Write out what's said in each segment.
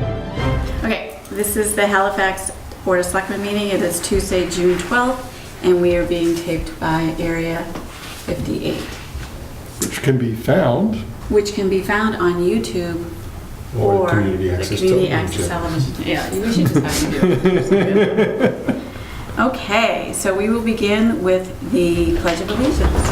Okay, this is the Halifax Board of Selectmen meeting. It is Tuesday, June 12th, and we are being taped by Area 58, Which can be found. which can be found on YouTube or Community the Access Community Television. Access Television. Yeah, we should just have YouTube. Okay, so we will begin with the Pledge of Allegiance.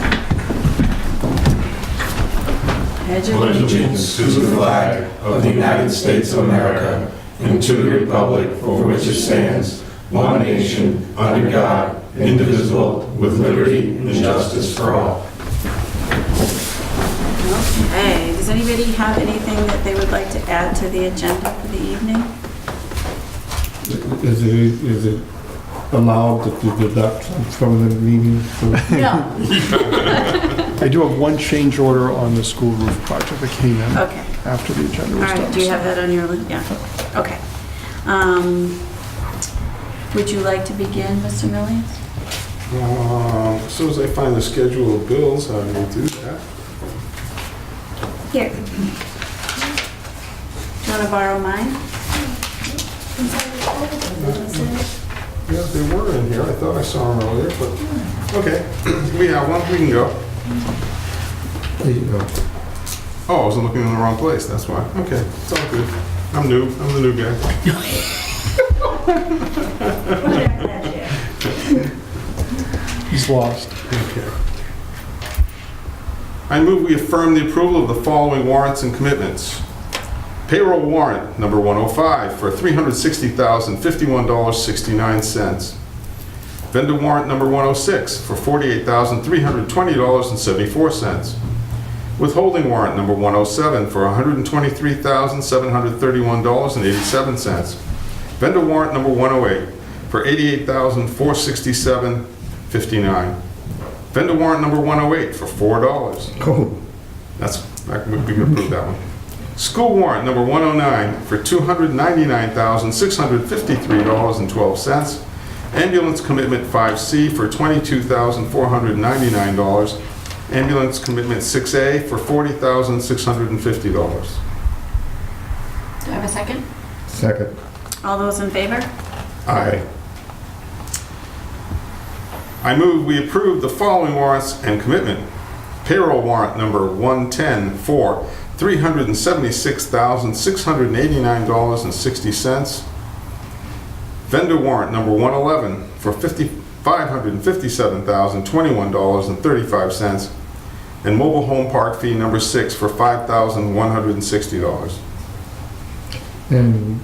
Pledge of Allegiance to the flag of the United States of America and to the republic for which it stands, one nation, under God, indivisible, with liberty and justice for all. Okay, does anybody have anything that they would like to add to the agenda for the evening? Is it allowed that you deduct from the meeting? No. I do have one change order on the school roof project that came in Okay. after the agenda All was right, done. do you have that on your list? Yeah, okay. Would you like to begin, Mr. Millians? As soon as I find the schedule of bills, I will do that. Here. Do you want to borrow mine? Yeah, they were in here. I thought I saw them earlier, but, okay. We have one, we can go. There you go. Oh, I wasn't looking in the wrong place, that's why. Okay, it's all good. I'm new, I'm the new guy. He's lost. Okay. I move we affirm the approval of the following warrants and commitments. Payroll warrant number 105 for $360,051.69. Vendor warrant number 106 for $48,320.74. Withholding warrant number 107 for $123,731.87. Vendor warrant number 108 for $88,467.59. Vendor warrant number 108 for $4. Oh, We can approve that one. School warrant number 109 for $299,653.12. Ambulance commitment 5C for $22,499. Ambulance commitment 6A for $40,650. Do I have a second? second. All those in favor? Aye. I move we approve the following warrants and commitment. Payroll warrant number 110 for $376,689.60. Vendor warrant number 111 for $557,021.35. And mobile home park fee number 6 for $5,160. And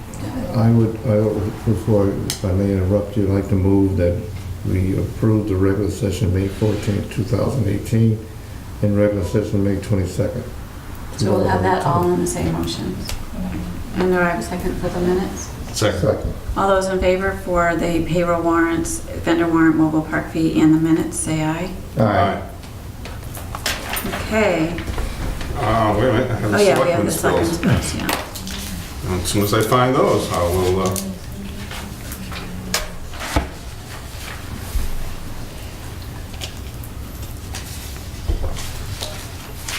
before, if I may interrupt you, I'd like to move that we approve the regular session May 14th, 2018, and regular session May 22nd. So we'll have that all in the same motion. And do I have a second for the minutes? Second. All those in favor for the payroll warrants, vendor warrant, mobile park fee, and the minutes, say aye. Aye. Okay. Wait a minute, I have Oh the yeah, we have the selectmen's selectmen's bills. bills, yeah. As soon as I find those, I will,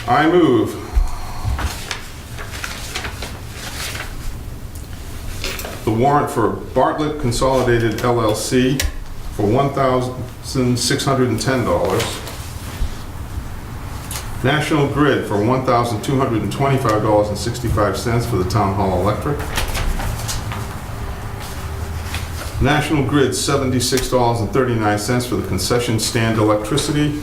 I move the warrant for Bartlett Consolidated LLC for $1,610. National Grid for $1,225.65 for the Town Hall Electric. National Grid $76.39 for the concession stand electricity.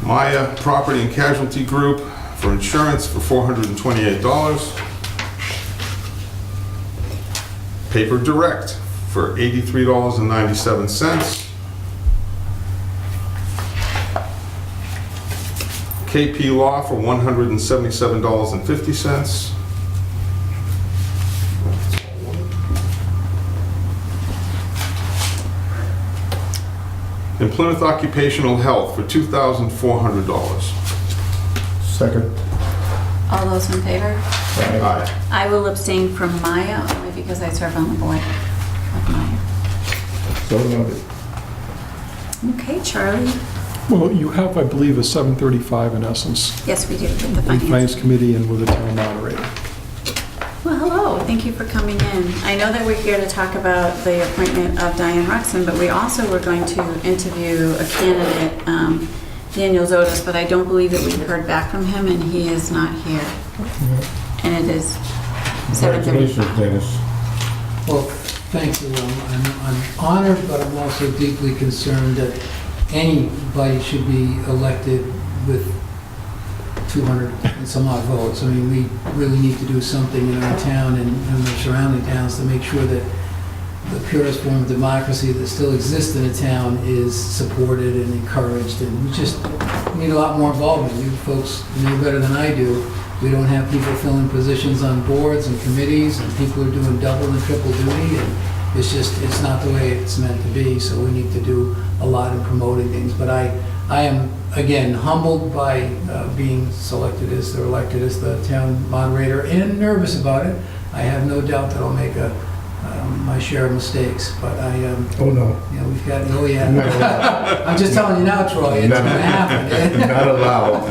Maya Property and Casualty Group for insurance for $428. Paper Direct for $83.97. KP Law for $177.50. And Plymouth Occupational Health for $2,400. Second. All those in favor? Aye. I will abstain from Maya only because I serve on the board of Maya. So noted. Okay, Charlie. Well, you have, I believe, a 7:35 in essence, Yes, we do, with the with the finance. Finance Committee and with the town moderator. Well, hello, thank you for coming in. I know that we're here to talk about the appointment of Diane Ruxin, but we also were going to interview a candidate, Daniel Zotis, but I don't believe that we've heard back from him, and he is not here. And it is Congratulations, 7:35. Dennis. Well, thank you. I'm honored, but I'm also deeply concerned that anybody should be elected with 200 and some odd votes. I mean, we really need to do something in our town and the surrounding towns to make sure that the purest form of democracy that still exists in a town is supported and encouraged. And we just need a lot more involvement. You folks know better than I do. We don't have people filling positions on boards and committees, and people are doing double and triple duty, and it's not the way it's meant to be, so we need to do a lot in promoting things. But I am, again, humbled by being selected as, or elected as the town moderator, and nervous about it. I have no doubt that I'll make my share of mistakes, but Oh, no. we've got, oh yeah. Not allowed. I'm just telling you now, Troy, it's gonna happen. Not allowed.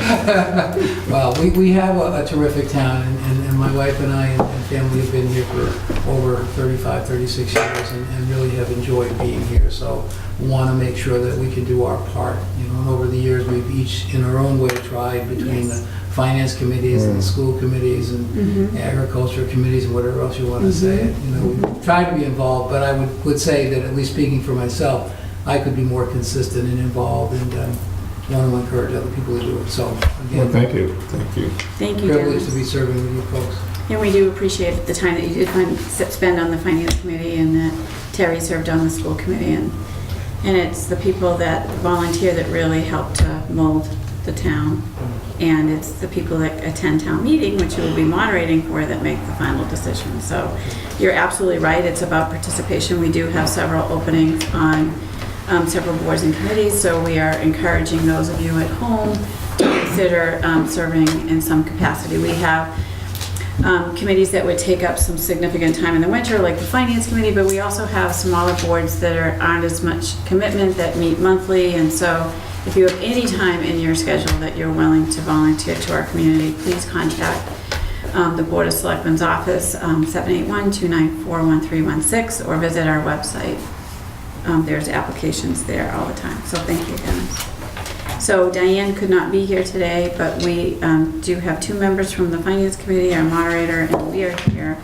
Well, we have a terrific town, and my wife and I and family have been here for over 35, 36 years, and really have enjoyed being here. So we want to make sure that we can do our part. And over the years, we've each, in our own way, tried between Yes. the finance committees and the school committees and agriculture committees and whatever else you want to say. We try to be involved, but I would say that, at least speaking for myself, I could be more consistent and involved, and want to encourage other people to do it. So, Well, again, thank you. Thank you. Thank you, privileged to Dennis. be serving with you folks. And we do appreciate the time that you did spend on the Finance Committee, and that Terry served on the School Committee, and it's the people that volunteer that really help to mold the town. And it's the people that attend town meeting, which you will be moderating for, that make the final decision. So you're absolutely right, it's about participation. We do have several openings on several boards and committees, so we are encouraging those of you at home to consider serving in some capacity. We have committees that would take up some significant time in the winter, like the Finance Committee, but we also have smaller boards that aren't as much commitment, that meet monthly. And so if you have any time in your schedule that you're willing to volunteer to our community, please contact the Board of Selectmen's office, 781-294-1316, or visit our website. There's applications there all the time. So thank you, Dennis. So Diane could not be here today, but we do have 2 members from the Finance Committee, our moderator, and we are here.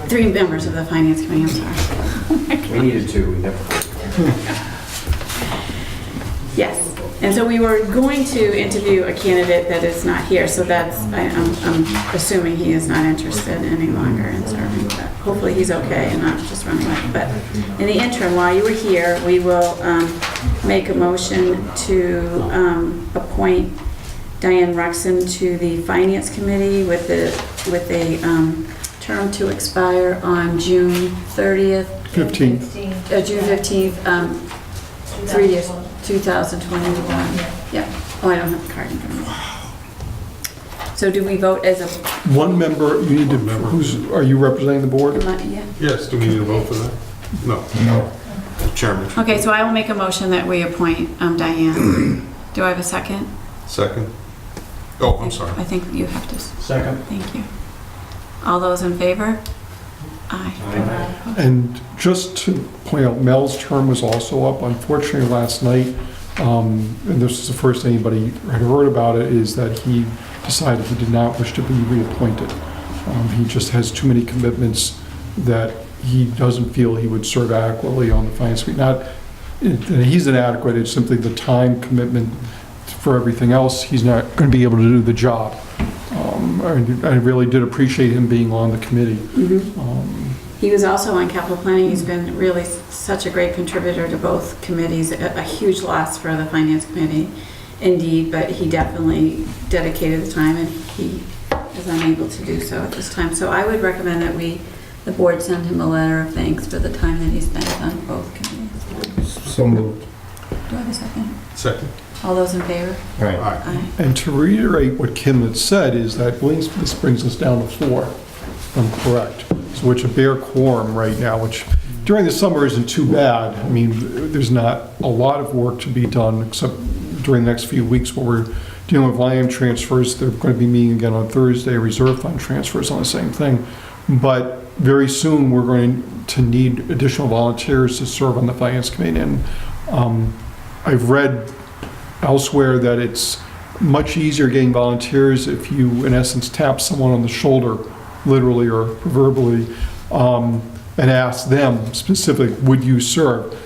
3 members of the Finance Committee, I'm sorry. We needed 2, we never. Yes, and so we were going to interview a candidate that is not here, so that's, I'm assuming he is not interested any longer in serving, but hopefully he's okay and not just running away. But in the interim, while you were here, we will make a motion to appoint Diane Ruxin to the Finance Committee with a term to expire on June 30th, 15th. June 15th, 3 years. 2021. Yeah. Oh, I don't have the card in front of me. So do we vote as a... One member, you need to, are you representing the board? Yeah. Yes, do we need a vote for that? No. No. Chairman. Okay, so I will make a motion that we appoint Diane. Do I have a second? Second. Oh, I'm sorry. I think you have to. Second. Thank you. All those in favor? Aye. And just to point out, Mel's term was also up. Unfortunately, last night, and this is the first anybody had heard about it, is that he decided he did not wish to be reappointed. He just has too many commitments that he doesn't feel he would serve adequately on the Finance Committee. Not, he's inadequate, it's simply the time commitment for everything else. He's not going to be able to do the job. I really did appreciate him being on the committee. He was also on capital planning. He's been really such a great contributor to both committees. A huge loss for the Finance Committee, indeed, but he definitely dedicated the time, and he is unable to do so at this time. So I would recommend that the board send him a letter of thanks for the time that he spent on both committees. So moved. Do I have a second? Second. All those in favor? All right. Aye. Aye. And to reiterate what Kim had said is that this brings us down to 4, if I'm correct. So which a bare quorum right now, which during the summer isn't too bad. I mean, there's not a lot of work to be done except during the next few weeks where we're dealing with line transfers. They're going to be meeting again on Thursday, reserve fund transfers on the same thing. But very soon, we're going to need additional volunteers to serve on the Finance Committee. And I've read elsewhere that it's much easier getting volunteers if you, in essence, tap someone on the shoulder, literally or proverbially, and ask them specifically, would you serve?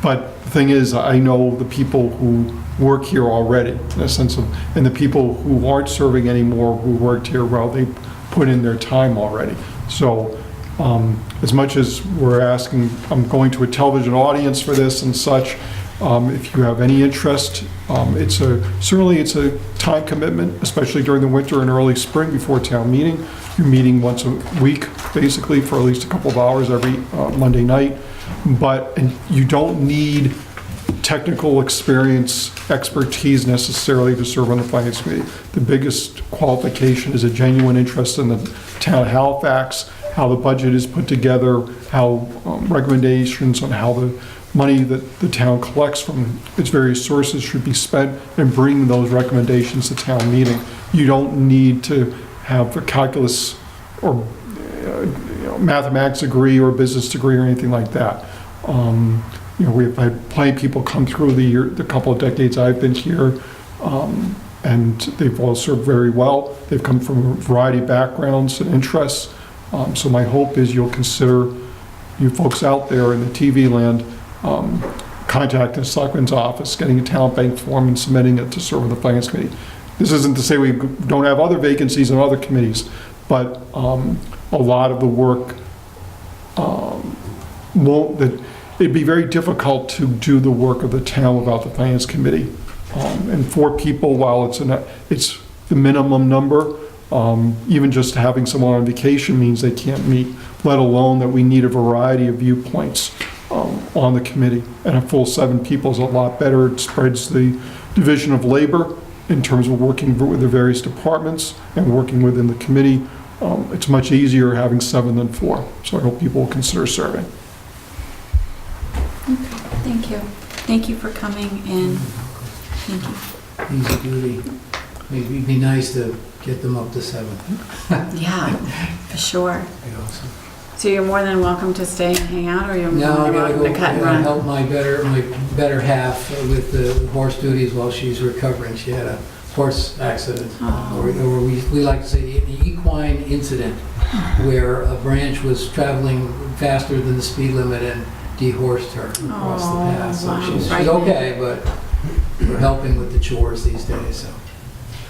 But the thing is, I know the people who work here already, in a sense of, and the people who aren't serving anymore, who worked here, well, they put in their time already. So as much as we're asking, I'm going to a television audience for this and such, if you have any interest, certainly it's a time commitment, especially during the winter and early spring before town meeting. You're meeting once a week, basically, for at least a couple of hours every Monday night. And you don't need technical expertise necessarily to serve on the Finance Committee. The biggest qualification is a genuine interest in the town of Halifax, how the budget is put together, how recommendations on how the money that the town collects from its various sources should be spent, and bring those recommendations to town meeting. You don't need to have a calculus or mathematics degree or a business degree or anything like that. We've had plenty of people come through the couple of decades I've been here, and they've all served very well. They've come from a variety of backgrounds and interests. So my hope is you'll consider, you folks out there in the TV land, contacting the Selectmen's office, getting a talent bank form and submitting it to serve on the Finance Committee. This isn't to say we don't have other vacancies in other committees, but a lot of the work it'd be very difficult to do the work of the town without the Finance Committee. And 4 people, while it's the minimum number, even just having someone on vacation means they can't meet, let alone that we need a variety of viewpoints on the committee. And a full 7 people is a lot better. It spreads the division of labor in terms of working with the various departments and working within the committee. It's much easier having 7 than 4. So I hope people will consider serving. Thank you. Thank you for coming in. Thank you. Easy duty. Maybe it'd be nice to get them up to 7. Yeah, for sure. Be awesome. So you're more than welcome to stay and hang out, or you're more Now I than gotta welcome go to cut and run? help my better half with the horse duties while she's recovering. She had a horse accident, Oh. or we like to say the equine incident, where a branch was traveling faster than the speed limit and dehorsed her across the Oh, path. So wow. she's Right. okay, but we're helping with the chores these days, so.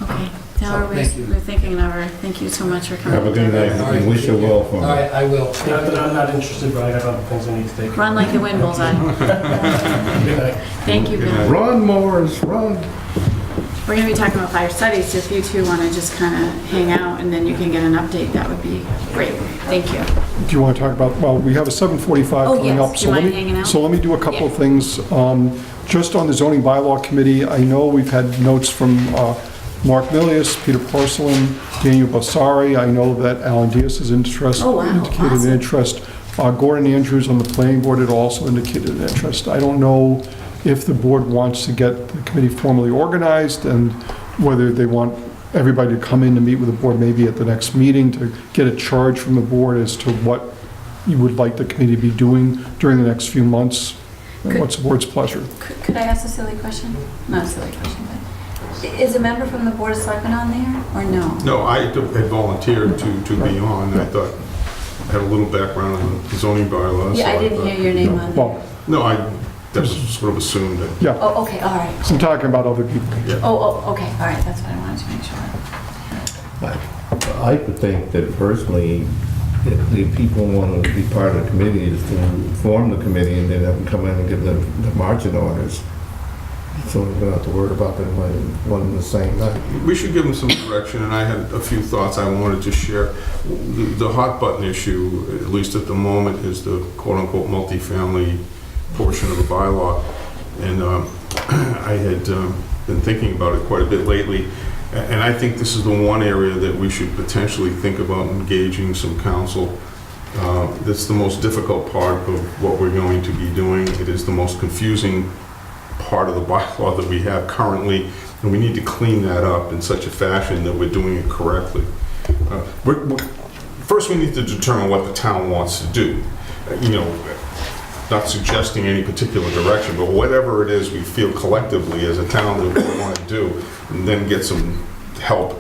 Okay. Tell her Thank you. we're thinking of her. Thank you so much for coming. Have a good night, and wish you well for All me. right, I will. Not that I'm not interested, but I have other things I need to take. Run like the wind, Bullseye. Good night. Thank you, Bill. Run, Morris, run. We're going to be talking about fire studies, so if you two want to just kind of hang out and then you can get an update, that would be great. Thank you. Do you want to talk about, well, we have a 7:45 Oh, coming yes. up. Do So you let mind me hanging out? So let me do a couple Yeah. of things. Just on the zoning bylaw committee, I know we've had notes from Mark Milius, Peter Porcelain, Daniel Bassari. I know that Alan Diaz has Oh, wow. indicated Awesome. an interest. Gordon Andrews on the planning board had also indicated an interest. I don't know if the board wants to get the committee formally organized and whether they want everybody to come in to meet with the board maybe at the next meeting to get a charge from the board as to what you would like the committee to be doing during the next few months. And Could- what's the board's pleasure? Could I ask a silly question? Not a silly question, but is a member from the Board of Selectmen on there, or no? No, I had volunteered to be on. I thought I had a little background on the zoning bylaws. Yeah, I so didn't thought- hear your name on there. Well, No, I just sort of assumed that. yeah, Oh, okay, all right. so I'm talking about other people. Oh, okay, all right, that's what I wanted to make sure. I would think that personally, if people want to be part of the committee, is to form the committee and then have them come in and give them the marching orders. So we don't have to worry about them one and the same night. We should give them some direction, and I had a few thoughts I wanted to share. The hot button issue, at least at the moment, is the quote-unquote multifamily portion of the bylaw. And I had been thinking about it quite a bit lately, and I think this is the one area that we should potentially think about engaging some counsel. That's the most difficult part of what we're going to be doing. It is the most confusing part of the bylaw that we have currently, and we need to clean that up in such a fashion that we're doing it correctly. First, we need to determine what the town wants to do. You know, not suggesting any particular direction, but whatever it is we feel collectively as a town that we want to do, and then get some help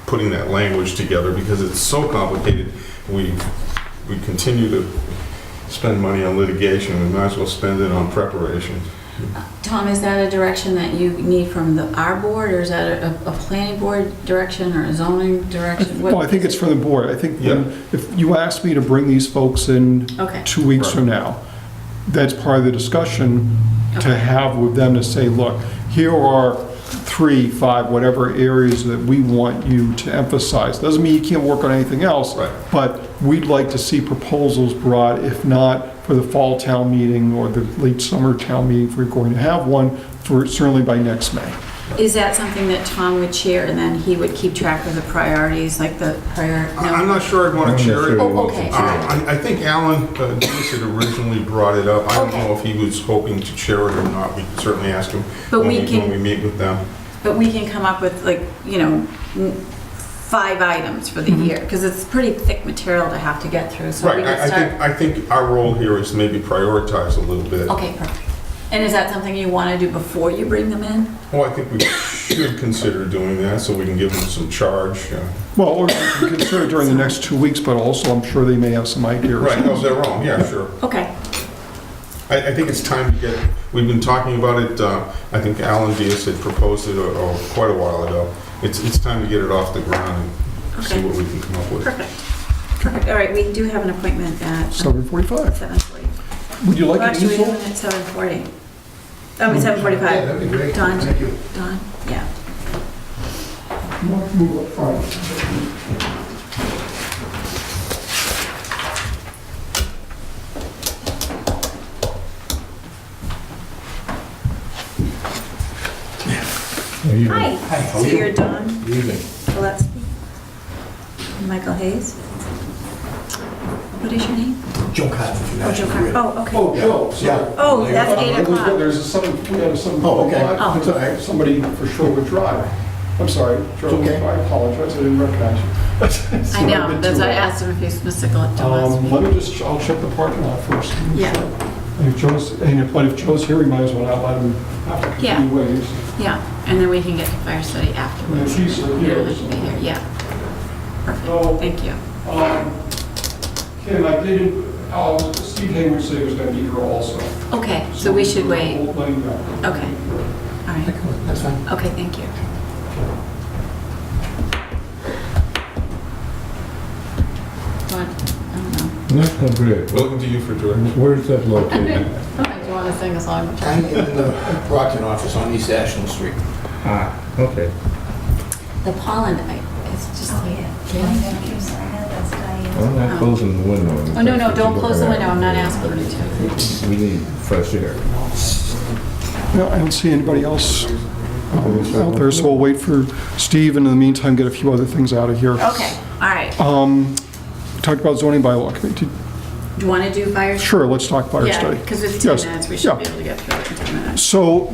putting that language together, because it's so complicated. We continue to spend money on litigation, we might as well spend it on preparation. Tom, is that a direction that you need from our board, or is that a planning board direction or a zoning direction? Well, I think it's from the board. I think Yeah. if you ask me to bring these folks in Okay. 2 weeks Right. from now, that's part of the discussion to Okay. have with them, to say, look, here are 3, 5, whatever areas that we want you to emphasize. Doesn't mean you can't work on anything else, Right. but we'd like to see proposals brought, if not for the fall town meeting or the late summer town meeting, if we're going to have one, for certainly by next May. Is that something that Tom would chair, and then he would keep track of the priorities, like the I'm no? not sure I'd want to chair it. Oh, okay. I think Alan Davis had originally brought it up. I don't Okay. know if he was hoping to chair it or not. We can certainly ask him But when we can- when we meet with them. But we can come up with, like, 5 items for the year, because it's pretty thick material to have to get through, so we Right, can start. I think our role here is maybe prioritize a little bit. Okay, perfect. And is that something you want to do before you bring them in? Well, I think we should consider doing that, so we can give them some charge. Well, or you can consider during the next 2 weeks, but also I'm sure they may have some ideas. Right, no, they're wrong, yeah, sure. Okay, I think it's time to get, we've been talking about it, I think Alan Diaz had proposed it quite a while ago. It's time to get it off the ground and see Okay. what we can come up with. perfect. Perfect, all right, we do have an appointment at 7:45. 7:40. Would you like Well, to actually, do we so? have one at 7:40. I mean, 7:45. Yeah, that'd be great. Dawn? Thank you. Dawn, yeah. Move up front. Hi. So you're Dawn Good evening. Gillespie? Michael Hayes? What is your name? Joe Carter. Oh, Joe Carter. Oh, okay. Oh, Joe, sorry. Yeah. Oh, that's 8 o'clock. There's a 7, we had a 7. Oh, okay. Oh. That's all right. Somebody for Sherwood Drive. I'm sorry, Joe, okay. I apologize, I didn't recognize you. I know, that's why I asked him if he's mystical to us. Let me just, I'll check the parking lot first. Yeah. And if Joe's here, we might as well not let him have to Yeah. continue ways. Yeah, and then we can get to fire study And afterwards. she's You here. don't have to be here, yeah. So- Perfect, thank you. Kim, I did, Steve Hayward said he was gonna be here also. Okay, so we should wait. We'll let him know. Okay, all right. That's fine. Okay, thank you. What? I don't know. National Grid, We're looking to you for direction. where is that located? Do you want to sing a song? I'm in the Brockton office on East Ashland Street. Ah, okay. The pollen, it's just like. I'm not closing the window. Oh, no, don't close the window, I'm not asking you to. We need fresh air. No, I don't see anybody else out there, so we'll wait for Steve, and in the meantime, get a few other things out of here. Okay, all right. We talked about zoning bylaw committee. Do you want to do fire? Sure, let's talk fire Yeah, study. because it's 10 Yes, minutes, we yeah. should be able to get through it in 10 minutes. So,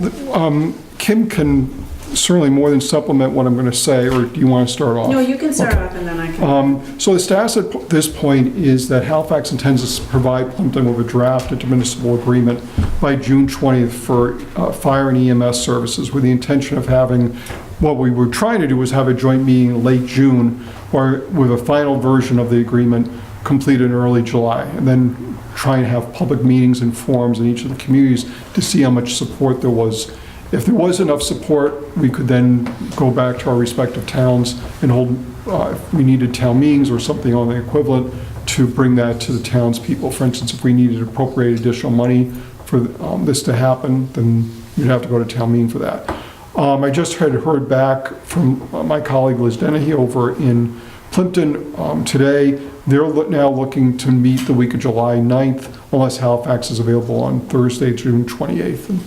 Kim can certainly more than supplement what I'm going to say, or do you want to start off? No, you can start off and then I can. So the status at this point is that Halifax intends to provide Plimpton with a draft intermunicipal agreement by June 20th for fire and EMS services, with the intention of having, what we were trying to do was have a joint meeting in late June, or with a final version of the agreement completed in early July, and then try and have public meetings and forums in each of the communities to see how much support there was. If there was enough support, we could then go back to our respective towns and hold, if we needed town meetings or something on the equivalent, to bring that to the townspeople. For instance, if we needed to appropriate additional money for this to happen, then you'd have to go to town meeting for that. I just had heard back from my colleague Liz Dennehy over in Plimpton today. They're now looking to meet the week of July 9th, unless Halifax is available on Thursday, June 28th. And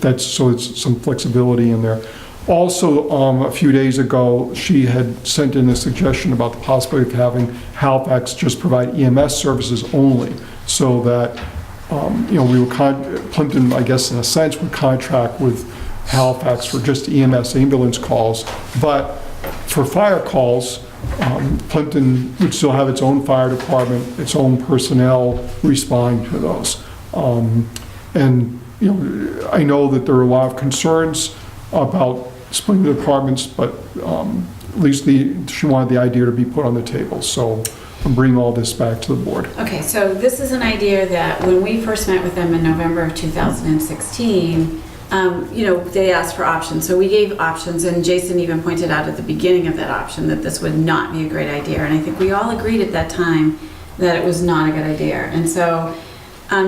that's, so it's some flexibility in there. Also, a few days ago, she had sent in a suggestion about the possibility of having Halifax just provide EMS services only, so that Plimpton, I guess in a sense, would contract with Halifax for just EMS ambulance calls, but for fire calls, Plimpton would still have its own fire department, its own personnel responding to those. And, I know that there are a lot of concerns about splitting the departments, but at least she wanted the idea to be put on the table. So I'm bringing all this back to the board. Okay, so this is an idea that when we first met with them in November of 2016, they asked for options. So we gave options, and Jason even pointed out at the beginning of that option that this would not be a great idea. And I think we all agreed at that time that it was not a good idea. And so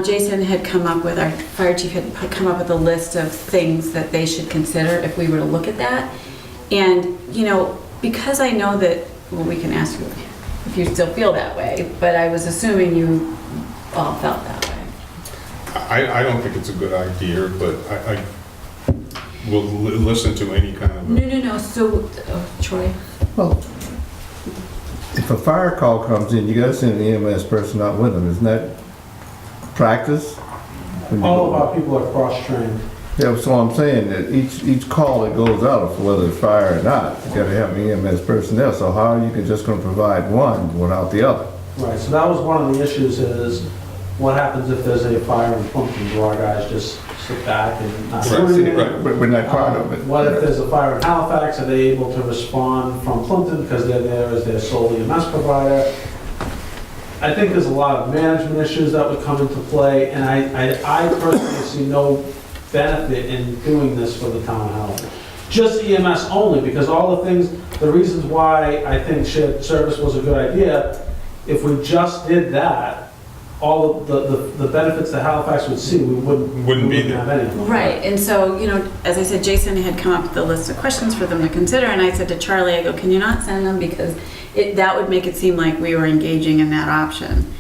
Jason had come up with, our fire chief had come up with a list of things that they should consider if we were to look at that. And, because I know that, well, we can ask you if you still feel that way, but I was assuming you all felt that way. I don't think it's a good idea, but I will listen to any kind of... No. So, Troy? Well, if a fire call comes in, you gotta send an EMS person out with them, isn't that practice? All of our people are cross-trained. Yeah, so I'm saying that each call that goes out, whether it's fire or not, you gotta have an EMS personnel, so how are you just gonna provide one without the other? Right, so that was one of the issues is, what happens if there's a fire in Plimpton? Do our guys just sit back and not do anything? Right. But we're not part of it. What if there's a fire in Halifax? Are they able to respond from Plimpton because they're there as their sole EMS provider? I think there's a lot of management issues that would come into play, and I personally see no benefit in doing this for the town of Halifax. Just EMS only, because all the things, the reasons why I think shared service was a good idea, if we just did that, all of the benefits that Halifax would see, we wouldn't be there. have any. Right, and so, as I said, Jason had come up with a list of questions for them to consider, and I said to Charlie, I go, can you not send them, because that would make it seem like we were engaging in that option.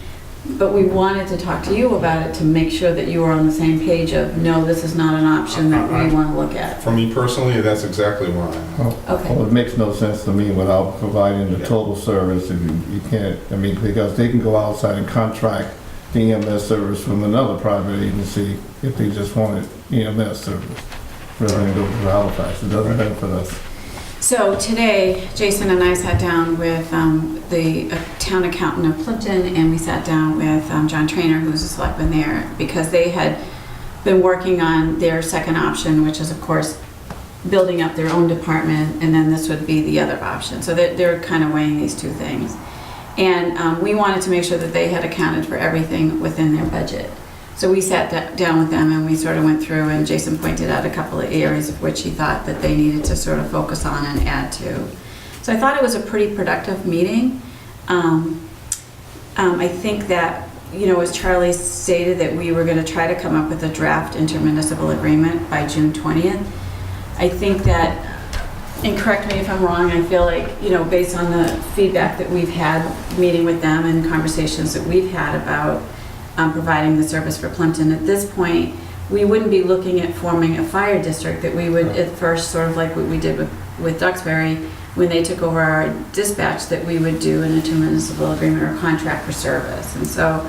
But we wanted to talk to you about it to make sure that you were on the same page of, no, this is not an option that we want to look at. For me personally, that's exactly where I am. Okay. Well, it makes no sense to me without providing the total service, if you can't, because they can go outside and contract the EMS service from another private agency if they just wanted EMS service, rather than go to Halifax. It doesn't benefit us. So today, Jason and I sat down with the town accountant of Plimpton, and we sat down with John Trainer, who's a selectman there, because they had been working on their second option, which is, of course, building up their own department, and then this would be the other option. So they're kind of weighing these two things. And we wanted to make sure that they had accounted for everything within their budget. So we sat down with them and we sort of went through, and Jason pointed out a couple of areas of which he thought that they needed to sort of focus on and add to. So I thought it was a pretty productive meeting. I think that, as Charlie stated, that we were going to try to come up with a draft intermunicipal agreement by June 20th. I think that, and correct me if I'm wrong, I feel like, based on the feedback that we've had meeting with them and conversations that we've had about providing the service for Plimpton, at this point, we wouldn't be looking at forming a fire district, that we would at first, sort of like what we did with Duxbury, when they took over our dispatch, that we would do an intermunicipal agreement or contract for service. And so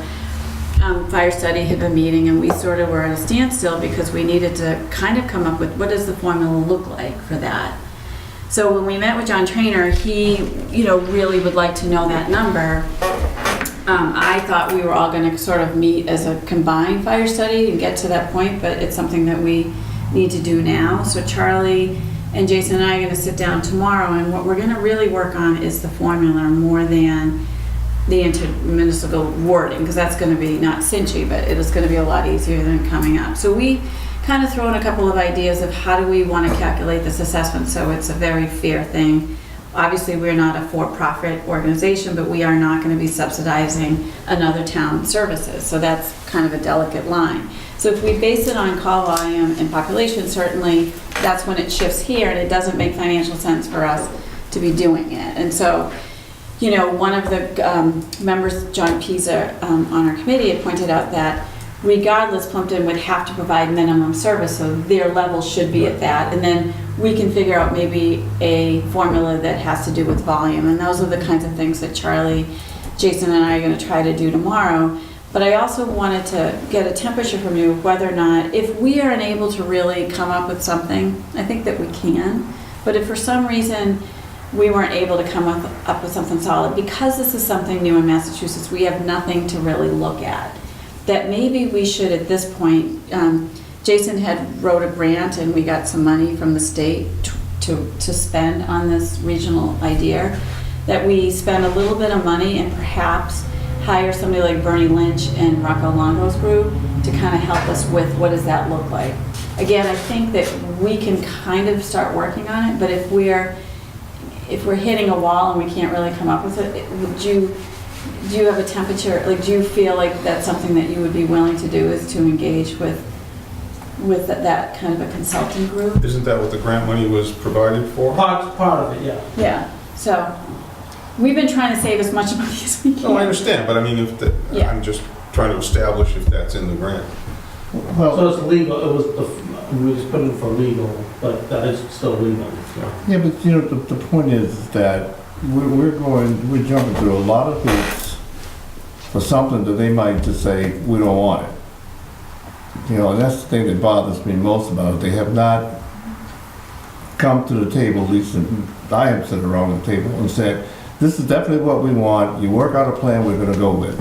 Fire Study had been meeting, and we sort of were at a standstill because we needed to kind of come up with what does the formula look like for that. So when we met with John Trainer, he, really would like to know that number. I thought we were all going to sort of meet as a combined fire study and get to that point, but it's something that we need to do now. So Charlie and Jason and I are going to sit down tomorrow, and what we're going to really work on is the formula more than the intermunicipal wording, because that's going to be not cinchy, but it is going to be a lot easier than coming up. So we kind of throw in a couple of ideas of how do we want to calculate this assessment so it's a very fair thing. Obviously, we're not a for-profit organization, but we are not going to be subsidizing another town's services. So that's kind of a delicate line. So if we base it on call volume and population, certainly that's when it shifts here, and it doesn't make financial sense for us to be doing it. And so, one of the members, John Pisa, on our committee had pointed out that regardless, Plimpton would have to provide minimum service, so their level should be at that. And then we can figure out maybe a formula that has to do with volume. And those are the kinds of things that Charlie, Jason, and I are going to try to do tomorrow. But I also wanted to get a temperature from you whether or not, if we are unable to really come up with something, I think that we can, but if for some reason we weren't able to come up with something solid, because this is something new in Massachusetts, we have nothing to really look at, that maybe we should at this point, Jason had wrote a grant and we got some money from the state to spend on this regional idea, that we spend a little bit of money and perhaps hire somebody like Bernie Lynch and Rocco Longo's group to kind of help us with what does that look like. Again, I think that we can kind of start working on it, but if we're hitting a wall and we can't really come up with it, do you have a temperature, like do you feel like that's something that you would be willing to do, is to engage with that kind of a consulting group? Isn't that what the grant money was provided for? Part of it, yeah. Yeah, so we've been trying to save as much money as we can. No, I understand, but I mean, Yeah. I'm just trying to establish if that's in the grant. Well, So it's legal, we just put in for legal, but that is still legal. yeah, but you know, the point is that we're jumping through a lot of hoops for something that they might just say, we don't want it. You know, and that's the thing that bothers me most about it. They have not come to the table, at least I have sat around the table and said, this is definitely what we want. You work out a plan we're gonna go with.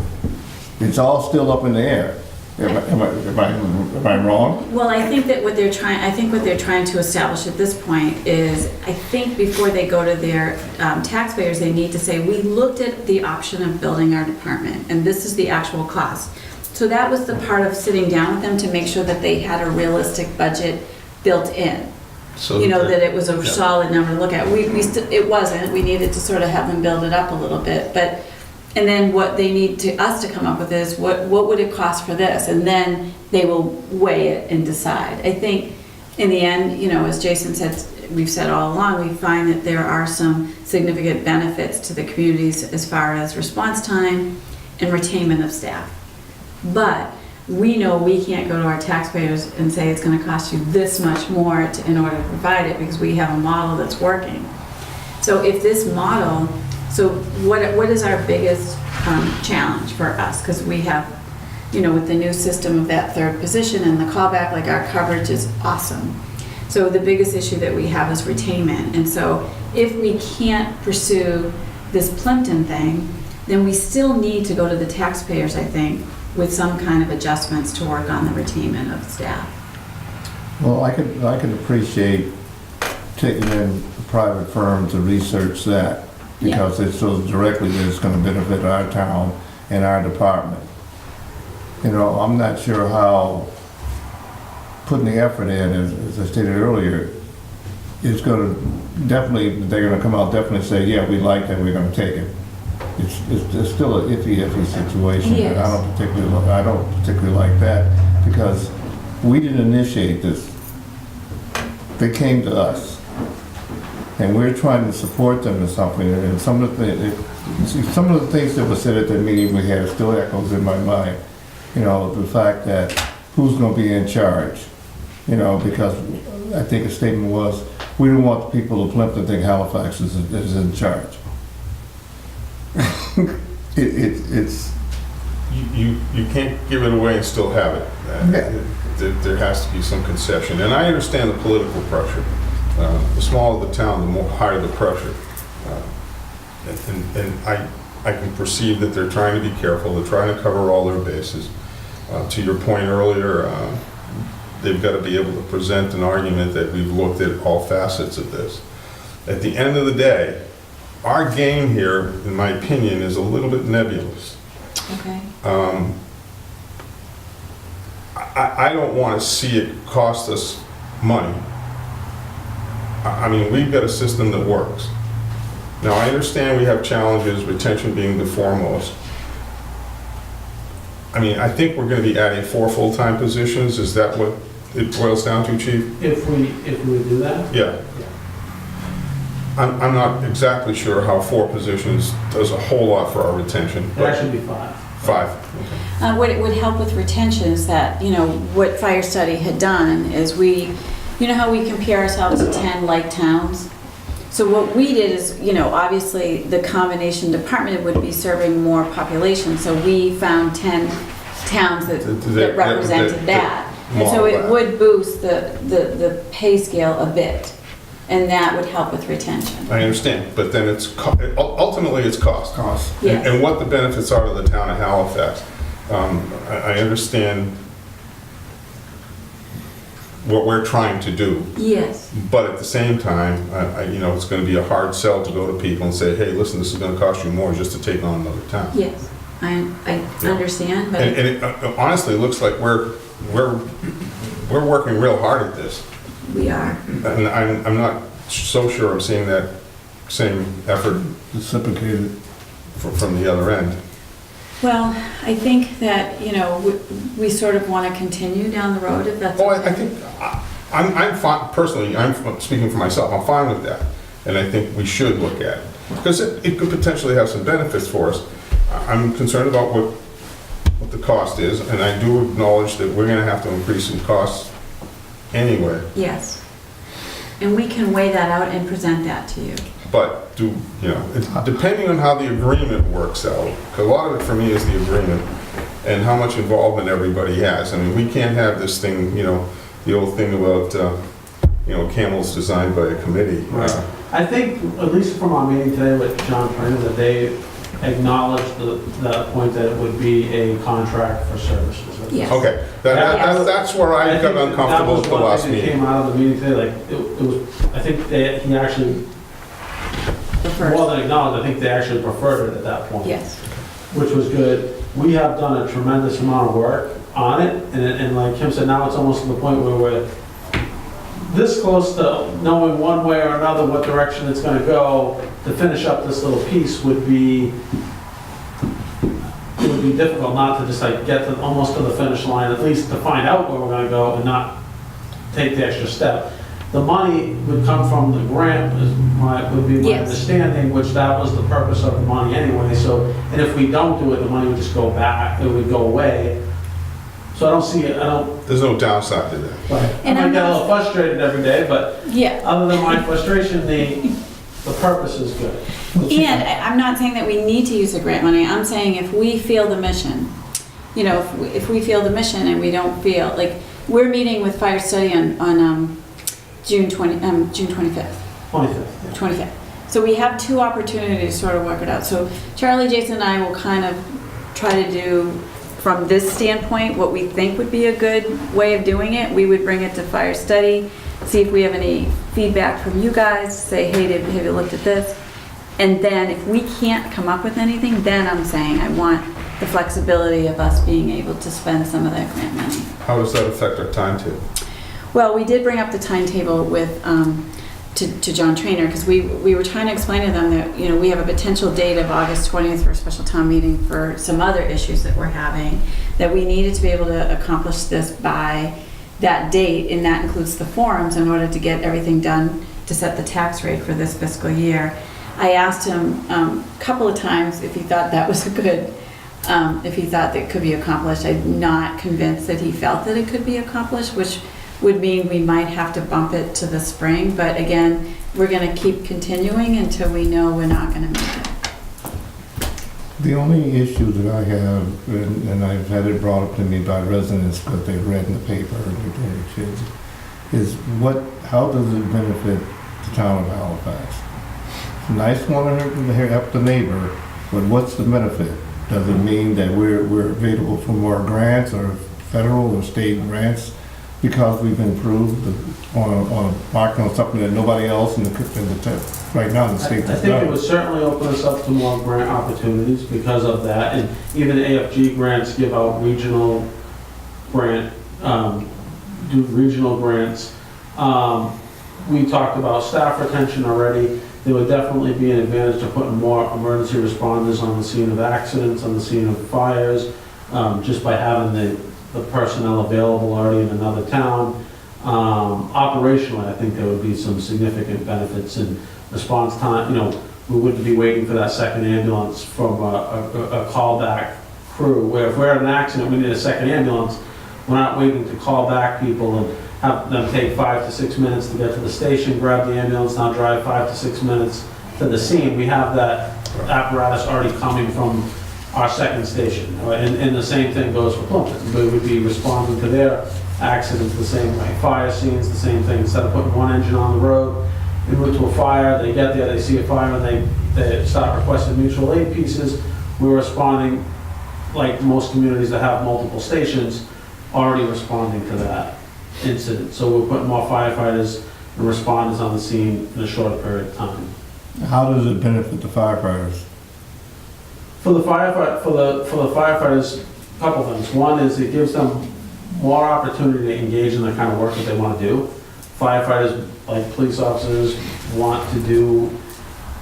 It's all still up in the air. Am I wrong? Well, I think that what they're trying to establish at this point is, I think before they go to their taxpayers, they need to say, we looked at the option of building our department, and this is the actual cost. So that was the part of sitting down with them to make sure that they had a realistic budget built in. So You know, that it was a Yeah. solid number to look at. It wasn't, we needed to sort of have them build it up a little bit, but, and then what they need us to come up with is, what would it cost for this? And then they will weigh it and decide. I think in the end, you know, as Jason said, we've said all along, we find that there are some significant benefits to the communities as far as response time and retainment of staff. But we know we can't go to our taxpayers and say it's going to cost you this much more in order to provide it, because we have a model that's working. So if this model, so what is our biggest challenge for us? Because we have, you know, with the new system of that third position and the callback, like our coverage is awesome. So the biggest issue that we have is retainment. And so if we can't pursue this Plimpton thing, then we still need to go to the taxpayers, I think, with some kind of adjustments to work on the retainment of staff. Well, I could appreciate taking in a private firm to research that, because it shows directly that it's gonna benefit our town and our department. You know, I'm not sure how putting the effort in, as I stated earlier, is gonna they're gonna come out definitely say, yeah, we like it, we're gonna take it. It's still an iffy situation. Yes. And I don't particularly like that, because we didn't initiate this. They came to us, and we're trying to support them in something. And some of the things that were said at the meeting we had still echoes in my mind. You know, the fact that who's going to be in charge. You know, because I think a statement was, we don't want the people of Plimpton to think Halifax is in charge. It's You can't give it away and still have it. There has to be some concession. And I understand the political pressure. The smaller the town, the more higher the pressure. And I can perceive that they're trying to be careful. They're trying to cover all their bases. To your point earlier, they've got to be able to present an argument that we've looked at all facets of this. At the end of the day, our game here, in my opinion, is a little bit nebulous. Okay. I don't want to see it cost us money. I mean, we've got a system that works. Now, I understand we have challenges, retention being the foremost. I mean, I think we're going to be adding 4 full-time positions. Is that what it boils down to, Chief? If we do that? Yeah. I'm not exactly sure how 4 positions does a whole lot for our retention. It actually be 5. 5. Okay. What it would help with retention is that, you know, what Fire Study had done is you know how we compare ourselves to 10 like towns? So what we did is, you know, obviously the combination department would be serving more population. So we found 10 towns that That- represented that- that. And so model it that. would boost the pay scale a bit, and that would help with retention. I understand, but then ultimately it's cost. Cost. Yes. And what the benefits are to the town of Halifax. I understand what we're trying to do, Yes, but at the same time, it's going to be a hard sell to go to people and say, hey, listen, this is going to cost you more just to take on another town. yes, I understand, but And it honestly looks like we're working real hard at this. we are. And I'm not so sure I'm seeing that same effort Reciprocated. from the other end. Well, I think that, we sort of want to continue down the road if that's. Oh, I think, I'm fine, personally, I'm speaking for myself, I'm fine with that. And I think we should look at it, because it could potentially have some benefits for us. I'm concerned about what the cost is, and I do acknowledge that we're gonna have to increase some costs anyway. Yes. And we can weigh that out and present that to you. But depending on how the agreement works out, 'cause a lot of it for me is the agreement and how much involvement everybody has. I mean, we can't have this thing, the old thing about, camels designed by a committee. I think, at least from our meeting today with John Trainer, that they acknowledged the point that it would be a contract for services. Yes. Okay, that's where I got uncomfortable at the last That was one thing that meeting. came out of the meeting today, like, it was, I think he actually, The first. more than acknowledged, I think they actually preferred it at that point. Yes. Which was good. We have done a tremendous amount of work on it, and like Kim said, now it's almost to the point where we're this close to knowing one way or another what direction it's gonna go. To finish up this little piece would be difficult, not to just like get to almost to the finish line, at least to find out where we're gonna go and not take the extra step. The money would come from the grant, would be my Yes. understanding, which that was the purpose of the money anyway, so, and if we don't do it, the money would just go back, it would go away. So I don't see it, There's no downside to that. I And might I'm get a not- little frustrated every day, but Yeah. other than my frustration, the purpose is good. And I'm not saying that we need to use the grant money. I'm saying if we feel the mission, if we feel the mission and we don't feel, like, we're meeting with Fire Study on June 25th. 25th. 25th. So we have two opportunities to sort of work it out. So Charlie, Jason, and I will kind of try to do, from this standpoint, what we think would be a good way of doing it. We would bring it to Fire Study, see if we have any feedback from you guys, say, hey, have you looked at this? And then if we can't come up with anything, then I'm saying I want the flexibility of us being able to spend some of that grant money. How does that affect our timetable? Well, we did bring up the timetable with, to John Trainer, because we were trying to explain to them that, we have a potential date of August 20th for a special town meeting for some other issues that we're having, that we needed to be able to accomplish this by that date, and that includes the forums, in order to get everything done to set the tax rate for this fiscal year. I asked him a couple of times if he thought that was a good, if he thought that could be accomplished. I'm not convinced that he felt that it could be accomplished, which would mean we might have to bump it to the spring, but again, we're gonna keep continuing until we know we're not gonna make it. The only issue that I have, and I've had it brought up to me by residents, but they've read in the paper and they're doing it, is how does it benefit the town of Halifax? It's a nice one to help the neighbor, but what's the benefit? Does it mean that we're available for more grants, or federal or state grants, because we've improved on marking on something that nobody else right now in the state I has think it done? would certainly open us up to more grant opportunities because of that, and even AFG grants give out regional grant, do regional grants. We talked about staff retention already. There would definitely be an advantage to putting more emergency responders on the scene of accidents, on the scene of fires, just by having the personnel available already in another town. Operationally, I think there would be some significant benefits in response time. We wouldn't be waiting for that second ambulance from a callback crew, where if we're in an accident, we need a second ambulance, we're not waiting to call back people and have them take 5 to 6 minutes to get to the station, grab the ambulance, now drive 5 to 6 minutes to the scene. We have that apparatus already coming from our second station. And the same thing goes for Plimpton. We would be responding to their accidents the same way. Fire scenes, the same thing. Instead of putting one engine on the road, they move to a fire, they get there, they see a fire, and they start requesting mutual aid pieces. We're responding, like most communities that have multiple stations, already responding to that incident. So we're putting more firefighters and responders on the scene in a shorter period of time. How does it benefit the firefighters? For the firefighters, a couple things. One is it gives them more opportunity to engage in the kind of work that they want to do. Firefighters, like police officers, want to do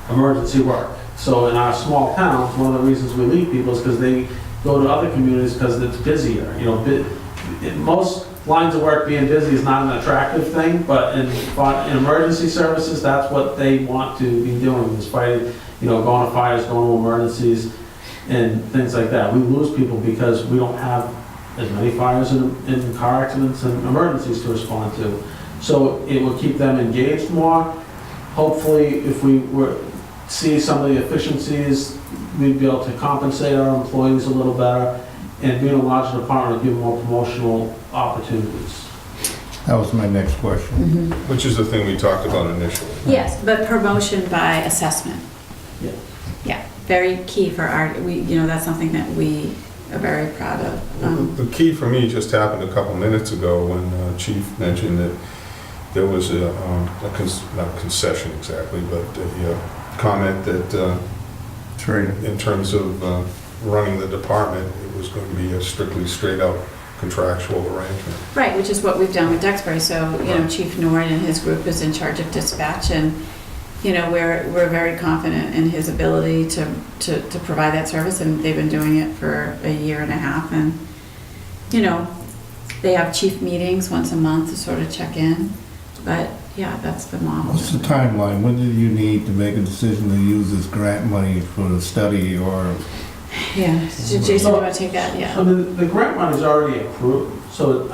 emergency work. So in our small towns, one of the reasons we leave people is because they go to other communities because it's busier. You know, most lines of work being busy is not an attractive thing, but in emergency services, that's what they want to be doing, is fighting, you know, going to fires, going to emergencies, and things like that. We lose people because we don't have as many fires and car accidents and emergencies to respond to. So it will keep them engaged more. Hopefully, if we see some of the efficiencies, we'd be able to compensate our employees a little better, and being a larger department, give them more promotional opportunities. That was my next question. Which is the thing we talked about initially. Yes, but promotion by assessment. Yeah. Yeah, very key for our, that's something that we are very proud of. The key for me just happened a couple minutes ago when Chief mentioned that there was not a concession exactly, but a comment that in terms of running the department, it was going to be a strictly straight out contractual arrangement. Right, which is what we've done with Duxbury. So, Chief Nord and his group is in charge of dispatch, and, we're very confident in his ability to provide that service, and they've been doing it for a year and a half. And, they have chief meetings once a month to sort of check in. But, yeah, that's the model. What's the timeline? When do you need to make a decision to use this grant money for the study or? Yeah, so Jason, you want to take that? Yeah. So the grant money's already approved, so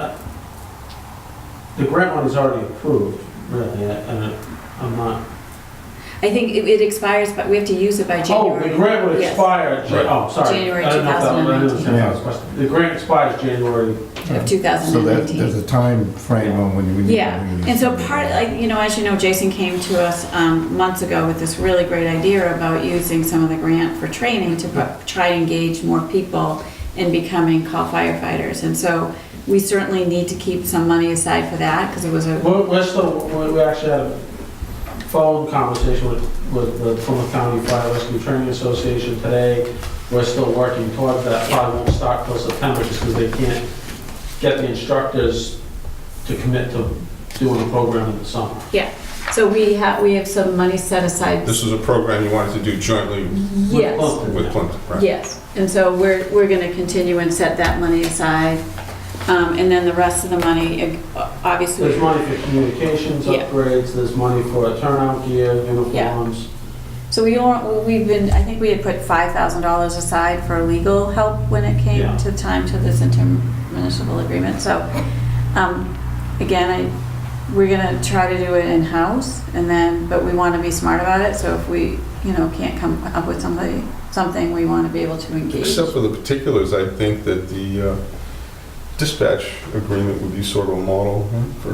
the grant money's already approved, really, and I'm not. I think it expires, but we have to use it by January. Oh, the grant would Yes. expire, sorry. January I didn't know if that- I didn't understand Yeah. that question. The grant expires January. Of So 2019. there's a time frame on when you need. Yeah, and so as you know, Jason came to us months ago with this really great idea about using some of the grant for training to try to engage more people in becoming call firefighters. And so we certainly need to keep some money aside for that, because it was a... We actually had a phone conversation with the Plymouth County Fire Rescue Training Association today. We're still working towards that. Probably won't start till September, just because they can't get the instructors to commit to doing a program in the summer. Yeah, so we have some money set aside. This is a program you wanted to do jointly Yes, with Plimpton, right? yes. And so we're going to continue and set that money aside. And then the rest of the money, obviously... There's money for communications Yeah. upgrades, there's money for turnout gear, uniforms. So we've been, I think we had put $5,000 aside for legal help when it came Yeah. to time to this intermunicipal agreement. So, again, we're gonna try to do it in-house, but we wanna be smart about it. So if we, can't come up with something, we wanna be able to engage. Except for the particulars, I think that the dispatch agreement would be sort of a model for...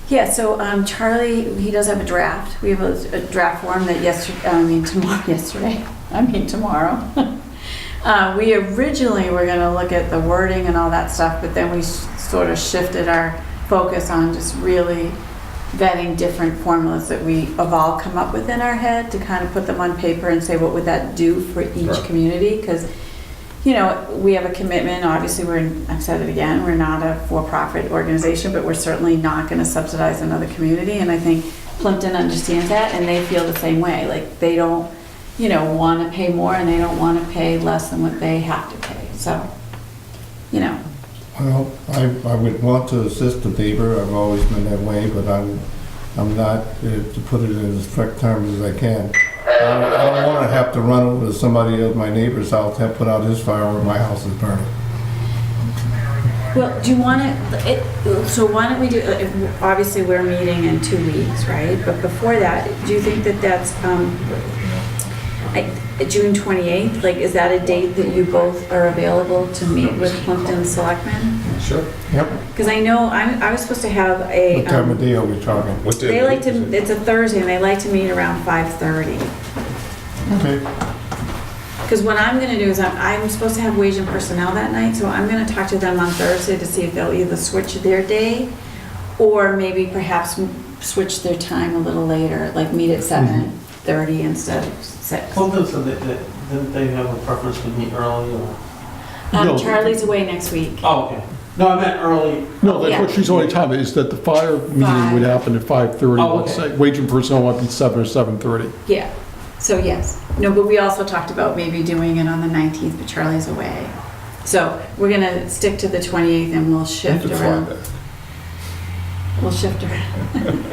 Yeah, so Charlie, he does have a draft. We have a draft form that tomorrow. We originally were going to look at the wording and all that stuff, but then we sort of shifted our focus on just really vetting different formulas that we have all come up with in our head to kind of put them on paper and say, what would that do for each Right. community? Because we have a commitment. Obviously, I've said it again, we're not a for-profit organization, but we're certainly not going to subsidize another community. And I think Plimpton understands that, and they feel the same way. Like, they don't, want to pay more, and they don't want to pay less than what they have to pay. So, Well, I would want to assist the neighbor. I've always been that way, but I'm not, to put it in as correct terms as I can. I don't want to have to run over to somebody at my neighbor's house and put out his fire when my house is burning. well, do you want so why don't we do, obviously, we're meeting in 2 weeks, right? But before that, do you think that that's, June 28th, like, is that a date that you both are available to meet with Plimpton Selectmen? Sure. Yep. Because I know, I was supposed to have a, What time of day are we talking? What day? they like to, it's a Thursday, and they like to meet around 5:30. Okay. Because what I'm gonna do is, I'm supposed to have wage and personnel that night, so I'm gonna talk to them on Thursday to see if they'll either switch their day, or maybe perhaps switch their time a little later, like meet at 7:30 instead of 6. Plimpton said didn't they have a preference to meet early or? No. Charlie's away next week. Oh, okay. No, I meant early. No, that's Yeah. what she's only telling me, is that the fire meeting would happen at 5:30, Oh, let's okay. say. Wage and personnel might be 7 or 7:30. Yeah, so yes. No, but we also talked about maybe doing it on the 19th, but Charlie's away. So we're gonna stick to the 28th and we'll shift You can fly around. back. We'll shift around.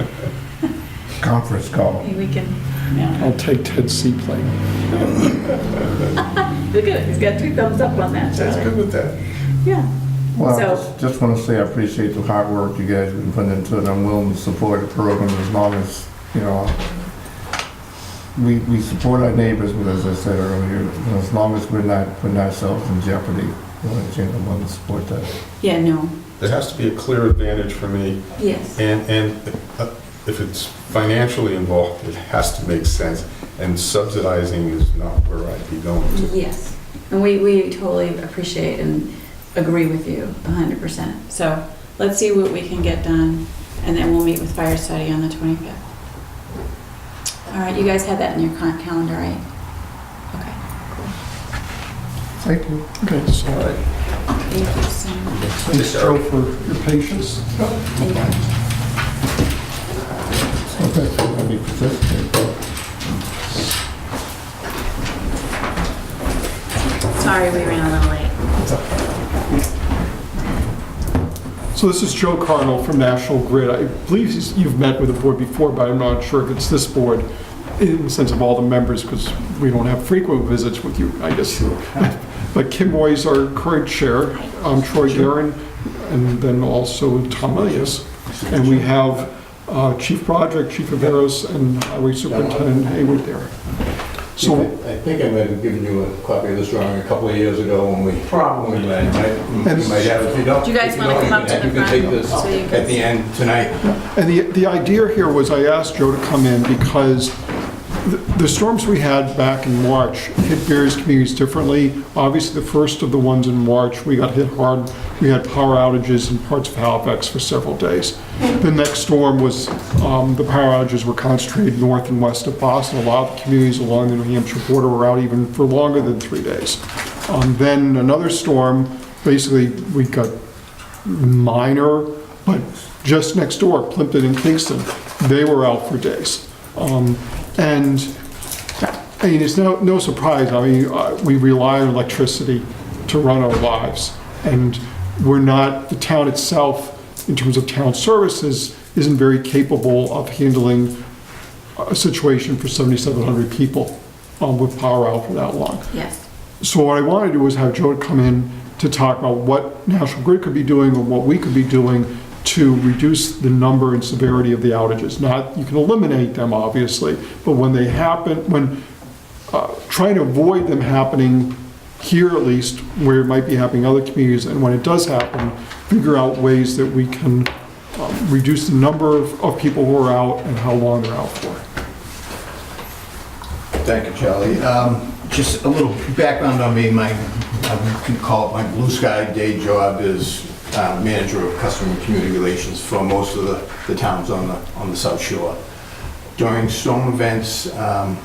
Conference call. Maybe we can, yeah. I'll take Ted's seaplane. Look at it, he's got 2 thumbs up on that, That's Charlie. good with that. Yeah. Well, So- just want to say I appreciate the hard work you guys have been putting into it. I'm willing to support the program as long as, you know, we support our neighbors, but as I said earlier, you know, as long as we're not putting ourselves in jeopardy, I'm willing to support that. Yeah, no, There has to be a clear advantage for me, yes. and if it's financially involved, it has to make sense, and subsidizing is not where I'd be going to. Yes. And we totally appreciate and agree with you 100%. So let's see what we can get done, and then we'll meet with fire study on the 25th. All right, you guys have that in your calendar, right? Okay, Thank you. Okay, so thank you so much. thanks, Joe, for your patience. Thank you. Okay, I'll be persistent. Sorry we ran a little late. So this is Joe Cardinal from National Grid. I believe you've met with the board before, but I'm not sure if it's this board in the sense of all the members, because we don't have frequent visits with you, I guess. But Kim Moy's our current chair, Troy Guerin, and then also Tom Elias. And we have Chief Project, Chief Averos, and Highway Superintendent Haywood there. So I think I might have given you a copy of this drawing a couple of years ago when we met. You might have, if you don't. Do you guys if wanna don't, come up to you the can take front this so you can at the end tonight. And the idea here was I asked Joe to come in because the storms we had back in March hit various communities differently. Obviously, the first of the ones in March, we got hit hard. We had power outages in parts of Halifax for several days. The next storm was, the power outages were concentrated north and west of Boston. A lot of the communities along the New Hampshire border were out even for longer than 3 days. Then another storm, basically we got minor, but just next door, Plimpton and Kingston, they were out for days. And I mean, it's no surprise. I mean, we rely on electricity to run our lives. And we're not, the town itself, in terms of town services, isn't very capable of handling a situation for 7,700 people with power out for that long. Yes. So what I wanted to do was have Joe come in to talk about what National Grid could be doing or what we could be doing to reduce the number and severity of the outages. Not, you can eliminate them, obviously, but when they happen, trying to avoid them happening here at least, where it might be happening in other communities, and when it does happen, figure out ways that we can reduce the number of people who are out and how long they're out for. Thank you, Charlie. Just a little background on me. I can call it my blue sky day job is manager of customer and community relations for most of the towns on the South Shore. During storm events, I'm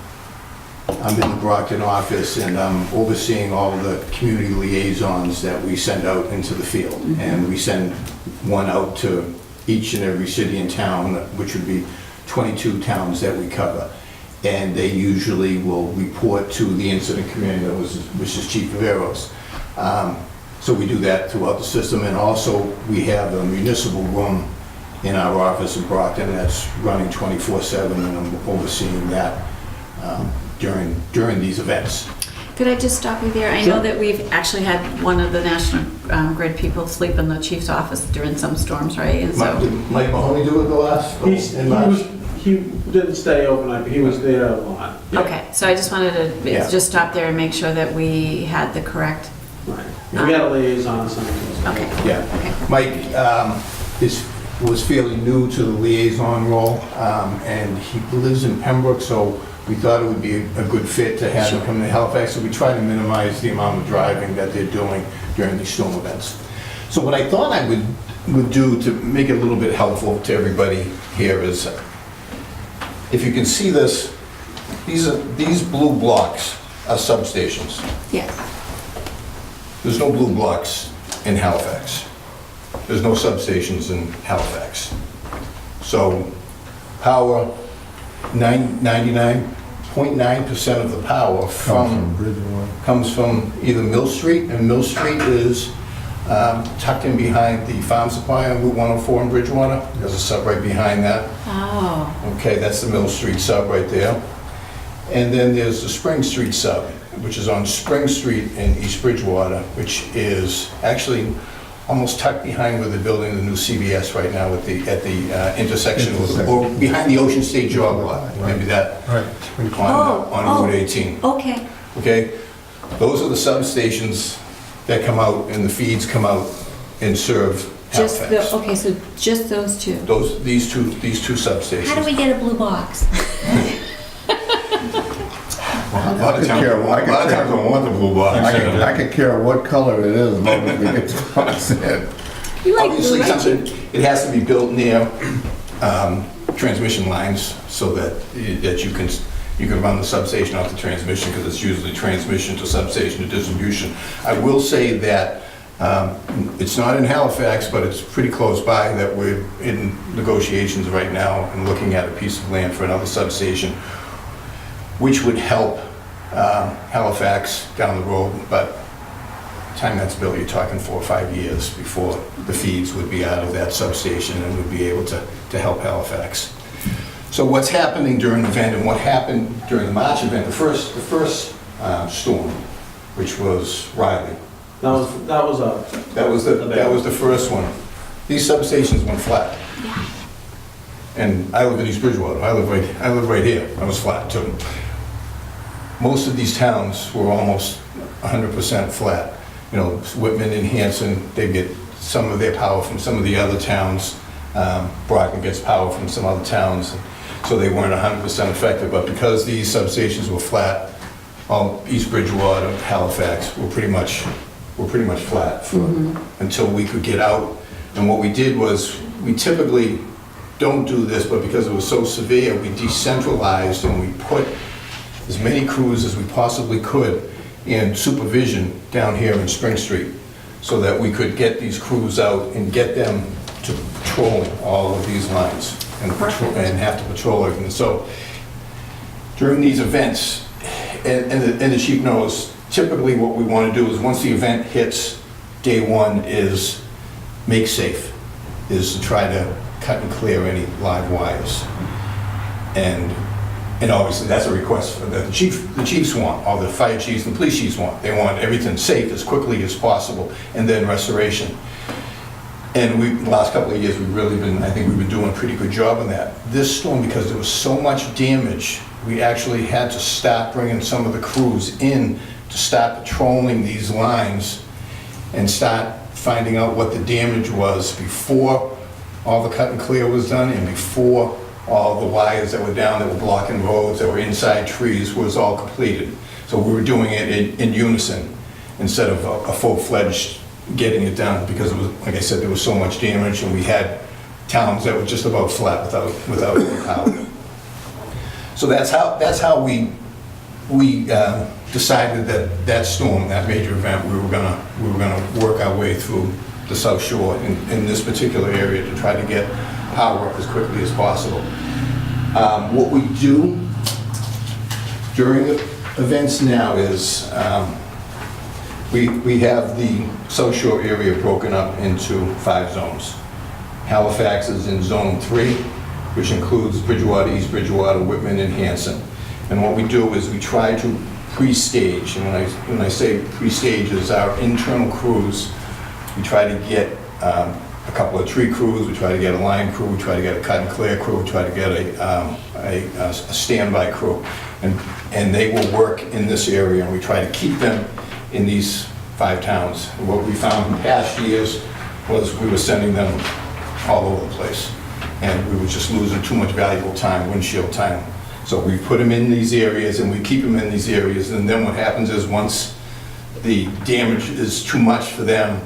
in the Brockton office and I'm overseeing all of the community liaisons that we send out into the field. And we send one out to each and every city and town, which would be 22 towns that we cover. And they usually will report to the incident commander, which is Chief Averos. So we do that throughout the system. And also we have a municipal room in our office in Brockton that's running 24/7 and I'm overseeing that during these events. Could I just stop you there? I know that we've actually had one of the National Grid people sleep in the chief's office during some storms, right? And so, Did Mike Mahoney do it the last, in March? he didn't stay overnight, but he was there a lot. Okay, so I just wanted to Yeah. just stop there and make sure that we had the correct, Right. We got a liaison assigned. okay, Yeah. okay. Mike was fairly new to the liaison role, and he lives in Pembroke, so we thought it would be a good fit to have him come to Halifax. So we try to minimize the amount of driving that they're doing during these storm events. So what I thought I would do to make it a little bit helpful to everybody here is, if you can see this, these blue blocks are substations. Yes. There's no blue blocks in Halifax. There's no substations in Halifax. So power, 99.9% of the power comes from either Mill Street, and Mill Street is tucked in behind the farm supply on Route 104 in Bridgewater. There's a sub right behind that. Oh, Okay, that's the Mill Street sub right there. And then there's the Spring Street sub, which is on Spring Street in East Bridgewater, which is actually almost tucked behind where they're building the new CVS right now at the intersection, or behind the Ocean State Jog Lot, maybe that, on Route 18. okay. Okay? Those are the substations that come out, and the feeds come out and serve Just Halifax. okay, so just those two. These two substations. How do we get a blue box? A lot of towns don't want the blue box. I could care what color it is, as long as we get the box in. You like Obviously, blue, right? something, it has to be built near transmission lines so that you can run the substation off the transmission, because it's usually transmission to substation to distribution. I will say that it's not in Halifax, but it's pretty close by, that we're in negotiations right now and looking at a piece of land for another substation, which would help Halifax down the road, but time that's built, you're talking 4 or 5 years before the feeds would be out of that substation and would be able to help Halifax. So what's happening during the event, and what happened during the March event, the first storm, which was Riley, That was the first one. These substations went flat. And I live in East Bridgewater. I live right here. I was flat too. Most of these towns were almost 100% flat. You know, Whitman and Hanson, they get some of their power from some of the other towns. Brockton gets power from some other towns. So they weren't 100% affected. But because these substations were flat, all East Bridgewater, Halifax were pretty much flat until we could get out. And what we did was, we typically don't do this, but because it was so severe, we decentralized and we put as many crews as we possibly could in supervision down here in Spring Street, so that we could get these crews out and get them to patrol all of these lines and have to patrol everything. So during these events, and the chief knows, typically what we want to do is, once the event hits, day one is make safe, is to try to cut and clear any live wires. And obviously that's a request that the chiefs want, all the fire chiefs and police chiefs want. They want everything safe as quickly as possible, and then restoration. And the last couple of years, I think we've been doing a pretty good job on that. This storm, because there was so much damage, we actually had to start bringing some of the crews in to start patrolling these lines and start finding out what the damage was before all the cut and clear was done, and before all the wires that were down, that were blocking roads, that were inside trees, was all completed. So we were doing it in unison instead of a full-fledged getting it done, because it was, like I said, there was so much damage, and we had towns that were just about flat without any power. So that's how we decided that storm, that major event, we were gonna work our way through the South Shore in this particular area to try to get power up as quickly as possible. What we do during the events now is we have the South Shore area broken up into 5 zones. Halifax is in Zone 3, which includes Bridgewater, East Bridgewater, Whitman, and Hanson. And what we do is we try to pre-stage, and when I say pre-stage, is our internal crews, we try to get a couple of tree crews, we try to get a line crew, we try to get a cut and clear crew, we try to get a standby crew. And they will work in this area, and we try to keep them in these 5 towns. And what we found in past years was we were sending them all over the place, and we were just losing too much valuable time, windshield time. So we put them in these areas, and we keep them in these areas, and then what happens is once the damage is too much for them,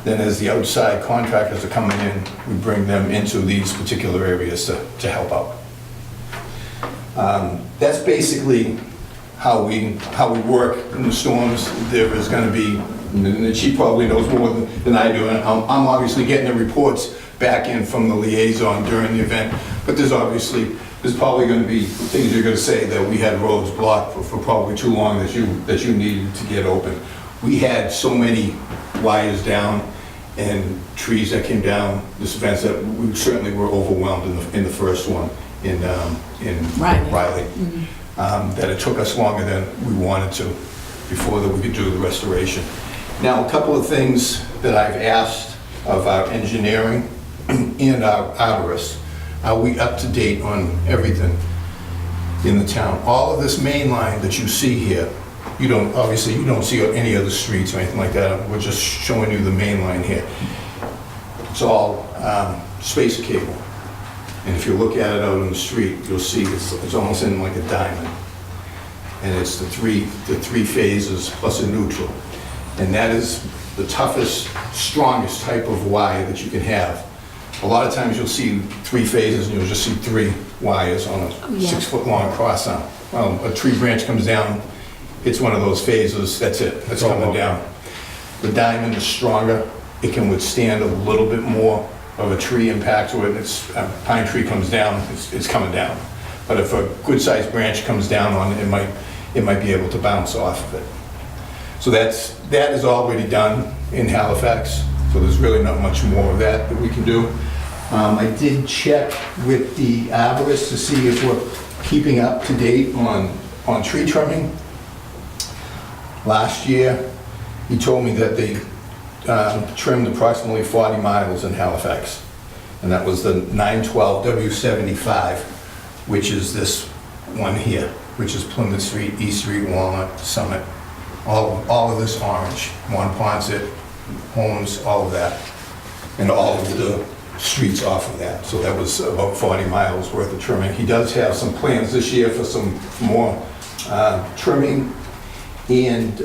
then as the outside contractors are coming in, we bring them into these particular areas to help out. That's basically how we work in the storms. There is going to be, and the chief probably knows more than I do, and I'm obviously getting the reports back in from the liaison during the event, but there's probably going to be things you're going to say that we had roads blocked for probably too long that you needed to get open. We had so many wires down and trees that came down this event that we certainly were overwhelmed in the first one in Riley. Mm-hmm. That it took us longer than we wanted to before that we could do the restoration. Now, a couple of things that I've asked of our engineering and our arborists. Are we up to date on everything in the town? All of this main line that you see here, obviously you don't see any other streets or anything like that. We're just showing you the main line here. It's all spacer cable. And if you look at it out on the street, you'll see it's almost in like a diamond. And it's the three phases plus a neutral. And that is the toughest, strongest type of wire that you can have. A lot of times you'll see 3 phases and you'll just see 3 wires on a 6-foot long cross arm. Well, a tree branch comes down, it's one of those phases, that's it, that's coming down. The diamond is stronger, it can withstand a little bit more of a tree impact to it. A pine tree comes down, it's coming down. But if a good-sized branch comes down on it, it might be able to bounce off of it. So that is already done in Halifax, so there's really not much more of that we can do. I did check with the arborist to see if we're keeping up to date on tree trimming. Last year, he told me that they trimmed approximately 40 miles in Halifax, and that was the 912 W75, which is this one here, which is Plymouth Street, East Street, Walnut, Summit, all of this orange, Monpont, Holmes, all of that, and all of the streets off of that. So that was about 40 miles worth of trimming. He does have some plans this year for some more trimming, and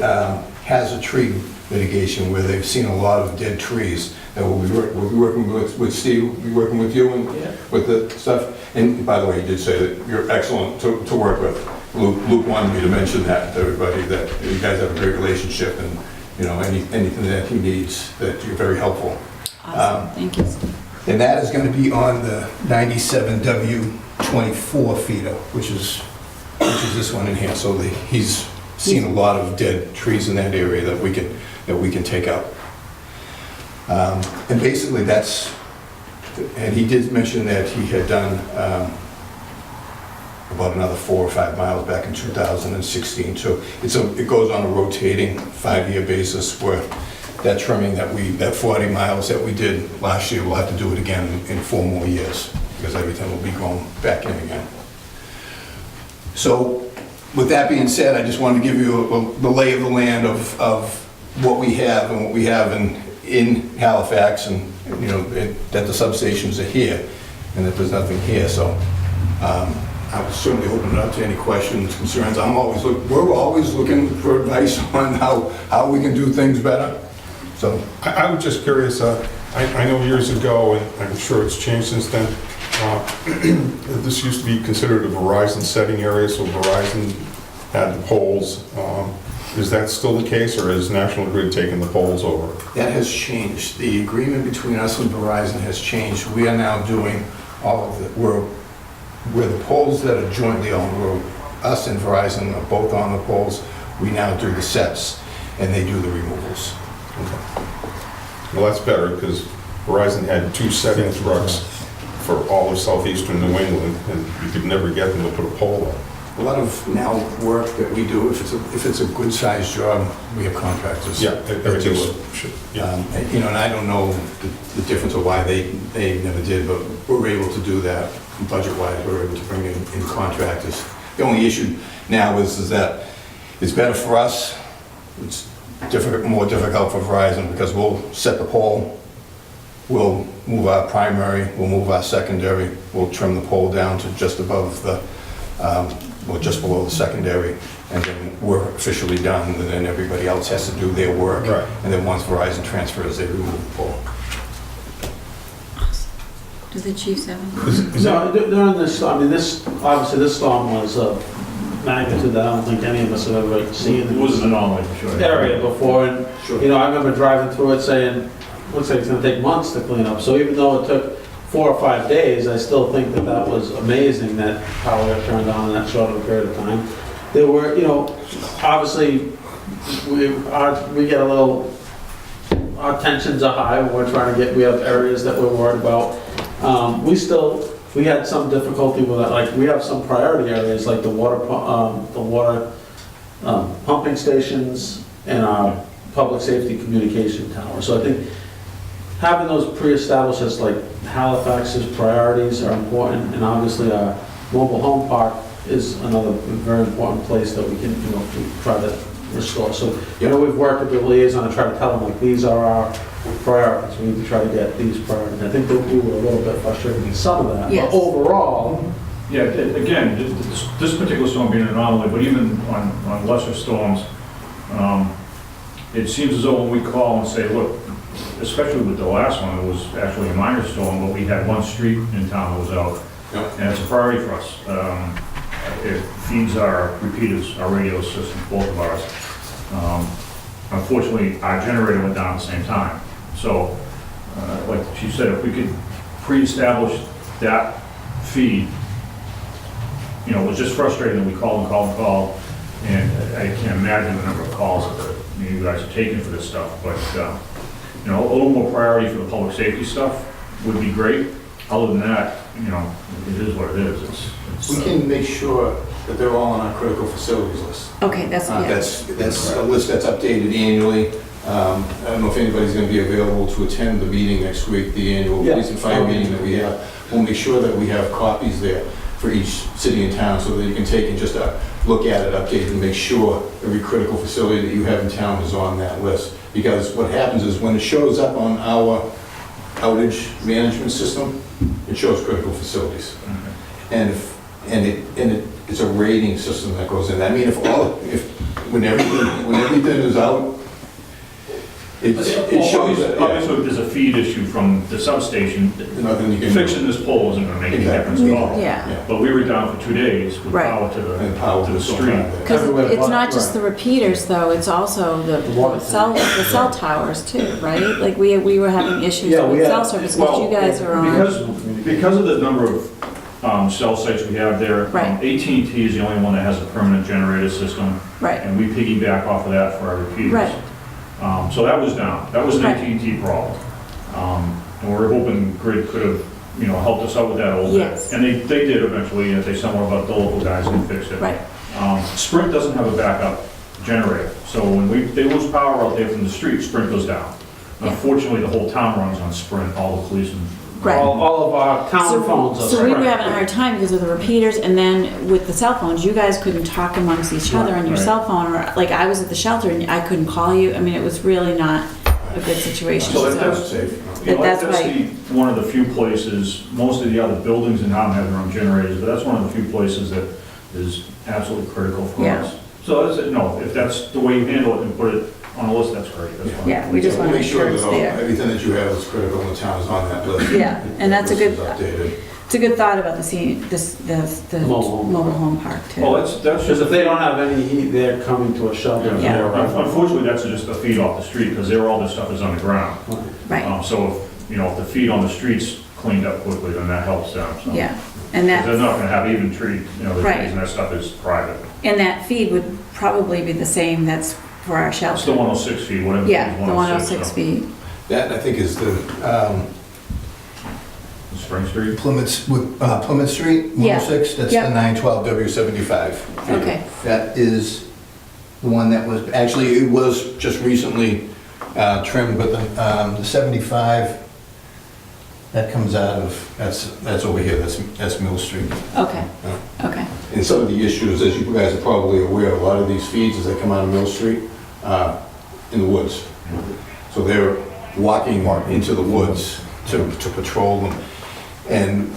has a tree mitigation where they've seen a lot of dead trees. And we'll be working with Steve, we'll be working with you and with the stuff. And by the way, he did say that you're excellent to work with. Luke wanted me to mention that to everybody, that you guys have a great relationship, and anything that he needs, that you're very helpful. Awesome, thank you. And that is going to be on the 97W24 feeder, which is this one in here. So he's seen a lot of dead trees in that area that we can take out. And basically and he did mention that he had done about another 4 or 5 miles back in 2016 too. It goes on a rotating 5-year basis, where that trimming that 40 miles that we did last year, we'll have to do it again in 4 more years, because everything will be going back in again. So with that being said, I just wanted to give you the lay of the land of what we have and what we have in Halifax, and that the substations are here and that there's nothing here. So I would certainly open it up to any questions, concerns. We're always looking for advice on how we can do things better. So I was just curious, I know years ago, and I'm sure it's changed since then, this used to be considered a Verizon setting area, so Verizon had the poles. Is that still the case, or has National Grid taken the poles over? that has changed. The agreement between us and Verizon has changed. We are now doing all of it. We're the poles that are jointly owned. Us and Verizon are both on the poles. We now do the sets, and they do the removals. Okay. Well, that's better, because Verizon had 2 setting trucks for all of southeastern New England, and you could never get them to put a pole up. A lot of now work that we do, if it's a good-sized job, we have contractors. Yeah, that everything do it. should, yeah. You know, and I don't know the difference of why they never did, but we're able to do that budget-wise. We're able to bring in contractors. The only issue now is that it's better for us. It's more difficult for Verizon because we'll set the pole, we'll move our primary, we'll move our secondary, we'll trim the pole down to just above the, just below the secondary, and then we're officially done, and then everybody else has to do their work. Right. And then once Verizon transfers, they remove the pole. Does the chief have any? No, during this, I mean, obviously this storm was a magnitude that I don't think any of us have ever seen. It was an anomaly, for sure. Area before, and, you know, I remember driving through it saying, looks like it's gonna take months to clean up. So even though it took 4 or 5 days, I still think that was amazing that power got turned on in that short of a period of time. There were, you know, obviously, we get a little, our tensions are high when we're trying to we have areas that we're worried about. We had some difficulty with it, like, we have some priority areas, like the water pumping stations and our public safety communication tower. So I think having those pre-established as like Halifax's priorities are important, and obviously our mobile home park is another very important place that we can, you know, try to restore. So, you know, we've worked with the liaison to try to tell them, like, these are our priorities. We need to try to get these priorities. I think that we were a little bit frustrated in some of that, Yes. but overall, Yeah, again, this particular storm being an anomaly, but even on lesser storms, it seems as though when we call and say, look, especially with the last one, it was actually a minor storm, but we had one street in town that was out, Yep. and it's a priority for us. It feeds our repeaters, our radio system, both of ours. Unfortunately, our generator went down at the same time. So, like she said, if we could pre-establish that feed, you know, it was just frustrating that we called and called and called, and I can't imagine the number of calls that you guys are taking for this stuff, but, you know, a little more priority for the public safety stuff would be great. Other than that, you know, it is what it is. We can make sure that they're all on our critical facilities list. Okay, that's, yeah. That's a list that's updated annually. I don't know if anybody's going to be available to attend the meeting next week, the annual Yeah. police and fire meeting that we have. We'll make sure that we have copies there for each city and town so that you can take and just look at it, update it, and make sure every critical facility that you have in town is on that list. Because what happens is when it shows up on our outage management system, it shows critical facilities. And it's a rating system that goes in. I mean, when everything is out, it shows that. Yeah. Obviously, there's a feed issue from the substation. Nothing you can do. Fixing this pole isn't gonna make any difference at all. Yeah. But we were down for 2 days with Right. power to And power the to street. Because Everywhere it's but- not just the repeaters, though, it's also the water cell towers too, right? Like, we were having issues Yeah, we with had- cell service, because you guys are on. Because of the number of cell sites we have there, Right. AT&T is the only one that has a permanent generator system, Right, and we piggyback off of that for our repeaters. right, So that was down. That was an Right. AT&T problem. And we're hoping Grid could have, you know, helped us out with that a little bit. Yes. And they did eventually, and they sent one of the local guys and fixed it. right. Sprint doesn't have a backup generator, so when they lose power out there from the street, Sprint goes down. Yeah. Unfortunately, the whole town runs on Sprint, all the police and. Right. all of our town phones are. So we were having a hard time because of the repeaters, and then with the cell phones, you guys couldn't talk amongst each other on your Right. cell phone, or, like, I was at the shelter and I couldn't call you. I mean, it was really not a good situation, So so. that's Safe. You know, That's that's right. one of the few places, most of the other buildings in town have their own generators, but that's one of the few places that is absolutely critical for Yeah. us. So that's, no, if that's the way you handle it and put it on a list, that's great, that's fine. Yeah, we just So want to we'll make sure it's that there. everything that you have is critical in the town is on that list. Yeah, and that's a List good- is updated. It's a good thought about the Mobile home mobile home park Well, too. that's Because just, if they don't have any heat, they're coming to a shelter. Yeah. unfortunately, that's just a feed off the street, because there, all this stuff is underground. Right, So if, you know, if the feed on the street's cleaned up quickly, then that helps them, so. yeah. And 'Cause they're that, not gonna have even tree, you know, the Right. trees and that stuff is private. and that feed would probably be the same that's for our It's the shelter. 106 feet, whatever. Yeah, the 106 so. feet. That, I think, is the, Spring Street? Plymouth Street, Yeah. 106, that's the Yep. 912 W75. Okay. That is the one that was, actually, it was just recently trimmed, but the 75, that comes out of, that's over here, that's Mill Street. Okay, okay. And some of the issues, as you guys are probably aware, a lot of these feeds, as they come out of Mill Street, in the woods. So they're walking into the woods to patrol them. And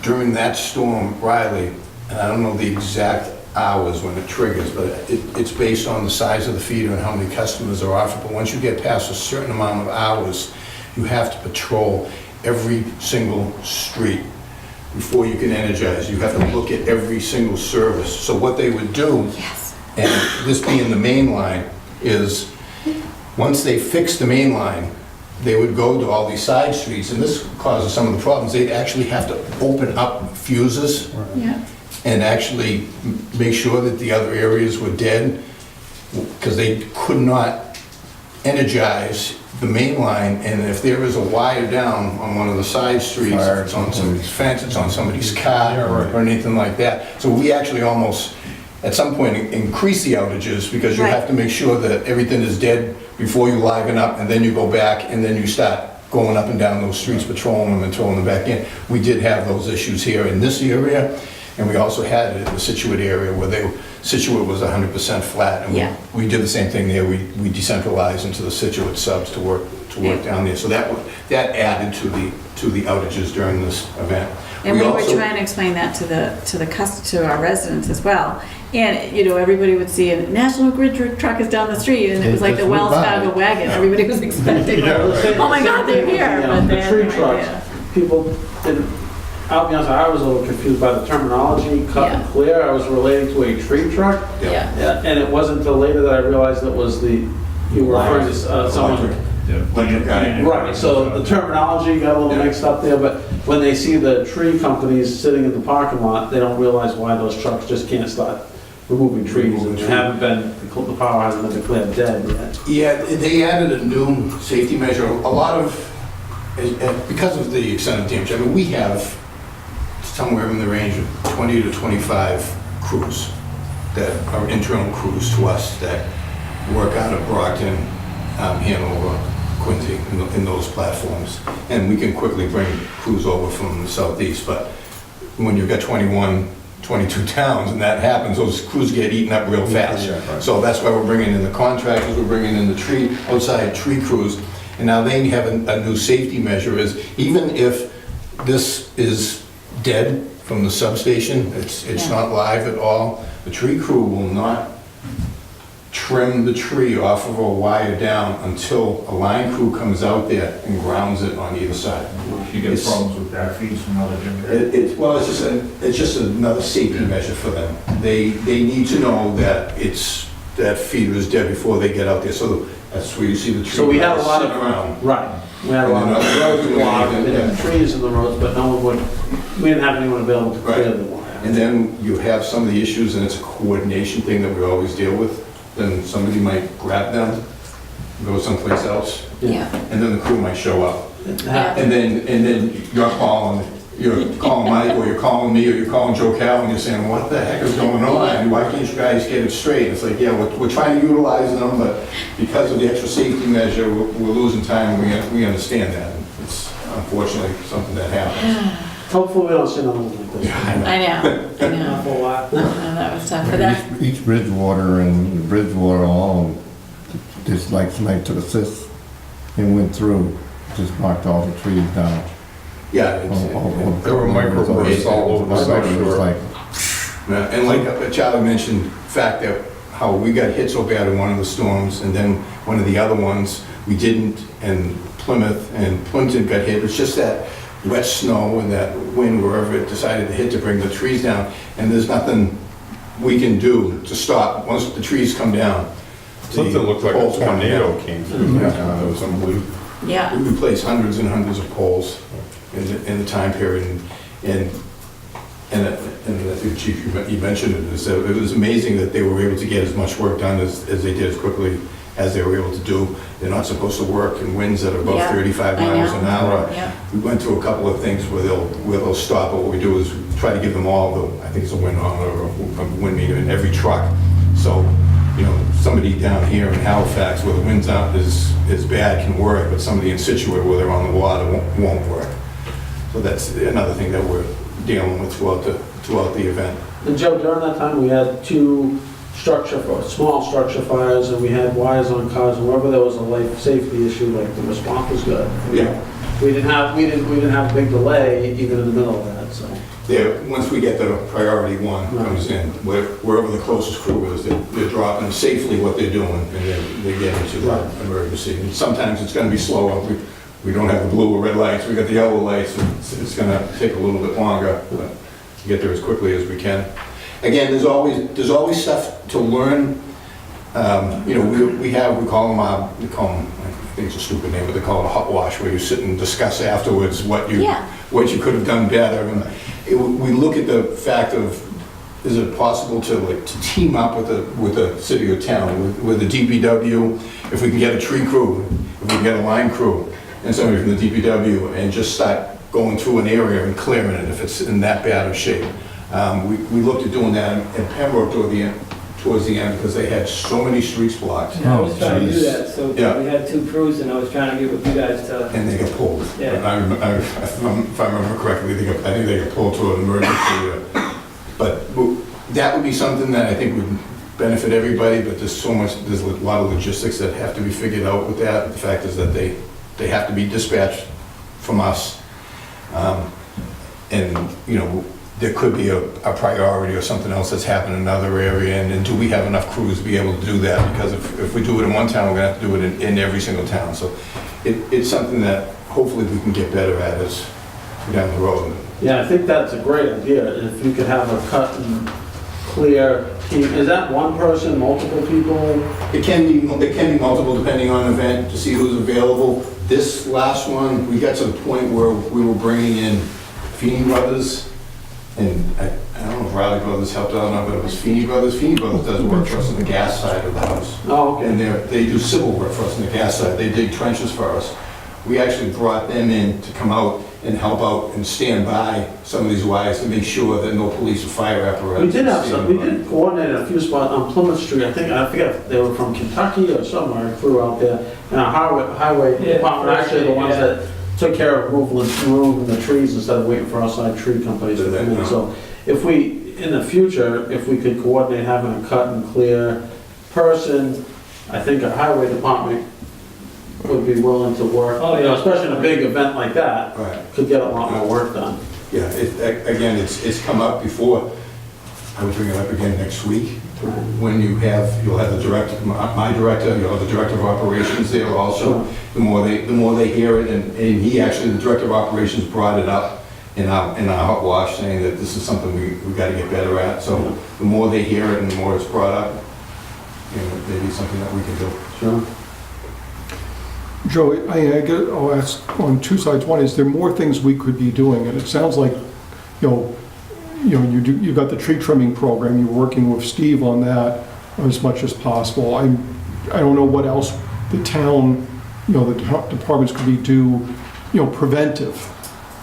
during that storm, Riley, and I don't know the exact hours when it triggers, but it's based on the size of the feeder and how many customers are offered. But once you get past a certain amount of hours, you have to patrol every single street before you can energize. You have to look at every single service. So what they would do, Yes. and this being the main line, is once they fix the main line, they would go to all these side streets, and this causes some of the problems. They'd actually have to open up fuses Yeah. and actually make sure that the other areas were dead, because they could not energize the main line, and if there is a wire down on one of the side streets, if it's on somebody's fence, it's on somebody's car, or anything like that. So we actually almost, at some point, increase the outages, because you have to make sure that everything is dead before you liven up, and then you go back, and then you start going up and down those streets, patrolling them and throwing them back in. We did have those issues here in this area, and we also had it in the Situate area, where Situate was 100% flat, and Yeah. we did the same thing there. We decentralized into the Situate subs to work down there. So that added to the outages during this event. And we were also- trying to explain that to our residents as well. And, you know, everybody would see a National Grid truck is down the street, and it was like the Wells Fargo wagon. Everybody was expecting, oh my God, they're here. But they The had tree no trucks, idea. people didn't, I'll be honest, I was a little confused by the terminology, cut and Yeah. clear. I was relating to a tree truck. Yeah. Yeah, and it wasn't until later that I realized it was you were referring to someone. Right, so the terminology got a little mixed up there, but when they see the tree companies sitting in the parking lot, they don't realize why those trucks just can't start removing trees, and the power hasn't been declared dead yet. Yeah, they added a new safety measure. A lot of, because of the extent of damage, I mean, we have somewhere in the range of 20 to 25 crews that are internal crews to us that work out of Brockton, Hanover, Quincy, in those platforms. And we can quickly bring crews over from the southeast, but when you've got 21, 22 towns and that happens, those crews get eaten up real fast. So that's why we're bringing in the contractors, we're bringing in the outside tree crews. And now they have a new safety measure, is even if this is dead from the substation, it's not live at all, the tree crew will not trim the tree off of a wire down until a line crew comes out there and grounds it on either side. You get problems with back feeds from other generators? Well, it's just another safety measure for them. They need to know that that feeder is dead before they get out there, so that's where you see the tree. So we had a lot sitting of, around. right, we had a lot of roads blocked, and there were trees in the roads, but we didn't have anyone available to clear the wire. And then you have some of the issues, and it's a coordination thing that we always deal with. Then somebody might grab them, go someplace else, Yeah. and then the crew might show up. Yeah. And then you're calling Mike, or you're calling me, or you're calling Joe Cal, and you're saying, what the heck is going on? Why can't you guys get it straight? It's like, yeah, we're trying to utilize them, but because of the extra safety measure, we're losing time, and we understand that. It's unfortunately something that happens. Hopefully we don't see another one like this. I know. Awful lot. That was tough. But that, Each Bridgewater and Bridgewater alone, just like tonight took assist and went through, just knocked all the trees down. Yeah, There were microbursts all over the site, It was sure. like, and like Charlie mentioned, the fact that how we got hit so bad in one of the storms, and then one of the other ones, we didn't, and Plymouth and Plimpton got hit. It's just that wet snow and that wind, wherever it decided to hit, to bring the trees down, and there's nothing we can do to stop, once the trees come down. Something looked like a poles come tornado down. came through. That was unbelievable. yeah. We replaced hundreds and hundreds of poles in the time period, and I think, Chief, you mentioned it, is that it was amazing that they were able to get as much work done as they did, as quickly as they were able to do. They're not supposed to work in winds that are above Yeah, 35 I miles know. an hour. Yeah. We went through a couple of things where they'll stop, but what we do is try to give them all I think it's a wind armor or a wind meter in every truck. So, somebody down here in Halifax where the winds aren't as bad can work, but somebody in Situate where they're on the water won't work. So that's another thing that we're dealing with throughout the event. And Joe, during that time, we had two small structure fires, and we had wires on cars, and wherever there was a life safety issue, like, the response was good. Yeah. We didn't have a big delay even in the middle of that, so. There, once we get the priority one comes in, wherever the closest crew is, they're dropping safely what they're doing, and they get into the emergency. And sometimes it's gonna be slower. We don't have the blue or red lights, we got the yellow lights, and it's gonna take a little bit longer, but get there as quickly as we can. Again, there's always stuff to learn. We call them, I think it's a stupid name, but they call it a hot wash, where you sit and discuss afterwards what you could have done better. And we look at the fact of, is it possible to team up with the city or town, with the DPW, if we can get a tree crew, if we can get a line crew, and somebody from the DPW, and just start going through an area and clearing it if it's in that bad of shape. We looked at doing that in Pembroke towards the end because they had so many streets blocked. Yeah, I was trying to do that, so Yeah. we had two crews, and I was trying to get with you guys to, And they got pulled. Yeah. If I remember correctly, I think they got pulled to an emergency. But that would be something that I think would benefit everybody, but there's a lot of logistics that have to be figured out with that. The fact is that they have to be dispatched from us. There could be a priority or something else that's happened in another area, and do we have enough crews to be able to do that? Because if we do it in one town, we're gonna have to do it in every single town. So it's something that hopefully we can get better at as we down the road. Yeah, I think that's a great idea, if you could have a cut and clear team. Is that one person, multiple people? It can be multiple depending on the event to see who's available. This last one, we got to the point where we were bringing in Feeney Brothers, and I don't know if Riley Brothers helped out or not, but it was Feeney Brothers. Feeney Brothers does work for us on the gas side of the house. Oh, okay. And they do civil work for us on the gas side. They dig trenches for us. We actually brought them in to come out and help out and stand by some of these wires to make sure that no police or fire apparatus. We did coordinate a few spots on Plymouth Street. I forget if they were from Kentucky or somewhere, crew out there. And our highway department, actually the ones that took care of removing the trees instead of waiting for outside tree companies to come in. So if we, in the future, if we could coordinate having a cut and clear person, I think our highway department would be willing to work, especially in a big event like that, Right. could get a lot more work done. Yeah, it's come up before. I would bring it up again next week. When you'll have the director, my director, you'll have the director of operations there also. The more they hear it, and he actually, the director of operations brought it up in our hot wash, saying that this is something we got to get better at. So the more they hear it and the more it's brought up, maybe something that we can do. Sure. Joe, I'll ask on two sides. One, is there more things we could be doing? And it sounds like, you've got the tree trimming program, you're working with Steve on that as much as possible. I don't know what else the town, the departments could be preventive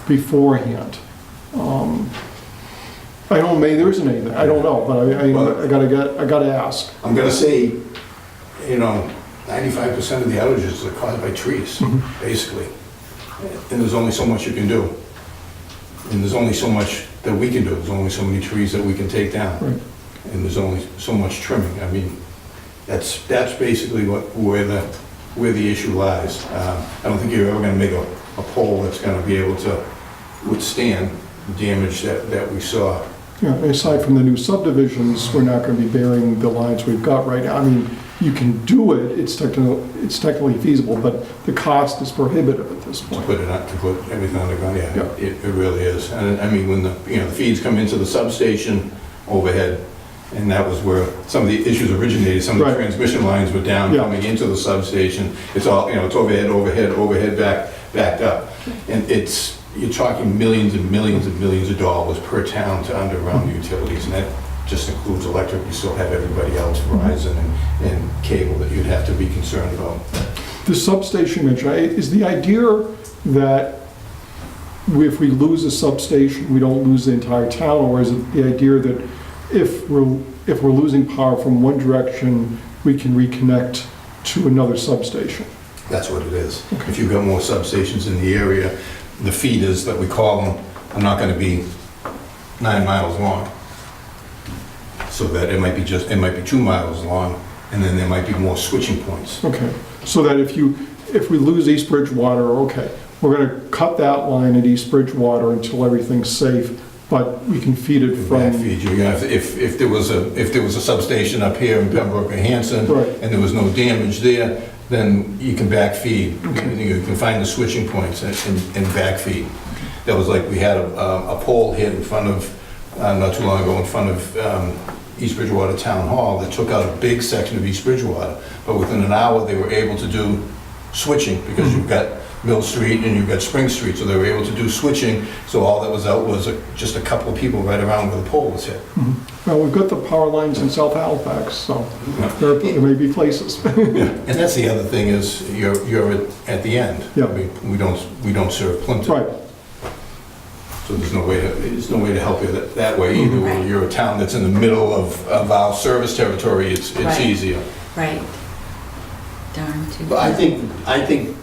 beforehand. I don't know, maybe there isn't anything, I don't know, but I gotta ask. I'm gonna say, 95% of the outages are caused by trees, basically. And there's only so much you can do. And there's only so much that we can do. There's only so many trees that we can take down. Right. And there's only so much trimming. I mean, that's basically where the issue lies. I don't think you're ever gonna make a pole that's gonna be able to withstand the damage that we saw. Yeah, aside from the new subdivisions, we're not gonna be burying the lines we've got right now. I mean, you can do it, it's technically feasible, but the cost is prohibitive at this point. To put everything on the ground, Yeah. it really is. And I mean, when the feeds come into the substation overhead, and that was where some of the issues originated, some of the Right. transmission lines were down Yeah. coming into the substation. It's all, it's overhead, backed up. And you're talking millions and millions and millions of dollars per town to underground utilities, and that just includes electric, you still have everybody else, Verizon and cable that you'd have to be concerned about. The substation, Mitch, is the idea that if we lose a substation, we don't lose the entire town, or is it the idea that if we're losing power from one direction, we can reconnect to another substation? That's what it is. If you've got more substations in the area, the feeders that we call them are not gonna be 9 miles long. So that it might be 2 miles long, and then there might be more switching points. Okay, so that if we lose East Bridgewater, okay, we're gonna cut that line at East Bridgewater until everything's safe, but we can feed it from... Backfeed you. If there was a substation up here in Pembroke or Hanson, Right. and there was no damage there, then you can backfeed. Okay. You can find the switching points and backfeed. That was like, we had a pole hit in front of, not too long ago, in front of East Bridgewater Town Hall that took out a big section of East Bridgewater. But within an hour, they were able to do switching, because you've got Mill Street and you've got Spring Street, so they were able to do switching. So all that was out was just a couple of people right around where the pole was hit. Well, we've got the power lines in South Halifax, so there may be places. And that's the other thing is, you're at the end. Yeah. I mean, we don't serve Plimpton. Right, So there's no way to help you that way either. Right. When you're a town that's in the middle of our service territory, it's Right. easier. Right. Darn too. But I think,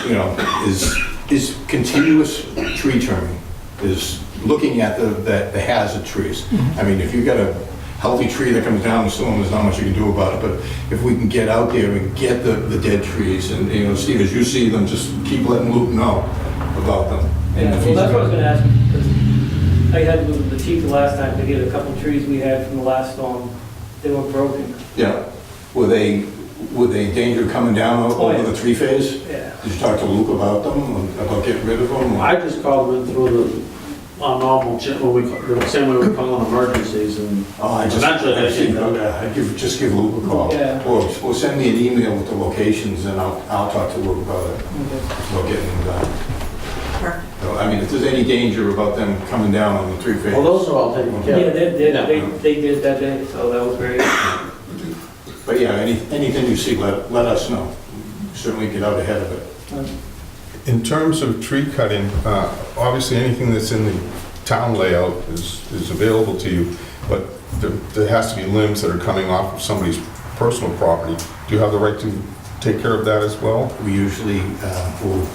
you know, is continuous tree trimming, is looking at the hazard trees. I mean, if you've got a healthy tree that comes down in the storm, there's not much you can do about it, but if we can get out there and get the dead trees, and, you know, Steve, as you see them, just keep letting Luke know about them. And Yeah, if well, he's that's what I was gonna- gonna ask, because I had with the chief the last time to get a couple trees we had from the last storm. They were broken. Yeah, were they danger coming down Oh, yeah. over the tree phase? Yeah. Did you talk to Luke about them, about getting rid of them? I just called them in through on normal, the same way we call on emergencies, and Oh, I just, eventually they seem to... just give Luke a call. Yeah. Or send me an email with the locations, and I'll talk to Luke about it, about getting them done. Perfect. So, I mean, if there's any danger about them coming down on the three phase. Well, those are all taken Yeah, care of. they did that day, so that was great. But yeah, anything you see, let us know. Certainly get out ahead of it. In terms of tree cutting, obviously anything that's in the town layout is available to you, but there has to be limbs that are coming off of somebody's personal property. Do you have the right to take care of that as well? We usually will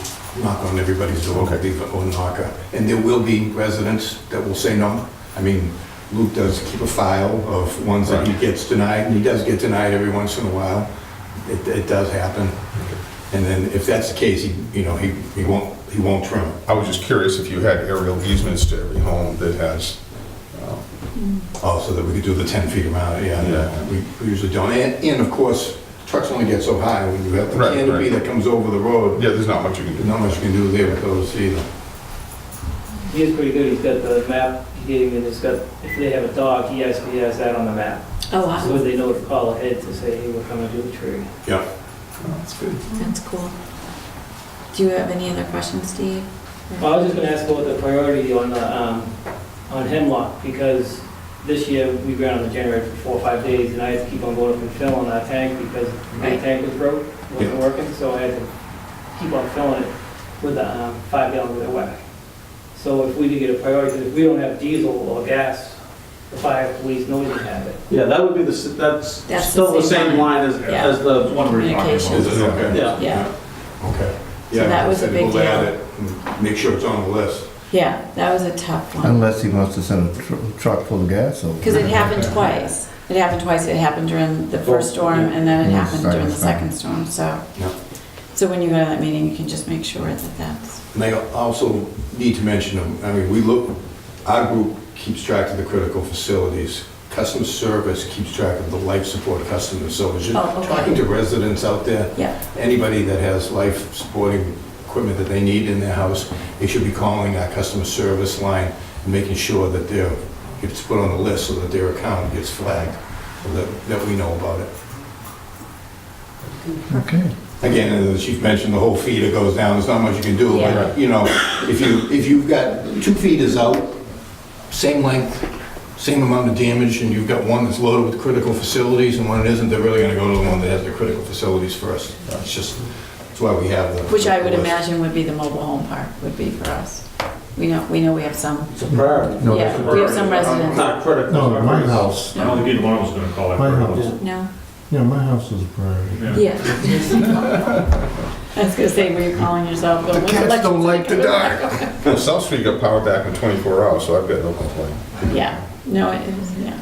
knock on everybody's door, or knock, and there will be residents that will say no. I mean, Luke does keep a file of ones that he gets denied, and he does get denied every once in a while. It does happen. And then if that's the case, he won't trim it. I was just curious if you had aerial easements to every home that has, Oh, so that we could do the 10 feet around, yeah. Yeah. We usually don't. And of course, trucks only get so high. When you have the Right, canopy right. that comes over the road, yeah, there's not much you can there's do. not much you can do there with those either. He is pretty good, he's got the map he gave me, and it's got, if they have a dog, he has that on the map. Oh, So wow. they know to call ahead to say, hey, we're coming to do a tree. Yeah. That's good. That's cool. Do you have any other questions, Steve? Well, I was just gonna ask about the priority on the, on Hemlock, because this year we ran on the generator for 4 or 5 days, and I had to keep on going up and filling our tank because my Right. tank was broke, wasn't working, so I had to keep on filling it with a 5 gallon with a whack. So if we could get a priority, because if we don't have diesel or gas, the fire, police, nobody can have it. Yeah, that would be that's That's still the the same same line as Yeah. as the... One we're talking Communication. Is it okay? Yeah. Yeah, Okay. So that was a big We'll add deal. it and make sure it's on the list. yeah, that was a tough one. Unless he wants to send a truck full of gas over. Because it happened twice. It happened twice. It happened during the first storm, and then it Yeah. happened during the second storm, so. Yeah. So when you go to that meeting, you can just make sure that that's, And I also need to mention, I mean, our group keeps track of the critical facilities. Customer service keeps track of the life support customers. So as you're Oh, okay. talking to residents out there, yeah, anybody that has life supporting equipment that they need in their house, they should be calling our customer service line and making sure that it's put on the list so that their account gets flagged, so that we know about it. Okay. Again, as the chief mentioned, the whole feeder goes down, there's not much you can do, Yeah. but, if you've got 2 feeders out, same length, same amount of damage, and you've got one that's loaded with critical facilities and one that isn't, they're really gonna go to the one that has the critical facilities first. It's just, that's why we have the. Which I would list. imagine would be the mobile home park, would be for us. We know we have some, It's a priority. No, yeah, we have some residents. Not critical. No, my house, I don't think either one of us is gonna call that. my critical. house, No? yeah, my house is a priority. Yeah. Yeah. I was gonna say, were you calling yourself? The cats don't like the dark. Well, South Street got power back in 24 hours, so I've got no complaint. Yeah, no, it is, yeah.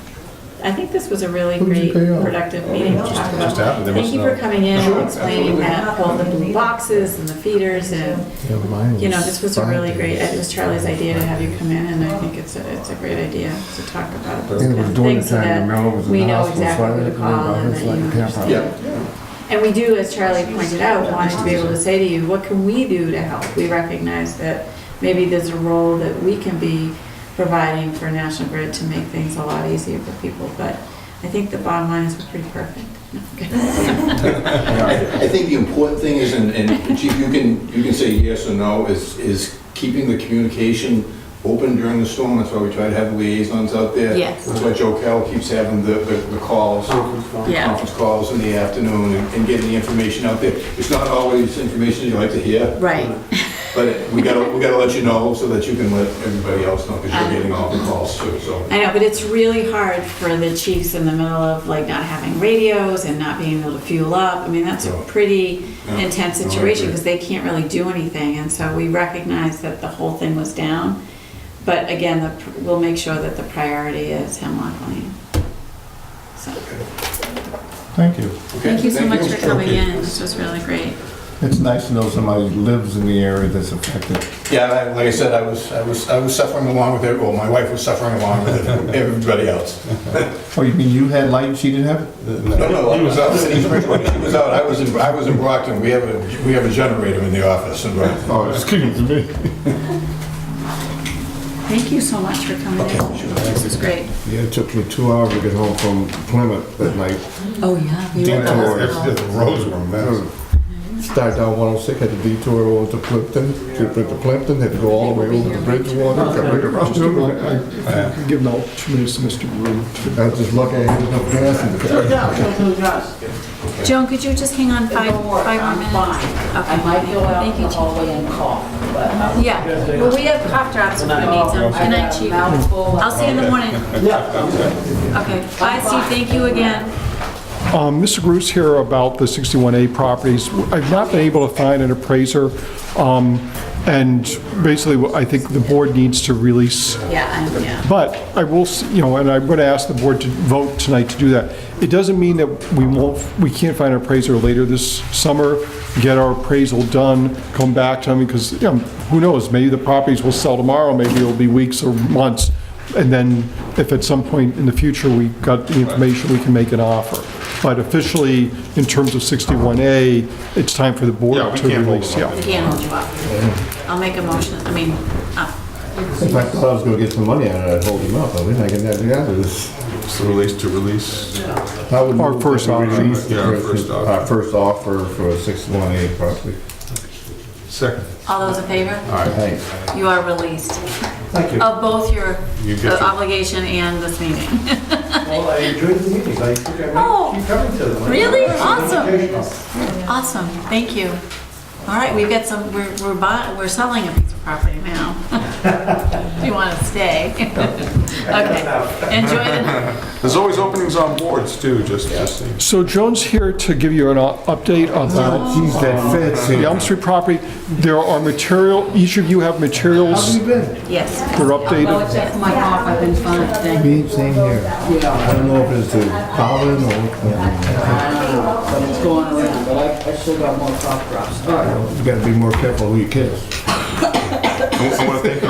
I think this was a really Who'd you great, pay off? productive meeting to talk Just about. happened, they Thank must you know. for coming in and explaining that, all the blue boxes and the feeders and, Yeah, mine you know, was this was a really 5 great, days. it was Charlie's idea to have you come in, and I think it's a great idea to talk about those And it kind was of during things the so time the Mellow that was we in the know hospital, so exactly I who to didn't know call about and this that you like camp understand. Yeah. And we do, as Charlie pointed out, wanted to be able to say to you, what can we do to help? We recognize that maybe there's a role that we can be providing for National Grid to make things a lot easier for people, but I think the bottom line is we're pretty perfect. No, okay. I think the important thing is, and Chief, you can say yes or no, is keeping the communication open during the storm. That's why we try to have liaisons out there. Yes. That's why Joe Kell keeps having the calls. Conference call. Yeah. Conference calls in the afternoon and getting the information out there. It's not always information you like to hear, Right. but we gotta let you know so that you can let everybody else know, because you're getting all the calls too, so. I know, but it's really hard for the chiefs in the middle of like not having radios and not being able to fuel up. I mean, that's a pretty Yeah. intense No, I situation agree. because they can't really do anything. And so we recognize that the whole thing was down. But again, we'll make sure that the priority is Hemlock Lane. So, Thank you. thank you so much for coming Okay. in. This was really great. It's nice to know somebody lives in the area that's affected. Yeah, like I said, I was suffering along with it, well, my wife was suffering along with it, everybody else. Oh, you mean you had light and she didn't have it? No, he was out. She was out. I was in Brockton. We have a generator in the office in Brockton. Oh, excuse me. Thank you so much for coming in. This was great. Yeah, it took me 2 hours to get home from Plymouth that night. Oh, yeah. We were at the Detour. hospital. The roads were a mess. Started down 106, had to detour over to Plimpton, had to go all the way over to Bridgewater, come back around. I can give now 2 minutes to Mr. Groom. I was just lucky I had enough gas in the car. Joan, could you just hang on five more minutes? I might go out in the hallway and cough, but. Yeah, well, we have cough drops if we need some. Good night, Chief. I'll see you in the morning. Okay, bye, Steve, thank you again. Mr. Bruce here about the 61A properties. I've not been able to find an appraiser, and basically, I think the board needs to release. Yeah. But I will, and I'm going to ask the board to vote tonight to do that. It doesn't mean that we can't find an appraiser later this summer, get our appraisal done, come back to them, because, who knows, maybe the properties will sell tomorrow, maybe it'll be weeks or months, and then if at some point in the future we got the information, we can make an offer. But officially, in terms of 61A, it's time for the board Yeah, we to can't hold release. them up. I can't hold you up. I'll make a motion, If I thought I was gonna get some money out of it, I'd hold him up, I mean, I can have the others. It's the release to release. I would Our move first that we offer. release the Yeah, our first offer. Our first offer for a 61A property. Second. all those in favor? All right. Thanks. You are released Thank you. of both your You get your- obligation and this meeting. Well, I enjoyed the meetings. I think I Oh, might keep coming to them. really? Awesome. Educational. Awesome, thank you. All right, we've got some, we're selling a piece of property now. If you want to stay. Okay, enjoy the, There's always openings on boards too, just saying. So Joan's here to give you an update about Geez, that fence the here. Elm Street property. There are each of you have materials that been? yes. are Well, updated. except for my cough, I've been fine, thank you. Me, same here. I don't know if it's the pollen or what. I don't know, but it's going around, but I still got more cough drops. All right. You gotta be more careful who you kiss. I want to thank you.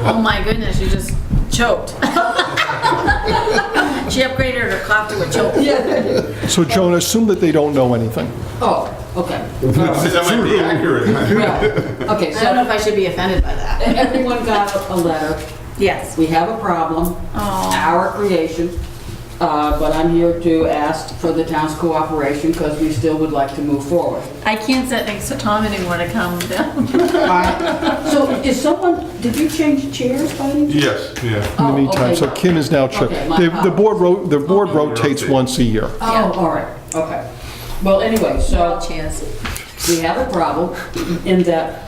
Oh my goodness, you just choked. She upgraded her cough to a choke. So Joan, assume that they don't know anything. Oh, okay. That might be accurate. Yeah. Okay, I don't know so if I should be offended by that. everyone got a letter. Yes. We have a problem, Oh, our creation. but I'm here to ask for the town's cooperation because we still would like to move forward. I can't sit next to Tom anymore to calm him down. So is someone, did you change chairs by any chance? Yes, yeah. In the Oh, meantime, so okay. Kim is now Okay, checked. my The board Okay. rotates once a year. Oh, all right, okay. Well, anyway, so Chairs. we have a problem in that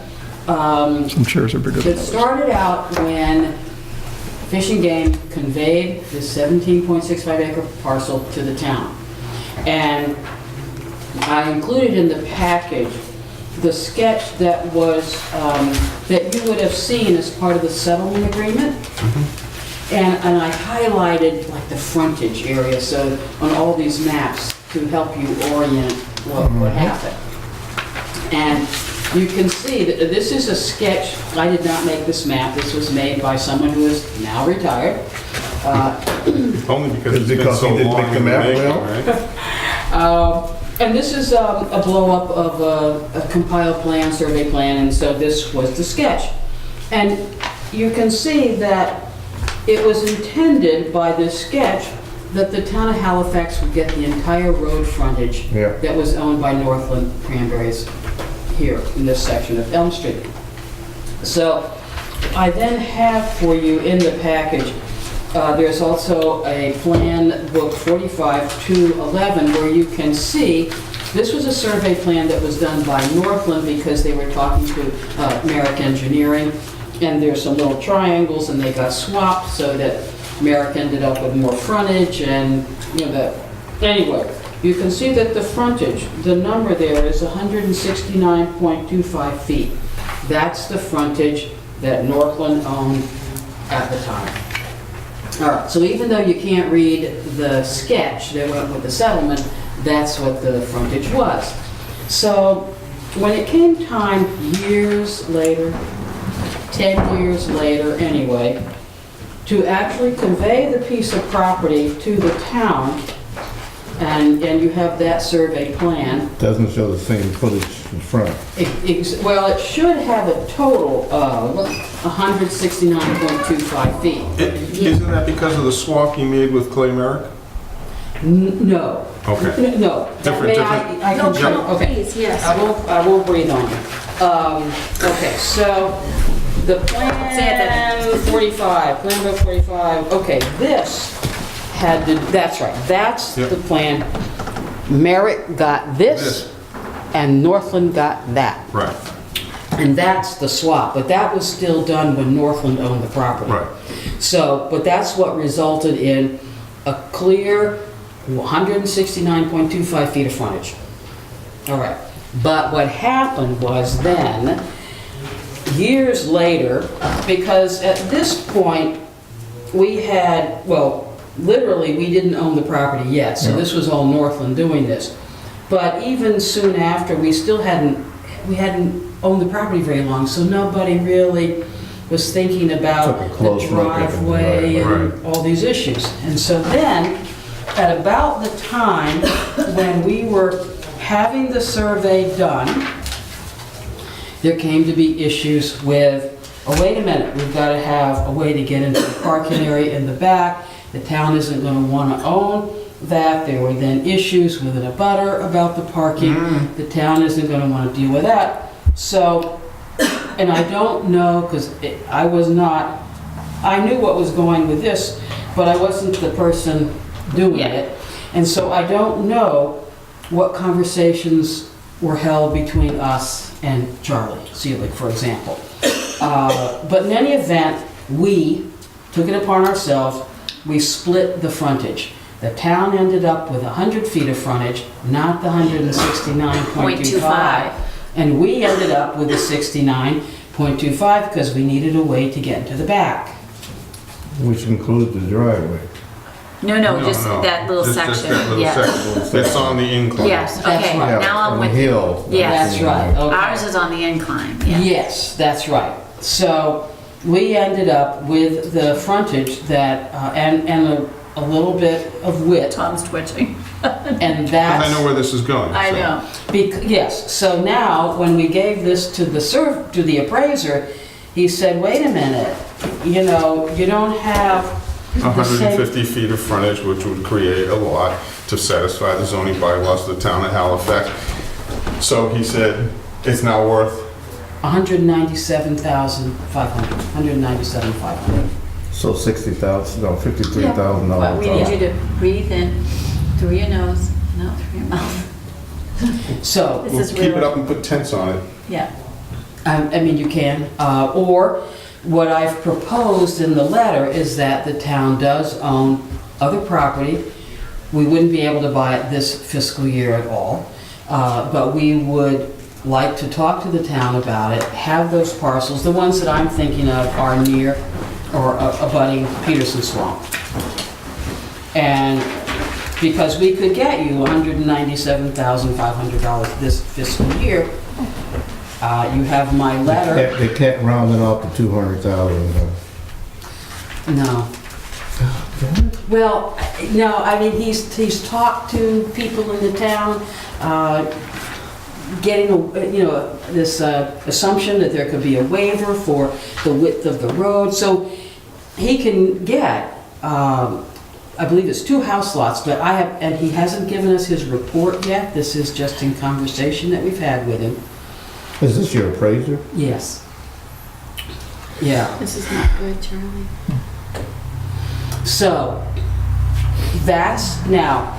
Some chairs are bigger than it others. started out when Fish and Game conveyed the 17.65 acre parcel to the town. And I included in the package the sketch that was, that you would have seen as part of the settlement agreement. And I highlighted like the frontage area, so on all these maps to help you orient what happened. And you can see that this is a sketch. I did not make this map. This was made by someone who is now retired. Only because it's been Because so he didn't long make the in the map making, well? right? And this is a blow-up of a compiled plan, survey plan, and so this was the sketch. And you can see that it was intended by this sketch that the town of Halifax would get the entire road frontage Yeah. that was owned by Northland Cranberries here in this section of Elm Street. So I then have for you in the package, there's also a plan book 45-11 where you can see this was a survey plan that was done by Northland because they were talking to Merrick Engineering, and there's some little triangles and they got swapped so that Merrick ended up with more frontage and, you know, that. Anyway, you can see that the frontage, the number there is 169.25 feet. That's the frontage that Northland owned at the time. All right, so even though you can't read the sketch that went with the settlement, that's what the frontage was. So when it came time, years later, 10 years later anyway, to actually convey the piece of property to the town, and you have that survey plan. Doesn't show the same footage in front. Well, it should have a total of 169.25 feet. Isn't that because of the swap you made with Clay Merrick? No. Okay. No. Different. I can show, okay. Please, yes. I won't breathe on it. Okay, so the plan 45, plan book 45, okay, this had to, that's right, that's Yep. the plan. Merrick got this, and Northland got that. Right, And that's the swap, but that was still done when Northland owned the property. right. So, but that's what resulted in a clear 169.25 feet of frontage. All right. But what happened was then, years later, because at this point, we had, well, literally, we didn't own the property yet, so this was all Northland doing this. But even soon after, we hadn't owned the property very long, so nobody really was thinking about Took a the close look at the driveway and driveway. all these issues. And so then, at about the time when we were having the survey done, there came to be issues with, oh, wait a minute, we've got to have a way to get into the parking area in the back. The town isn't going to want to own that. There were then issues with an abutter about the parking. The town isn't going to want to deal with that. So, and I don't know, because I knew what was going with this, but I wasn't the person doing it. And so I don't know what conversations were held between us and Charlie Seelig, for example. But in any event, we took it upon ourselves. We split the frontage. The town ended up with 100 feet of frontage, not the 169.25. And we ended up with the 69.25 because we needed a way to get into the back. Which includes the driveway. No, just that little Just section. that little Yeah. section. It's on the incline. Yes, That's okay, right. now I'm On with the you. hill. Yes. That's right. Okay. Ours is on the incline, yeah. Yes, that's right. So we ended up with the frontage that, and a little bit of width, Tom's twitching. and that's... I know where this is going. I so. know. Yes, so now, when we gave this to the appraiser, he said, wait a minute, you know, you don't have 150 feet of frontage, which would create a lot to satisfy the zoning bylaws of the town of Halifax. So he said, it's now worth, 197,500, 197,500. So 60,000, no, $53,000. But we need you to breathe in through your nose, and out through your mouth. So, This we'll is keep it real. up and put tents on it. Yeah. I mean, you can, or what I've proposed in the letter is that the town does own other property. We wouldn't be able to buy it this fiscal year at all, but we would like to talk to the town about it, have those parcels. The ones that I'm thinking of are near or abutting Peterson Swamp. And because we could get you $197,500 this fiscal year, you have my letter. They can't round it off to 200,000. No. Well, no, I mean, he's talked to people in the town, getting, this assumption that there could be a waiver for the width of the road, so he can get, I believe it's 2 house lots, but and he hasn't given us his report yet. This is just in conversation that we've had with him. Is this your appraiser? Yes. Yeah. This is not good, Charlie. So, that's, now,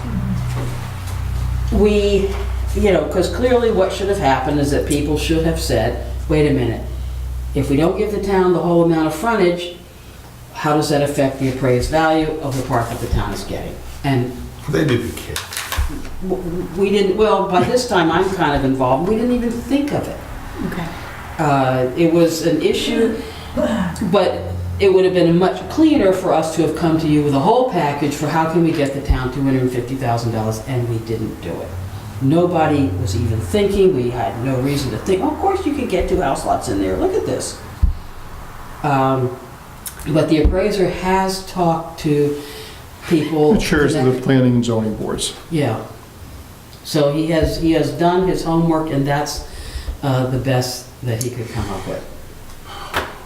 we, because clearly what should have happened is that people should have said, wait a minute, if we don't give the town the whole amount of frontage, how does that affect the appraised value of the part that the town is getting? And They didn't care. we didn't, well, by this time I'm kind of involved, we didn't even think of it. Okay. It was an issue, but it would have been much cleaner for us to have come to you with a whole package for how can we get the town $250,000, and we didn't do it. Nobody was even thinking, we had no reason to think, oh, of course you could get 2 house lots in there, look at this. But the appraiser has talked to people. The chairs of the planning and zoning boards. Yeah. So he has done his homework, and that's the best that he could come up with.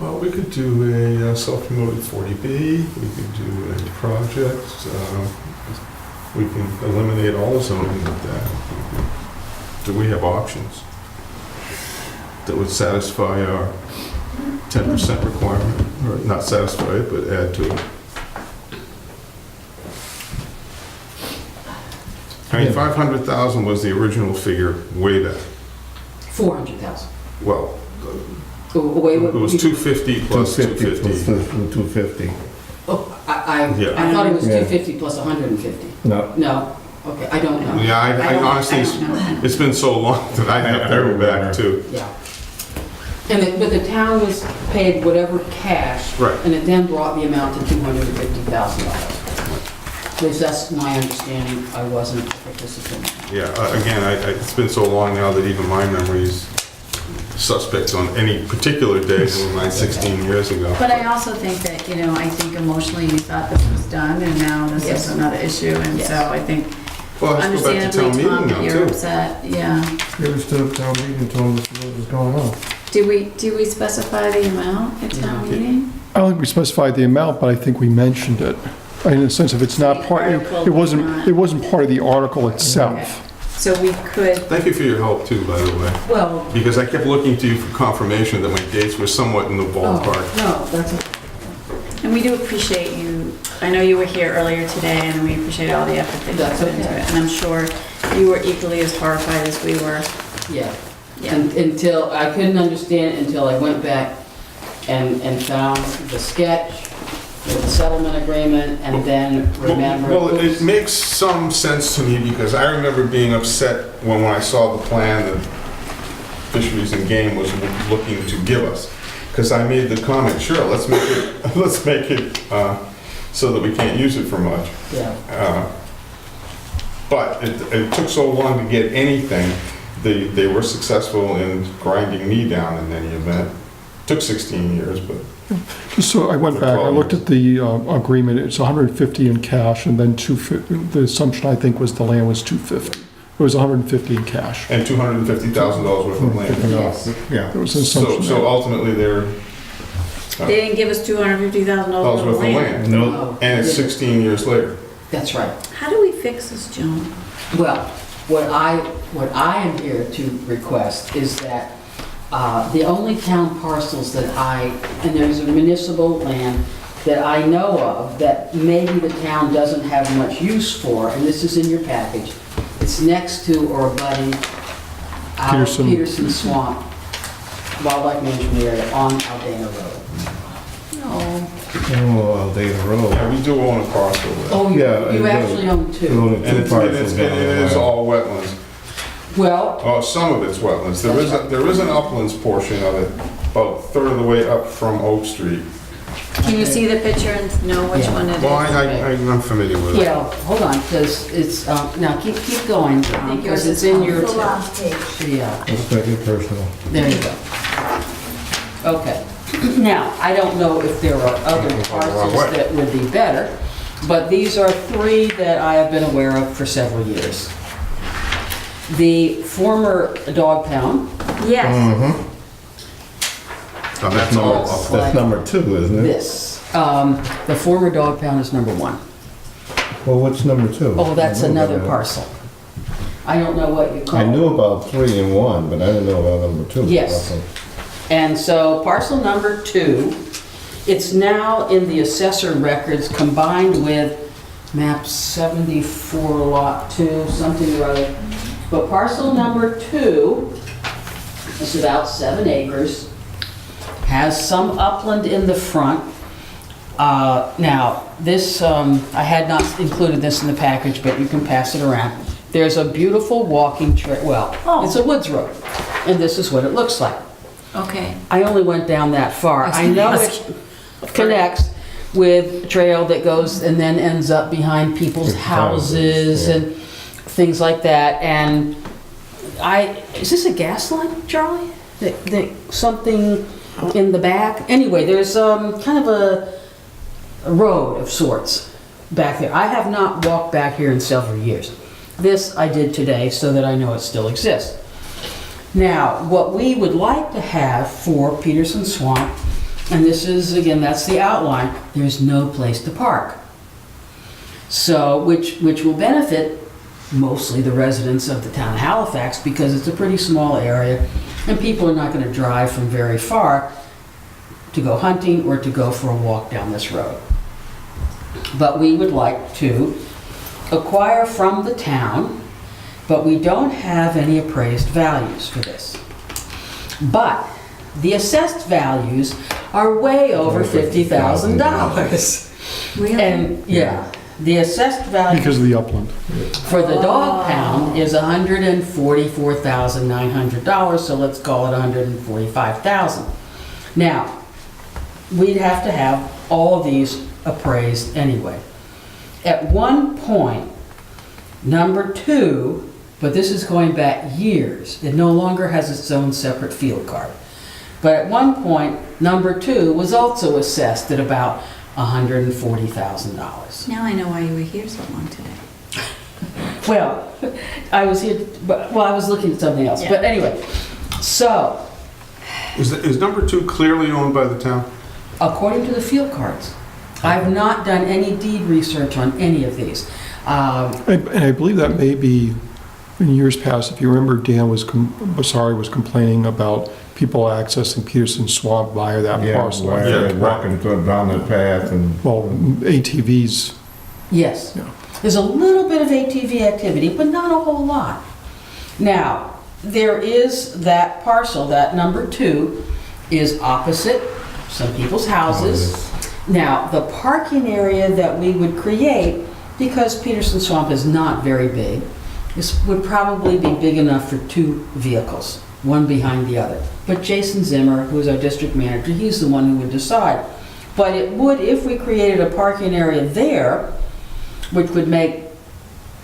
Well, we could do a self-promoted 40B, we could do a project, we can eliminate all zoning with that. Do we have options that would satisfy our 10% requirement, or not satisfy it, but add to it? I mean, 500,000 was the original figure way back. 400,000. Well, Wait, it was 250 plus 250. 250. Oh, I Yeah. thought it was Yeah. 250 plus 150. No. No, okay, I don't know. Yeah, I honestly, I don't know. it's been so long that I have to go back to. Yeah. But the town was paid whatever cash. Right. And it then brought the amount to $250,000. At least that's my understanding. I wasn't a participant. Yeah, again, it's been so long now that even my memory's suspect on any particular day from like 16 years ago. But I also think that, I think emotionally you thought this was done, and now this Yes. is another issue, and Yes. so I think Well, let's go back to town understandably, Tom, meeting that now, you're too. upset, yeah. They just stood up town meeting and told us what was going on. Do we specify the amount at town No. meeting? I don't think we specified the amount, but I think we mentioned it. In the sense of it's not part, Article it was not- wasn't part of the article itself. So we could, Thank you for your help too, by the way, Well, because I kept looking to you for confirmation that my dates were somewhat in the ballpark. no, that's okay. and we do appreciate you, I know you were here earlier today, and we appreciate all the effort that you That's put into okay. it. And I'm sure you were equally as horrified as we were. Yeah. Yeah. Until, I couldn't understand it until I went back and found the sketch, the settlement agreement, and then remembered. Well, it makes some sense to me because I remember being upset when I saw the plan that Fisheries and Game was looking to give us. Because I made the comment, sure, let's make it so that we can't use it for much. Yeah. But it took so long to get anything. They were successful in grinding me down in any event. Took 16 years, but Just so I went back, I looked at the agreement, it's 150 in cash, and then 250, the assumption I think was the land was 250. It was 150 in cash. and $250,000 worth of land. Yeah. There was an So assumption there. ultimately, they're They didn't give us $250,000 That was worth with of the land. land. No, And it's 16 years later. That's right. How do we fix this, Joan? Well, what I am here to request is that the only town parcels that and there's a municipal land that I know of that maybe the town doesn't have much use for, and this is in your package. It's next to or abutting Peterson Swamp Wildlife Management Area on Aldana Road. No. oh, Aldana Road. Yeah, we do own a parcel there. Oh, Yeah, you it actually own There's two. only And two it parcels down is there. all wetlands. Well, Oh, some of it's wetlands. There is an uplands portion of it, about a third of the way up from Oak Street. Can you see the picture and know which Yeah. one it is? Well, I'm familiar with it. yeah, hold on, because it's, now keep going, think yours because it's is in on your, the last page. yeah. Let's make it personal. There you go. Okay. Now, I don't know if there are other parcels way. that would be better, but these are three that I have been aware of for several years. The former dog pound, Yes. Mm-hmm. So that's all Looks upland. That's number 2, isn't it? this. The former dog pound is number 1. Well, what's number 2? Oh, that's I knew another about it. parcel. I don't know what you call I it. knew about 3 and 1, but I didn't know about number 2. Yes. And so parcel number 2, it's now in the assessor records combined with map 74 lot 2, something or other. But parcel number 2 is about 7 acres, has some upland in the front. Now, this, I had not included this in the package, but you can pass it around. There's a beautiful walking trail, well, Oh. it's a woods road, and this is what it looks like. Okay. I only went down that far. I know it connects with a trail that goes and then ends up behind people's People's houses, houses yeah. and things like that. And is this a gas line, Charlie? That something in the back? Anyway, there's kind of a road of sorts back there. I have not walked back here in several years. This I did today so that I know it still exists. Now, what we would like to have for Peterson Swamp, and this is, again, that's the outline, there's no place to park. So, which will benefit mostly the residents of the town of Halifax because it's a pretty small area and people are not going to drive from very far to go hunting or to go for a walk down this road. But we would like to acquire from the town, but we don't have any appraised values for this. But the assessed values are way over $50,000. Really? And, yeah, the assessed value Because of the upland. for the dog pound is $144,900, so let's call it $145,000. Now, we'd have to have all of these appraised anyway. At one point, number 2, but this is going back years, it no longer has its own separate field card. But at one point, number 2 was also assessed at about $140,000. Now I know why you were here so long today. Well, I was here, I was looking at something else, but anyway, so, Is number 2 clearly owned by the town? according to the field cards, I've not done any deed research on any of these. And I believe that may be, in years past, if you remember, Dan Basari was complaining about people accessing Peterson Swamp via that Yeah, parcel. where Yeah, they're walking down the path and... Well, ATVs, Yes, Yeah. there's a little bit of ATV activity, but not a whole lot. Now, there is that parcel, that number 2 is opposite some people's houses. Now, the parking area that we would create, because Peterson Swamp is not very big, this would probably be big enough for 2 vehicles, one behind the other. But Jason Zimmer, who is our district manager, he's the one who would decide. But it would, if we created a parking area there, which would make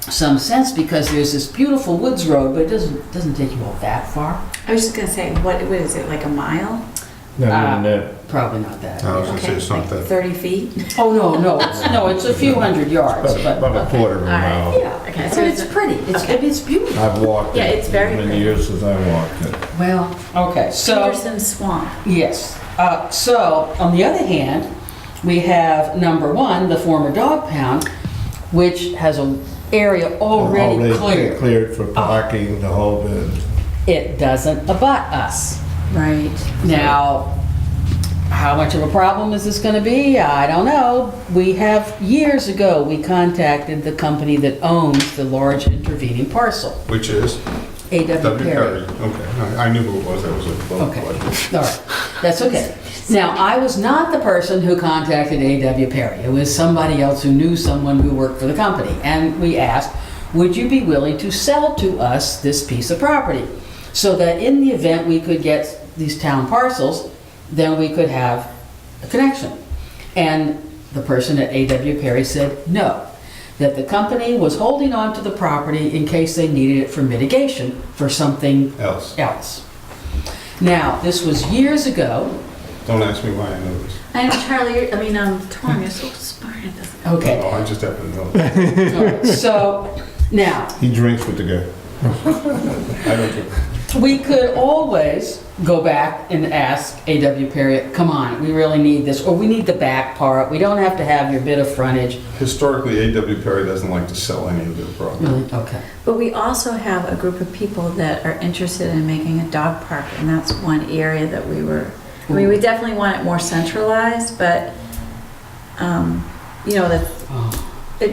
some sense because there's this beautiful woods road, but it doesn't take you all that far. I was just gonna say, what is it, like a mile? Not even that. Probably not that. I was gonna say Okay, it's not like that. 30 feet? Oh, it's a few hundred yards, but, About a quarter of a mile. yeah, Okay, so so it's pretty, it's beautiful. I've walked it. Yeah, it's very Many pretty. years since I walked it. Well, okay, so, Peterson Swamp. yes, So, on the other hand, we have number one, the former dog pound, which has an area already cleared. Cleared for parking, the whole bit. It doesn't abut us. Right. Now, how much of a problem is this gonna be? I don't know. Years ago, we contacted the company that owns the large intervening parcel, Which is? A.W. W. Perry. Perry. Okay, I knew who it was, that was a local Okay, question. all right, that's okay. Now, I was not the person who contacted A.W. Perry. It was somebody else who knew someone who worked for the company. And we asked, would you be willing to sell to us this piece of property? So that in the event we could get these town parcels, then we could have a connection. And the person at A.W. Perry said no, that the company was holding on to the property in case they needed it for mitigation for something Else. else. Now, this was years ago. Don't ask me why I know this. I know, Charlie, Tom, you're so smart at this. Okay, Oh, I just happen to know that. all right, so now, He drinks with the guy. I don't think. we could always go back and ask A.W. Perry, come on, we really need this, or we need the back part, we don't have to have your bit of frontage. Historically, A.W. Perry doesn't like to sell any of their property. Really? Okay. But we also have a group of people that are interested in making a dog park, and that's one area that we Mm. we definitely want it more centralized, but, you know, that,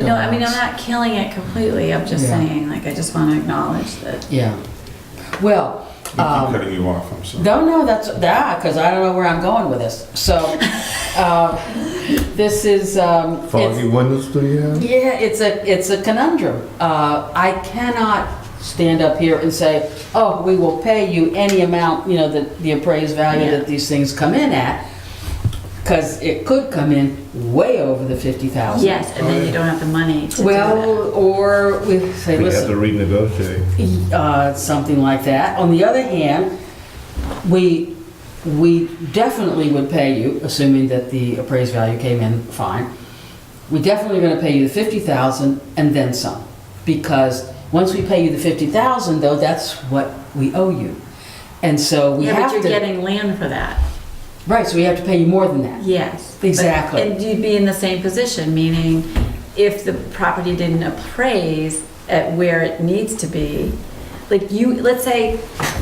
no, I mean, I'm not killing it completely, I'm just Yeah. saying, like, I just want to acknowledge that. Yeah. Well, We keep cutting you off, I'm sorry. no, that's that, because I don't know where I'm going with this. So, this is, Foggy windows do you have? yeah, it's a conundrum. I cannot stand up here and say, oh, we will pay you any amount, you know, the appraised value Yeah. that these things come in at, because it could come in way over the 50,000. Yes, and then you don't have the money to do Well, that. or we say, We have to listen, renegotiate. something like that. On the other hand, we definitely would pay you, assuming that the appraised value came in fine, we definitely are gonna pay you the 50,000 and then some. Because once we pay you the 50,000, though, that's what we owe you. And so we Yeah, have but to. you're getting land for that. Right, so we have to pay you more than that. Yes. But- Exactly. And you'd be in the same position, meaning if the property didn't appraise at where it needs to be, like let's say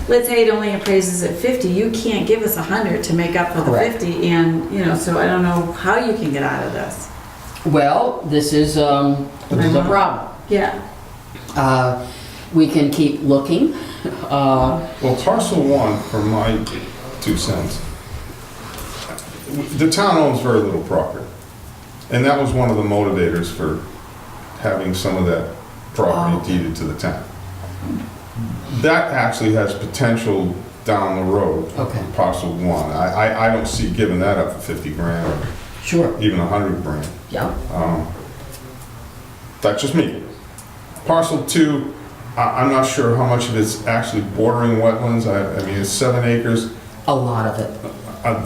it only appraises at 50, you can't give us 100 to make up for the Correct. 50, and, you know, so I don't know how you can get out of this. Well, this is a problem. Yeah. We can keep looking. Well, parcel one, for my 2 cents, the town owns very little property. And that was one of the motivators for having some of that property deeded to the town. That actually has potential down the road. Okay. Parcel one. I don't see giving that up for 50 grand or Sure. even 100 grand. Yeah. That's just me. Parcel two, I'm not sure how much of it's actually bordering wetlands. I mean, it's 7 acres. A lot of it.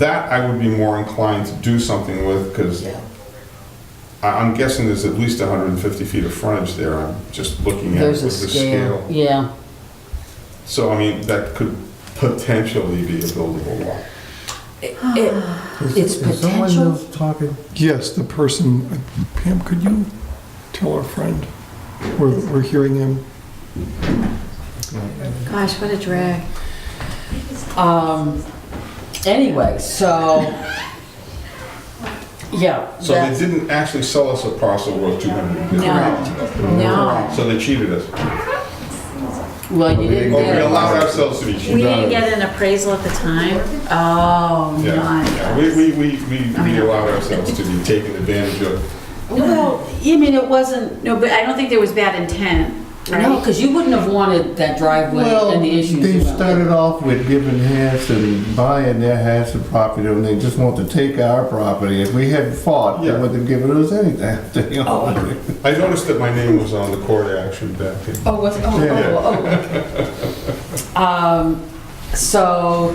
That I would be more inclined to do something with, because Yeah. I'm guessing there's at least 150 feet of frontage there. I'm just looking at it There's with a the scale. scale. Yeah. So, I mean, that could potentially be a buildable lot. It's Is someone potential. else talking? Yes, the person, Pam, could you tell our friend we're hearing him? Gosh, what a drag. Anyway, so, yeah. So they that's- didn't actually sell us a parcel worth 250. No. So they cheated us. Well, you didn't Or we get allowed it. ourselves to be We cheated. didn't get an appraisal at the time? Oh, Yeah, my yeah. God. We allowed ourselves to be taken advantage of. Well, you mean it wasn't, No, but I don't think there was bad intent, right? no, because you wouldn't have wanted that driveway Well, and the issues. they around it. started off with giving halves and buying their halves of property, and they just want to take our property. If we had fought, they Yeah. wouldn't have given us anything. You know? I noticed that my name was on the court action back in. Oh, was, so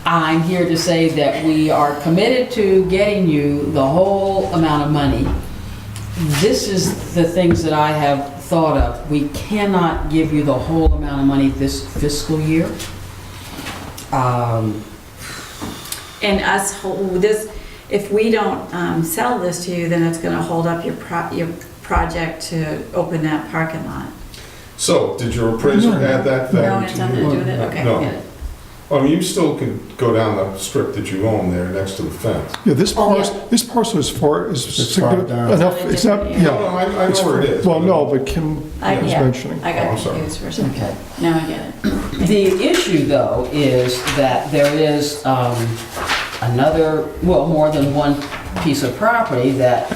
I'm here to say that we are committed to getting you the whole amount of money. This is the things that I have thought of. We cannot give you the whole amount of money this fiscal year. And us, if we don't sell this to you, then it's gonna hold up your project to open that parking lot. So, did your appraiser add that No, value it's to not you? gonna do it, okay, No. get it. I mean, you still can go down the strip that you own there next to the fence. Yeah, this Oh, parcel is far, is It's far significant down. enough, it's not, Yeah. No, yeah. no, I It's know where it is. Well, no, but Kim was Yeah, mentioning. I Oh, got I'm sorry. confused for a second. Okay. Now I get it. The issue, though, is that there is another, well, more than one piece of property that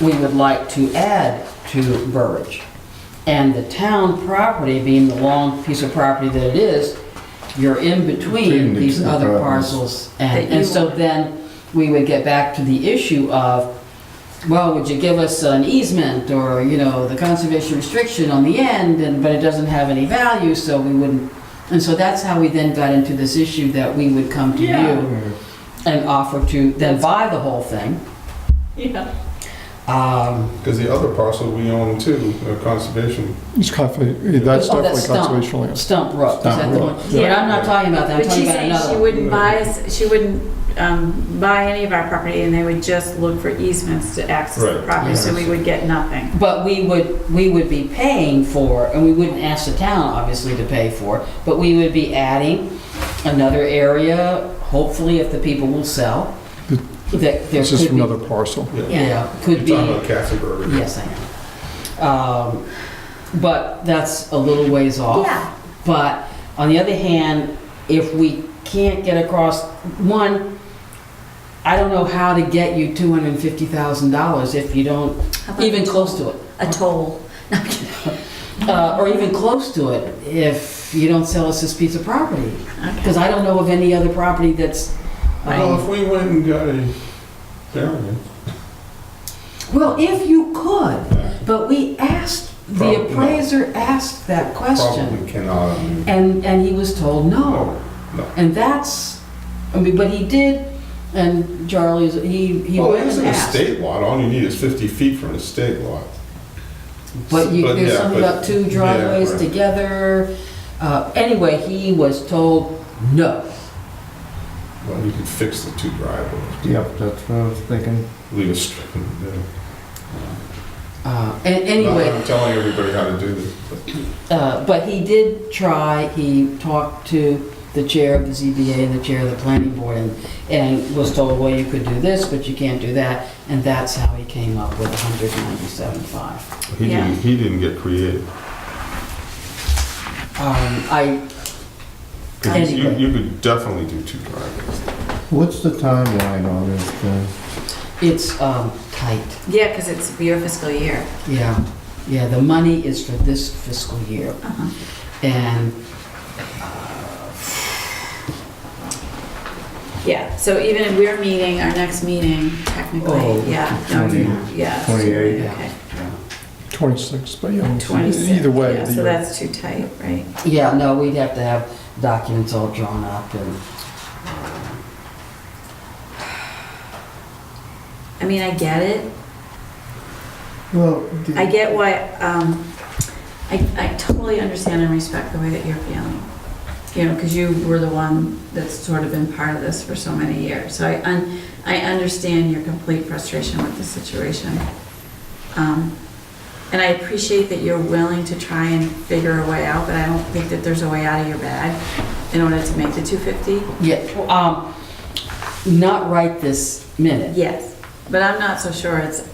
we would like to add to Burridge. And the town property, being the long piece of property that it is, you're in between Between the these two other properties. parcels. That you And so want. then we would get back to the issue of, well, would you give us an easement or, the conservation restriction on the end, but it doesn't have any value, so we wouldn't. And so that's how we then got into this issue that we would come to Yeah. you and offer to then buy the whole thing. Yeah. Because the other parcel we own too, conservation. It's that's Oh, definitely that's conservation land. Stump Brook, is that Stump the Brook. one? But I'm not talking about that, I'm But talking she's about saying another she one. wouldn't buy any of our property, and they would just look for easements to access the Right. property, so we would get nothing. But we would be paying for, and we wouldn't ask the town, obviously, to pay for, but we would be adding another area, hopefully if the people will sell. That there This is could be. another parcel. Yeah, could be. You're talking about Casselberg. Yes, I am. But that's a little ways off. Yeah. But on the other hand, if we can't get across, one, I don't know how to get you $250,000 if you don't, How about even a close toll? to it. A toll. No, I'm kidding. Or even close to it if you don't sell us this piece of property. Because I don't know of any other property that's, Well, if we went and got a variance. well, if you could, but we asked, the Probably not. appraiser asked that question. Probably cannot. And he was told no. No. And that's, but he did, and Charlie's, he Well, went it's an and asked. estate lot, all you need is 50 feet for an estate lot. But there's yeah, something but- about two yeah, driveways right. together. Anyway, he was told no. Well, you could fix the two driveways, Yep, that's what I was thinking. leave a strip in the middle. And anyway, I'm telling everybody how to do this. but- but he did try, he talked to the chair of the ZBA and the chair of the planning board and was told, well, you could do this, but you can't do that. And that's how he came up with 197.5. Yeah. He didn't get creative. I, 'Cause Anyway. you could definitely do two driveways. What's the timeline on this, it's tight. Yeah, because it's your fiscal year. Yeah, the money is for this fiscal year. Uh-huh. And Yeah, so even if we're meeting, our next meeting, technically, Oh, yeah. No, 20, yeah. 28. Okay. 26, but yeah, 26. either way. Yeah, so that's too tight, right? yeah, no, we'd have to have documents all drawn up and, I mean, I get it. Well, I get why, I totally understand and respect the way that you're feeling. Because you were the one that's sort of been part of this for so many years. So I understand your complete frustration with the situation. And I appreciate that you're willing to try and figure a way out, but I don't think that there's a way out of your bag in order to make the 250. yeah, not right this minute. Yes, but I'm not so sure it's,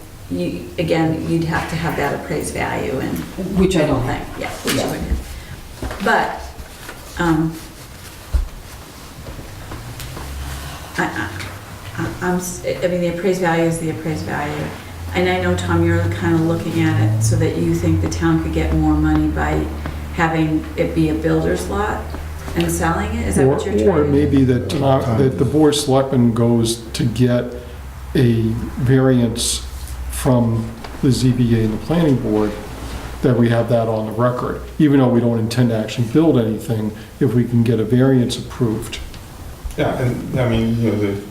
again, you'd have to have that appraised value and Which I the whole don't thing. have. Yeah, which Yeah. you wouldn't have. But, I mean, the appraised value is the appraised value. And I know, Tom, you're kind of looking at it so that you think the town could get more money by having it be a builder's lot and selling it? Is that what you're trying to Or do? maybe that the board of selectmen goes to get a variance from the ZBA and the planning board, that we have that on the record. Even though we don't intend to actually build anything, if we can get a variance approved. Yeah, and I mean,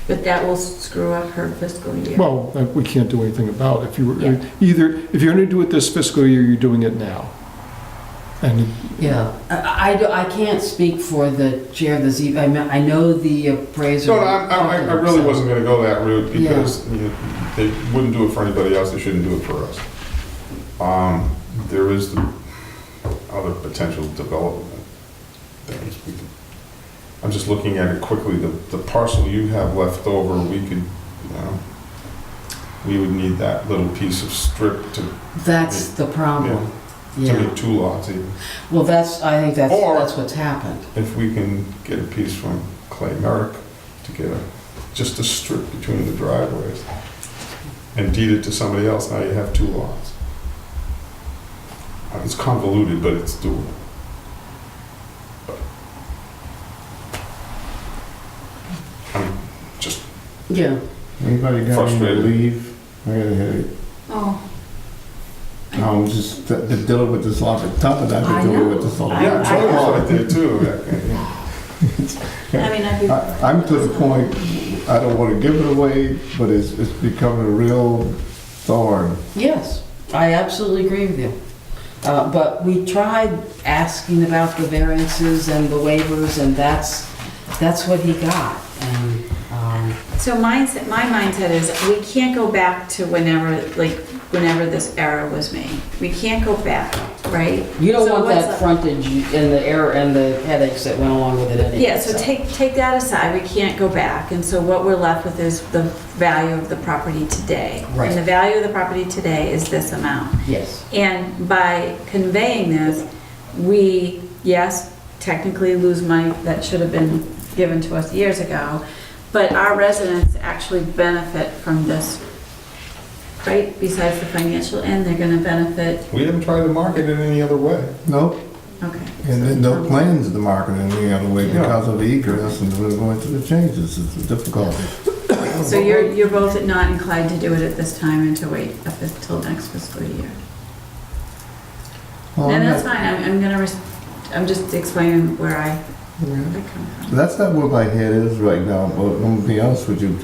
But that will screw up her fiscal year. Well, we can't do anything about it. If you were, Yeah. either, if you're gonna do it this fiscal year, you're doing it now. And Yeah, I can't speak for the chair of the Z, I know the appraiser. No, I really wasn't gonna go that route because Yeah. you know, they wouldn't do it for anybody else, they shouldn't do it for us. There is the other potential development things. I'm just looking at it quickly, the parcel you have left over, we could, you know, we would need that little piece of strip to That's the problem, yeah. make 2 lots even. Well, I think Or- that's what's happened. If we can get a piece from Clay Merrick to get just a strip between the driveways and deed it to somebody else, now you have 2 lots. It's convoluted, but it's doable. I'm just Yeah. Anybody got any Frustrated. leave? I got a headache. Oh, I'm just dealing with this lot of top of that, I I've been dealing know. with this all. Yeah, Charlie's right there too. I mean, I'd be. I'm to the point, I don't want to give it away, but it's becoming a real thorn. Yes, I absolutely agree with you. But we tried asking about the variances and the waivers, and that's what he got. And, So my mindset is, we can't go back to whenever this error was made. We can't go back, right? you don't So want what's that the- frontage and the error and the headaches that went along with it anyway. Yeah, so take that aside, we can't go back, and so what we're left with is the value of the property today. Right. And the value of the property today is this amount. Yes, And by conveying this, we, yes, technically lose money that should have been given to us years ago, but our residents actually benefit from this, right? Besides the financial end, they're gonna benefit, We haven't tried to market it any other way. Nope, okay. and then no plans to market it any other way Yeah. because of the egress and we're going through the changes, it's a difficulty. So you're both not inclined to do it at this time and to wait up until next fiscal year? Well, And I'm that's not- fine, I'm just explaining where I come from. That's not where my head is right now, but I'm gonna be honest with you,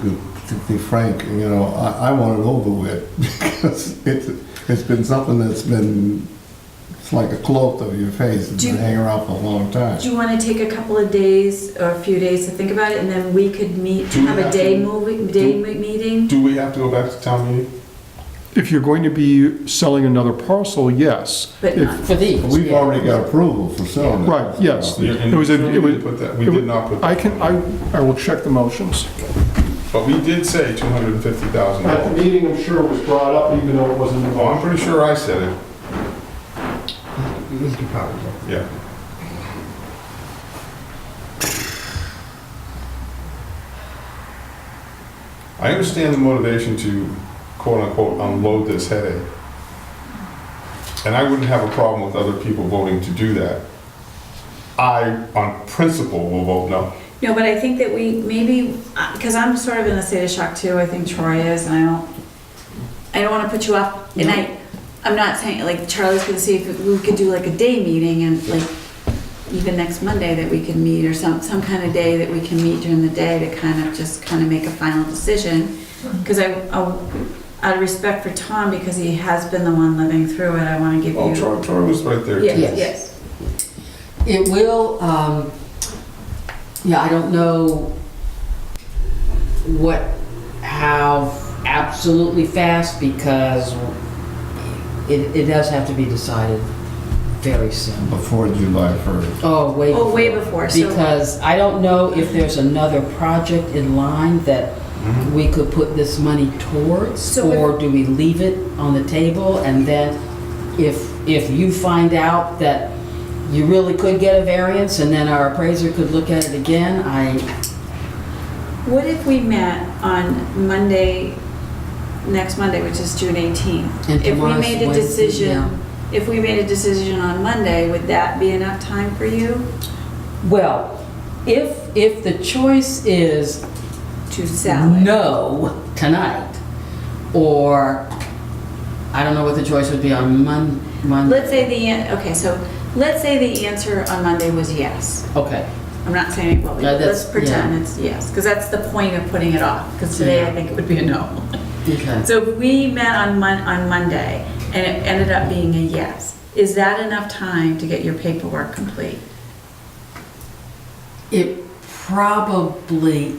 to be frank, you know, I want it over with because it's been something that's been, it's like a cloth over your face, it's Do been you- hanging around for a long time. Do you want to take a couple of days or a few days to think about it, and then we could meet, Do we have a have day to- meeting? Do we have to go back to town meeting? if you're going to be selling another parcel, yes. But If- not, for these. We've yeah. already got approval for selling it. Right, yes. Yeah, and It was a- we it was- didn't put that- We it did was- not put that. I will check the motions. But we did say $250,000. meeting, I'm sure it was brought up, even though it wasn't in the Oh, I'm pretty sure I said it, Mr. Powers. yeah. I understand the motivation to quote-unquote unload this headache. And I wouldn't have a problem with other people voting to do that. I, on principle, will vote no. no, but I think that we, maybe, because I'm sort of in a state of shock too, I think Troy is, and I don't want to put you off, and I'm not saying, like, Charlie's gonna see if we could do like a day meeting, and like, even next Monday that we can meet, or some kind of day that we can meet during the day to kind of make a final decision. Because out of respect for Tom, because he has been the one living through it, I want to give you. Oh, Troy was right there. Yes, too. yes. It will, yeah, I don't know how absolutely fast, because it does have to be decided very soon. Before July 1st. Oh, way before. Oh, way before, so. Because I don't know if there's another project in line that we could put this money towards, So or do we leave it on the table, and then if you find out that you really could get a variance, and then our appraiser could look at it again, What if we met on Monday, next Monday, which is June 18th? And If we tomorrow's made a Wednesday, decision, if we made a decision on Monday, would that be enough time for you well, if the choice is to sell it? no tonight, or, I don't know what the choice would be on Monday. Let's say let's say the answer on Monday was yes. Okay, I'm not saying it will be, Yeah, but let's that's- pretend it's yes, because that's the point of putting it off, because today I think it would be a no. okay. So if we met on Monday and it ended up being a yes, Is that enough time to get your paperwork complete? It probably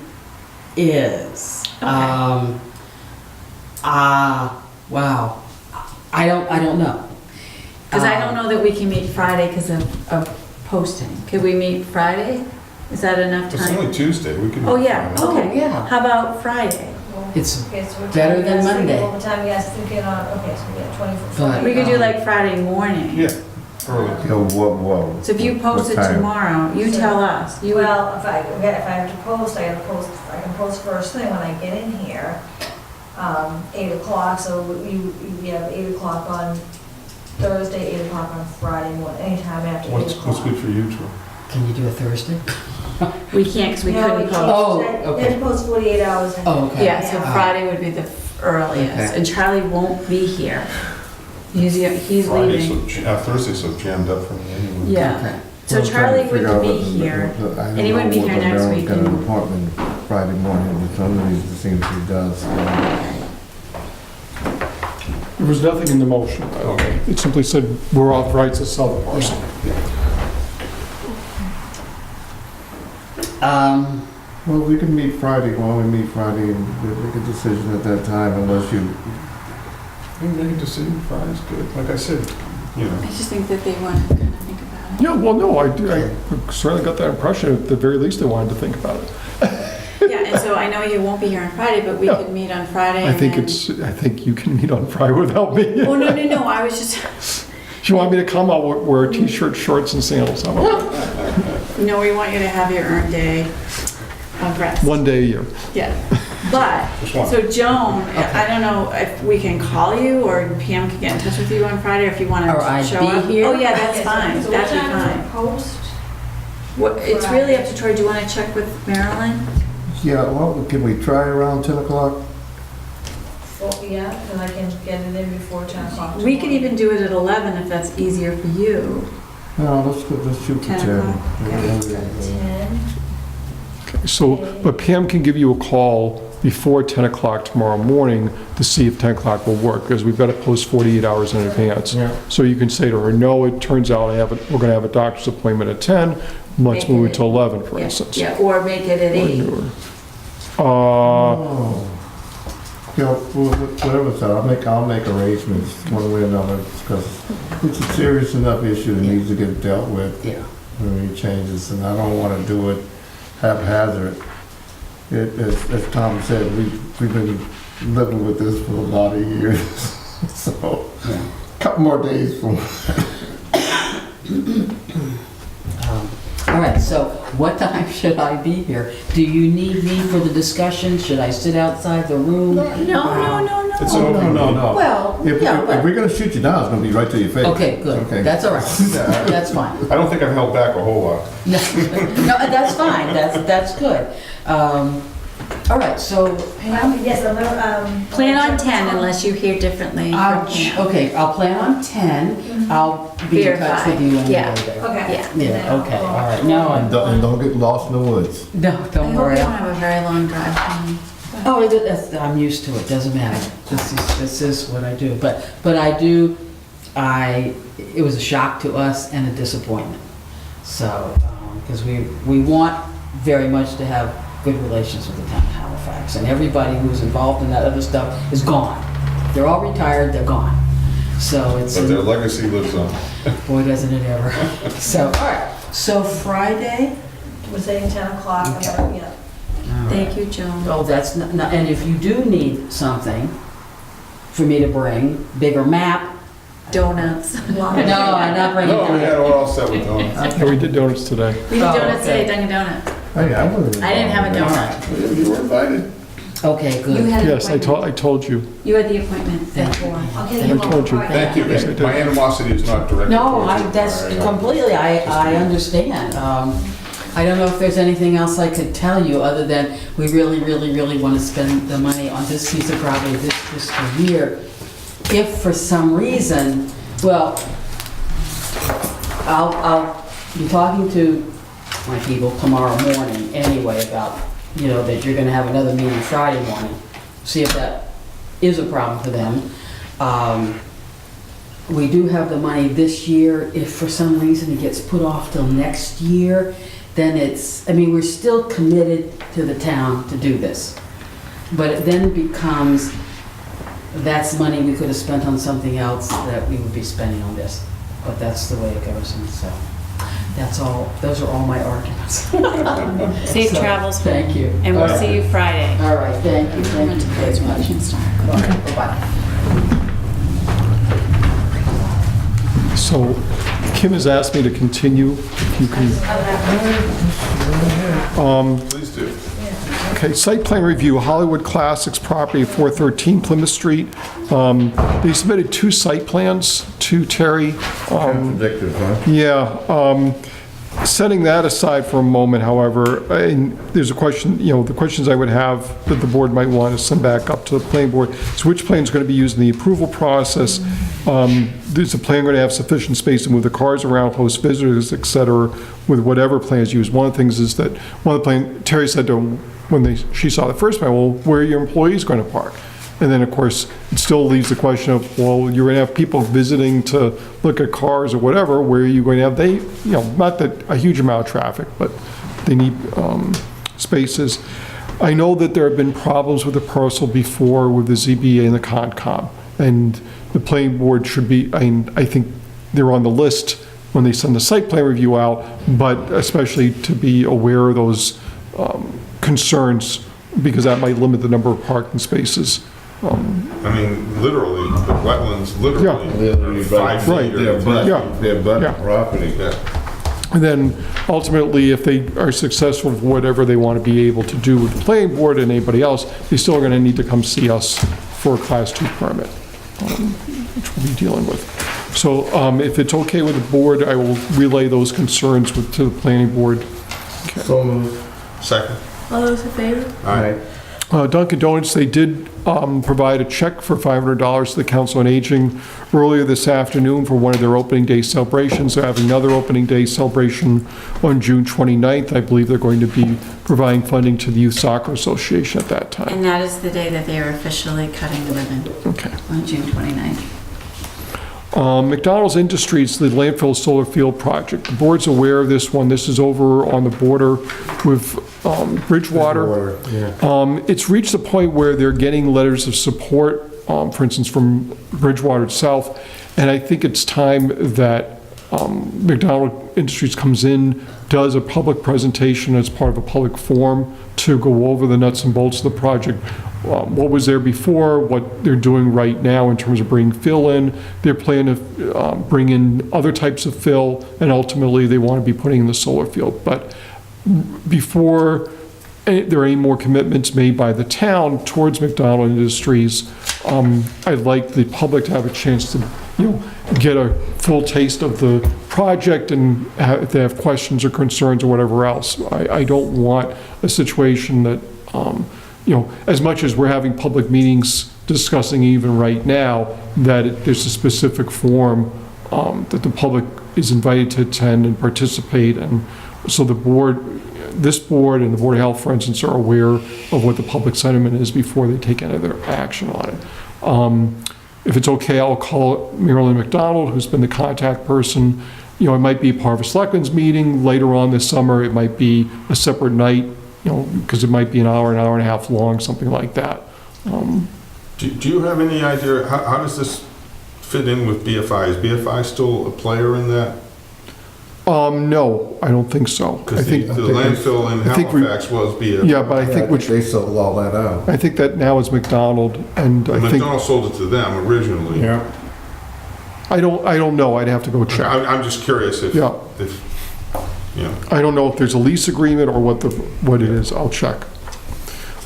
is. Okay. Wow. I don't know. Because I don't know that we can meet Friday because of posting. Could we meet Friday? Is that enough It's time? only Tuesday, we can. Oh, yeah, Oh, okay. yeah. How about Friday? It's Okay, so what better time than you guys Monday. thinking- What time you guys thinking on, okay, so we got 24. But- We could do like Friday morning. Yeah, early. Yo, whoa. So if you post it What time? tomorrow, you tell us. You would- Well, if I have to post, I can post first thing when I get in here, 8 o'clock, so we have 8 o'clock on Thursday, 8 o'clock on Friday morning, anytime after 8 What's o'clock. good for you, Joe? Can you do a Thursday? We can't because we No, couldn't can't. post. Oh, They have okay. to post 48 hours. in Oh, okay. Yeah, so Yeah. Friday would be the earliest. Okay. And Charlie won't be here. He's Friday's leaving. Thursday's so jammed up for me anyway. Yeah. Okay. So Well, I'm trying to Charlie figure wouldn't out be what the- here. what the- I don't And he wouldn't know be here whether next Daryl's week. got an appointment Friday morning, but some reason it seems he does. There was nothing in the motion. Okay. It simply said, we're authorized to sell the parcel. Well, we can meet Friday, why don't we meet Friday and make a decision at that time unless you, We make a decision, Friday's good. Like I said, you know. I just think that they want to kind of think about it. Yeah, well, no, I certainly got that impression. At the very least, they wanted to think about it. Yeah, and so I know you won't be here on Friday, but we Yeah. could meet on Friday. I and think then- I think you can meet on Friday without me. Oh, no, I was just, If you want me to come, I'll wear a t-shirt, shorts, and sandals. How about no, we want you to have your earned day of rest. one day a year? Yeah, but, Just one. so Joan, I don't know if we can call you or Pam can get in touch with you on Friday or if you want Or I'd to show be up. here? Oh, yeah, that's Okay, fine, so that'd be what time fine. is it post? It's really up to Troy, do you want to check with Marilyn? yeah, well, can we try around 10 o'clock? Well, yeah, and I can get it in before 10 o'clock. We could tomorrow. even do it at 11 if that's easier for you. No, let's shoot for 10 10. o'clock? Yeah. 10. So, but Pam can give you a call before 10 o'clock tomorrow morning to see if 10 o'clock will work, because we've got to post 48 hours in advance. Yeah. So you can say to her, no, it turns out we're going to have a doctor's appointment at 10, let's Make move it it to 11, for Yeah, instance. Yeah, or make it at 8. Oh. Yeah, whatever, so I'll make arrangements one way or another, because it's a serious enough issue that needs to get dealt with. Yeah. When it changes, and I don't want to do it haphazard. As Tom said, we've been living with this for a lot of years, so a couple more days for. All right, so what time should I be here? Do you need me for the discussion? Should I sit outside the room? No. It's an open meeting. Well, If yeah, if we're gonna shoot you down, it's gonna be right to your face. okay, good. Okay. That's all right. That's fine. I don't think I've held back a whole lot. No, that's fine. That's good. All right, so Pam, Yes, I'm gonna, Plan on 10 unless you hear differently from Pam. okay, I'll plan on 10. I'll be in touch with you Verify. anyway. there. okay. Yeah. And then Yeah, I'll okay, go. all right. No, And don't get lost in the woods. no, I don't hope you worry. don't have a very long drive home. Oh, I'm used to it, doesn't matter. This is what I do. But it was a shock to us and a disappointment. So, because we want very much to have good relations with the town of Halifax. And everybody who's involved in that other stuff is gone. They're all retired, they're gone. So it's, But their legacy lives on. boy, doesn't it ever. So, all right, so Friday? We're saying 10 o'clock, I'm gonna- yeah. Thank you, Joan. Oh, that's not, and if you do need something for me to bring, bigger map, Donuts. no, I'm not bringing No, we that. had it all set with donuts. Yeah, we did donuts today. We did Oh, donuts okay. today, Dunkin' Donuts. Hey, I wasn't I didn't have a involved in donut. You were invited. Okay, You good. had an Yes, I appointment. told you. You had the appointment Thank before. I'll get I you told you. all right. Thank you. Yes, I did. My animosity is not directed No, towards you. that's I- completely, I understand. I don't know if there's anything else I could tell you other than we really want to spend the money on this piece of property this fiscal year. If for some reason, well, I'll be talking to my people tomorrow morning anyway about, that you're gonna have another meeting Friday morning. See if that is a problem for them. we do have the money this year. If for some reason it gets put off till next year, then it's, I mean, we're still committed to the town to do this. But it then becomes, that's money we could have spent on something else that we would be spending on this. But that's the way it goes, and so, that's all, those are all my arguments. Safe So, travels home. Thank you. And we'll All see you Friday. right. All right, thank you very much. All right, bye-bye. So Kim has asked me to continue. If you can, Please do. okay, site plan review, Hollywood Classics property, 413 Plymouth Street. They submitted 2 site plans to Terry. Contradictory, huh? Yeah, setting that aside for a moment, however, there's a question, the questions I would have that the board might want to send back up to the planning board is which plan is going to be used in the approval process? Is the plan going to have sufficient space to move the cars around, host visitors, et cetera, with whatever plan is used? One of the things is that, Terry said to him when she saw the first plan, well, where are your employees going to park? And then, of course, it still leaves the question of, well, you're going to have people visiting to look at cars or whatever, where are you going to have, not that a huge amount of traffic, but they need spaces. I know that there have been problems with the parcel before with the ZBA and the Concom, and the planning board should be, I think they're on the list when they send the site plan review out, but especially to be aware of those concerns, because that might limit the number of parking spaces. I mean, literally, the wetlands, literally, Literally, 5 feet. right. Their butt, Yeah. their butt Yeah. property. Yeah. And then ultimately, if they are successful with whatever they want to be able to do with the planning board and anybody else, they still are going to need to come see us for a Class 2 permit, which we'll be dealing with. So if it's okay with the board, I will relay those concerns to the planning board. So moved. Second. All those in favor? Aye. Dunkin' Donuts, they did provide a check for $500 to the Council on Aging earlier this afternoon for one of their opening day celebrations. They're having another opening day celebration on June 29th. I believe they're going to be providing funding to the Youth Soccer Association at that time. And that is the day that they are officially cutting the ribbon, Okay. on June 29th. McDonald's Industries, the landfill solar field project. The board's aware of this one. This is over on the border with Bridgewater. Yeah. It's reached the point where they're getting letters of support, for instance, from Bridgewater itself, and I think it's time that McDonald Industries comes in, does a public presentation as part of a public forum to go over the nuts and bolts of the project. What was there before, what they're doing right now in terms of bringing fill in. They're planning to bring in other types of fill, and ultimately they want to be putting in the solar field. But before there are any more commitments made by the town towards McDonald Industries, I'd like the public to have a chance to, get a full taste of the project, and if they have questions or concerns or whatever else. I don't want a situation that, as much as we're having public meetings discussing even right now, that there's a specific forum that the public is invited to attend and participate, and so the board, this board and the Board of Health, for instance, are aware of what the public sentiment is before they take any other action on it. If it's okay, I'll call Marilyn McDonald, who's been the contact person. It might be part of a selectmen's meeting later on this summer. It might be a separate night, because it might be an hour and a half long, something like that. Do you have any idea, how does this fit in with BFI? Is BFI still a player in that? No, I don't think so. Because the landfill in Halifax was BFI. Yeah, but I think They sold all that out. I think that now is McDonald, and I think, McDonald sold it to them originally. Yeah. I don't know, I'd have to go check. I'm just curious if, Yeah. I don't know if there's a lease agreement or what it is, I'll check.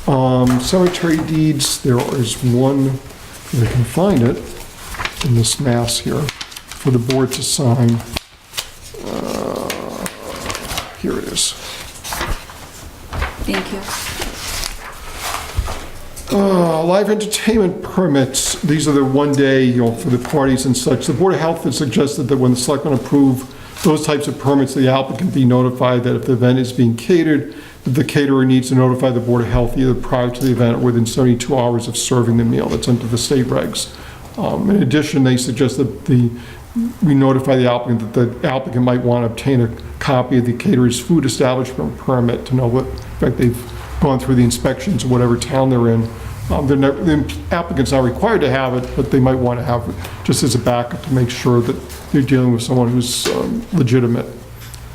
Cemetery deeds, there is one, if I can find it, in this mass here, for the board to sign. Here it is. Thank you. Live entertainment permits, these are the one day, for the parties and such. The Board of Health has suggested that when the selectmen approve those types of permits, the applicant be notified that if the event is being catered, that the caterer needs to notify the Board of Health either prior to the event or within 72 hours of serving the meal. That's under the state regs. In addition, they suggest that we notify the applicant that the applicant might want to obtain a copy of the caterer's food establishment permit to know what, in fact, they've gone through the inspections of whatever town they're in. The applicant's not required to have it, but they might want to have it just as a backup to make sure that they're dealing with someone who's legitimate.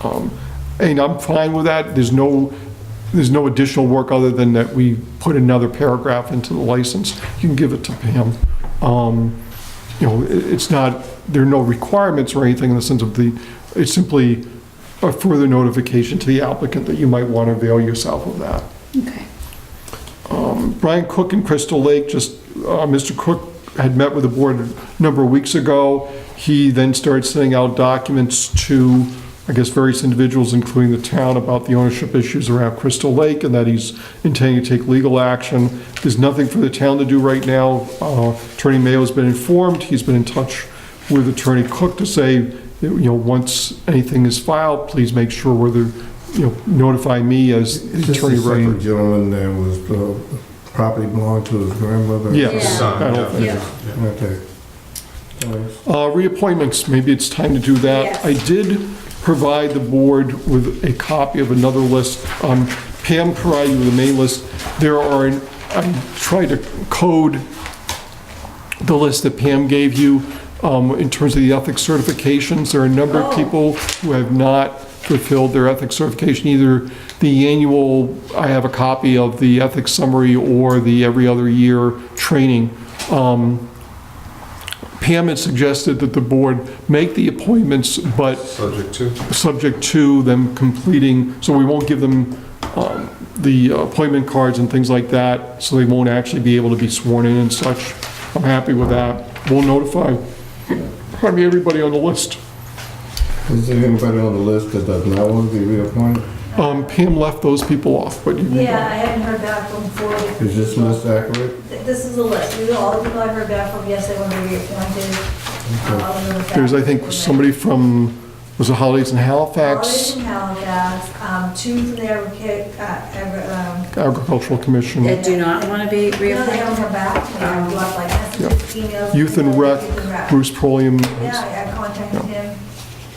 And I'm fine with that. There's no additional work other than that we put another paragraph into the license. You can give it to Pam. It's not, there are no requirements or anything in the sense of it's simply a further notification to the applicant that you might want to avail yourself of that. Okay. Brian Cook in Crystal Lake, Mr. Cook had met with the board a number of weeks ago. He then started sending out documents to, I guess, various individuals, including the town, about the ownership issues around Crystal Lake and that he's intending to take legal action. There's nothing for the town to do right now. Attorney Mayo has been informed. He's been in touch with Attorney Cook to say, once anything is filed, please make sure notify me as the attorney Is this the same record. gentleman that was, the property belonged to his grandmother? Yes. Son, I don't think- yeah. Okay. Thanks. Reappointments, maybe it's time to do that. Yes. I did provide the board with a copy of another list. Pam provided you with the main list. I tried to code the list that Pam gave you in terms of the ethics certifications. There are a number of people who have not fulfilled their ethics certification, either the annual, I have a copy of the ethics summary, or the every other year training. Pam had suggested that the board make the appointments, but subject to them completing, so we won't give them the appointment cards and things like that, so they won't actually be able to be sworn in and such. I'm happy with that. We'll notify everybody on the list. Is there anybody on the list that does not want to be reappointed? Pam left those people off, but you can. Yeah, I hadn't heard back from 4 different Is this people. list accurate? This is the list. These are all the people I heard back from, yes, they want to be reappointed. Other than the fact There's, I that think, they- somebody from, was it Holidays in Holidays Halifax? in Halifax, 2 from the Agricultural Commission. That do not want to be no, they haven't reappointed? come back to me. I've left like messages, emails. Youth and Rec, Bruce Prolium. Yeah, I contacted him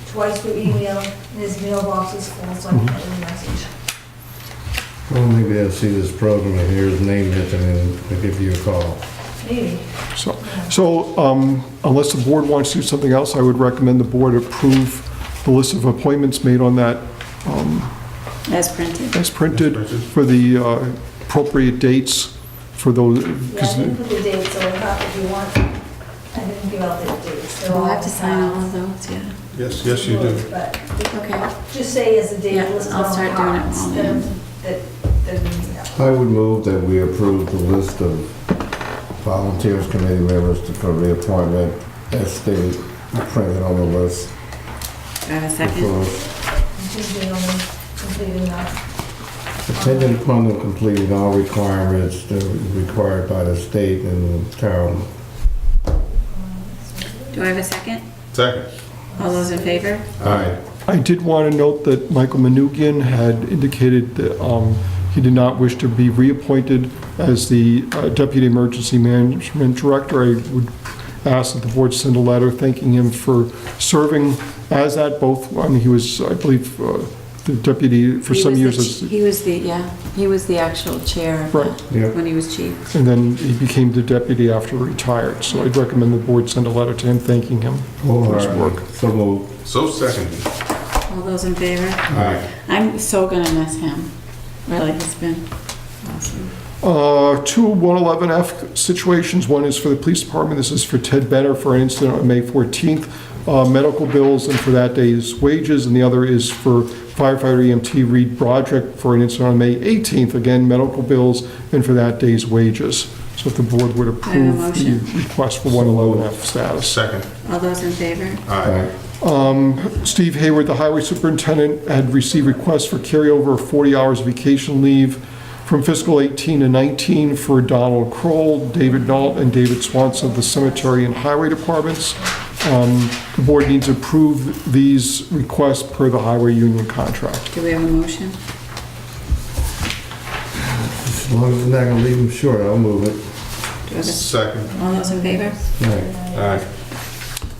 twice through email, and his mailbox is full, so I can get him a message. Well, maybe they'll see this program and hear his name mentioned and they'll give you a call. Maybe. So unless the board wants to do something else, I would recommend the board approve the list of appointments made on that As printed. as printed for the appropriate dates for those. Yeah, I didn't put the date, so if you want, I didn't give out the dates. They're We'll all have to sign all of those, yeah. Yes, you do. But Okay. just say as a date Yeah, listed I'll on the start doing it cards, all then, then. that, I would move that we approve the list of volunteers committee members for reappointment as stated, printed on the list. Do I have a second? completing that. Attendant upon them completing all requirements that are required by the state and town. Do I have a second? Second. All those in favor? Aye. I did want to note that Michael Manugian had indicated that he did not wish to be reappointed as the Deputy Emergency Management Director. I would ask that the board send a letter thanking him for serving as that, both, he was, I believe, the deputy for some years. He was the actual chair of Right. that Yeah. when he was chief. And then he became the deputy after he retired. So I'd recommend the board send a letter to him thanking him for his work. So moved. So seconded. All those in favor? Aye. I'm so gonna miss him. Really, he's been awesome. 2 111F situations. One is for the police department. This is for Ted Benner for an incident on May 14th. Medical bills and for that day's wages. And the other is for firefighter EMT Reed Broderick for an incident on May 18th. Again, medical bills and for that day's wages. So if the board would I have a approve the motion. request for 111F status. Second. All those in favor? Aye. Steve Hayward, the highway superintendent, had received requests for carryover of 40 hours vacation leave from fiscal 18 to 19 for Donald Kroll, David Nault, and David Swanson of the cemetery and highway departments. The board needs to approve these requests per the highway union contract. Do we have a motion? As long as it's not gonna leave them short, I'll move it. Do I have a- Second. All those in favor? Aye.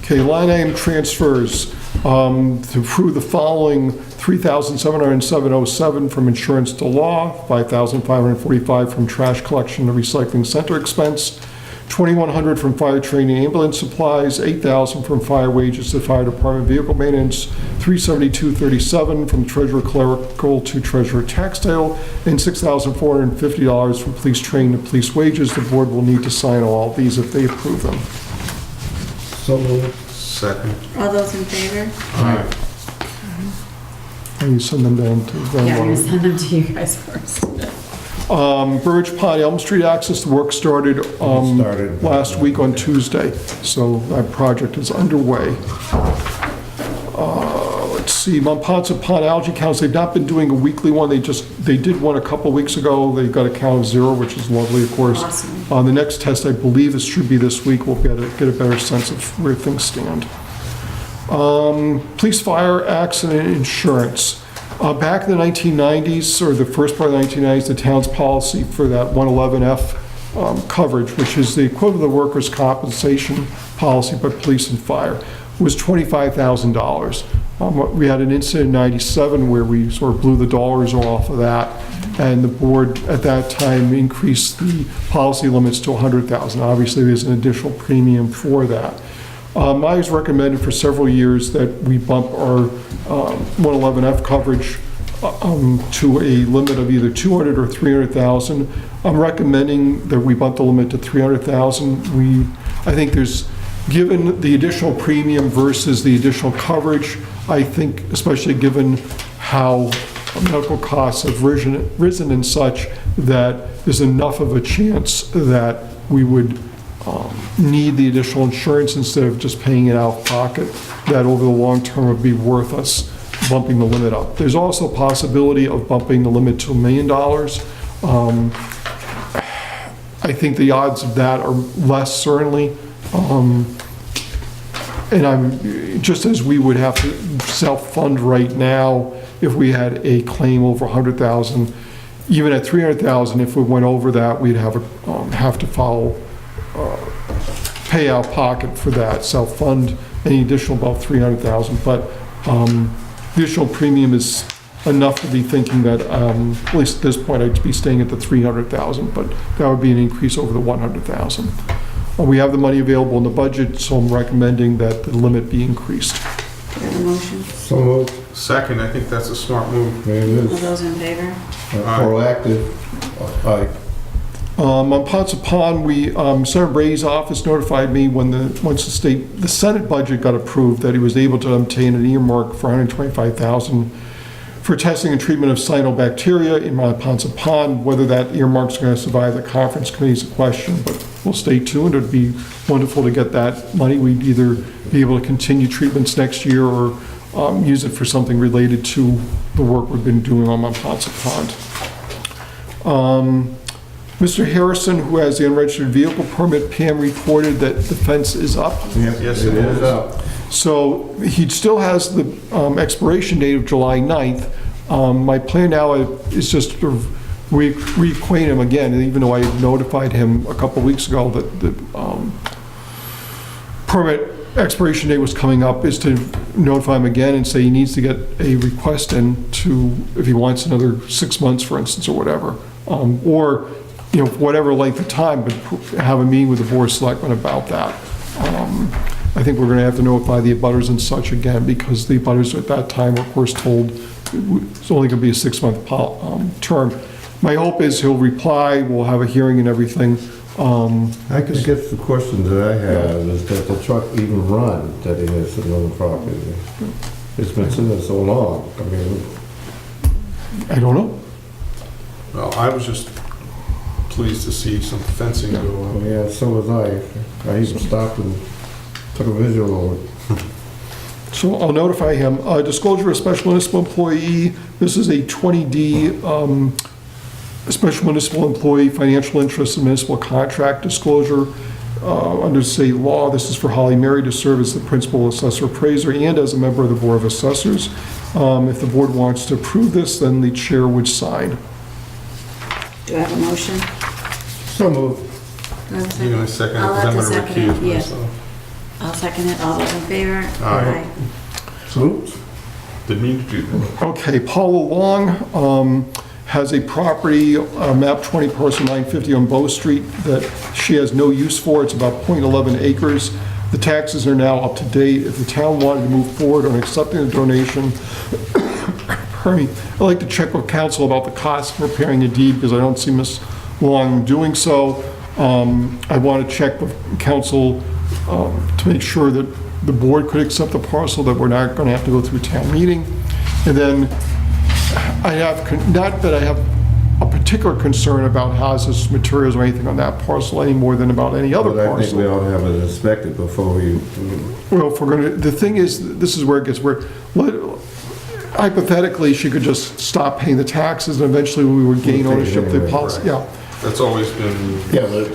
Okay, line item transfers. To approve the following: $3,707.07 from insurance to law, $5,545 from trash collection and recycling center expense, $2,100 from fire training ambulance supplies, $8,000 from fire wages to fire department vehicle maintenance, $372.37 from treasurer clerical to treasurer taxable, and $6,450 from police training and police wages. The board will need to sign all of these if they approve them. So moved. Second. All those in favor? Aye. And you send them down to them. Yeah, I'm gonna send them to you guys first. Burridge Pond, Elm Street access, the work started Started. last week on Tuesday, so that project is underway. Let's see, Monpont Pond algae counts, they've not been doing a weekly one, they did one a couple weeks ago, they got a count of 0, which is lovely, of course. Awesome. The next test, I believe this should be this week, we'll get a better sense of where things stand. Police fire accident insurance. Back in the 1990s, or the first part of the 1990s, the town's policy for that 111F coverage, which is the equivalent of the workers' compensation policy but police and fire, was $25,000. We had an incident in 97 where we sort of blew the dollars off of that, and the board at that time increased the policy limits to $100,000. Obviously, there's an additional premium for that. I was recommended for several years that we bump our 111F coverage to a limit of either 200 or 300,000. I'm recommending that we bump the limit to 300,000. I think given the additional premium versus the additional coverage, I think, especially given how medical costs have risen and such, that there's enough of a chance that we would need the additional insurance instead of just paying it out of pocket, that over the long term would be worth us bumping the limit up. There's also a possibility of bumping the limit to $1 million. I think the odds of that are less, certainly. And just as we would have to self-fund right now if we had a claim over 100,000, even at 300,000, if we went over that, we'd have to pay out pocket for that, self-fund any additional above 300,000. But the additional premium is enough to be thinking that, at least at this point, I'd be staying at the 300,000, but that would be an increase over the 100,000. We have the money available in the budget, so I'm recommending that the limit be increased. Do I have a motion? So moved. Second, I think that's a smart move. There it All is. those in favor? Proactive. Aye. On Ponce Pond, Senator Bray's office notified me once the Senate budget got approved that he was able to obtain an earmark for $125,000 for testing and treatment of cyanobacteria in Ponce Pond. Whether that earmark's going to survive the conference committee is a question, but we'll stay tuned. It'd be wonderful to get that money. We'd either be able to continue treatments next year or use it for something related to the work we've been doing on Ponce Pond. Mr. Harrison, who has the unregistered vehicle permit, Pam reported that the fence is up. Yes, it is. up. So he still has the expiration date of July 9th. My plan now is just to reacquaint him again, even though I notified him a couple weeks ago that the permit expiration date was coming up, is to notify him again and say he needs to get a request in if he wants another 6 months, for instance, or whatever. Or whatever length of time, but have a meeting with the board of selectmen about that. I think we're going to have to notify the abutters and such again, because the abutters at that time were, of course, told it's only going to be a 6-month term. My hope is he'll reply, we'll have a hearing and everything. I guess the question that I have is that the truck even run that it is another property. It's been sitting there so long. I mean, I don't know. Well, I was just pleased to see some fencing go up. yeah, so was I. I even stopped and took a visual of it. So I'll notify him. Disclosure of special municipal employee, this is a 20D special municipal employee financial interest and municipal contract disclosure under state law. This is for Holly Mary to serve as the principal assessor appraiser and as a member of the Board of Assessors. If the board wants to approve this, then the chair would sign. Do I have a motion? So moved. Do I have a You're gonna second? second it, I'll 'cause have I'm to gonna second it, recuse yes. myself. I'll second it. All those in favor? Aye. Oops. Didn't mean to do that. Okay, Paula Long has a property, map 20, parcel 950 on Bow Street, that she has no use for. It's about .11 acres. The taxes are now up to date. If the town wanted to move forward on accepting the donation, pardon me, I'd like to check with council about the cost of preparing a deed, because I don't see Ms. Long doing so. I want to check with council to make sure that the board could accept the parcel, that we're not going to have to go through town meeting. And then I have, not that I have a particular concern about hazardous materials or anything on that parcel any more than about any other But I think we parcel. ought to have it inspected before we, Well, if we're going to, the thing is, this is where it gets weird. Hypothetically, she could just stop paying the taxes, and eventually we would gain We'll take it ownership of the anyway, policy. right. Yeah. That's always been, yeah, but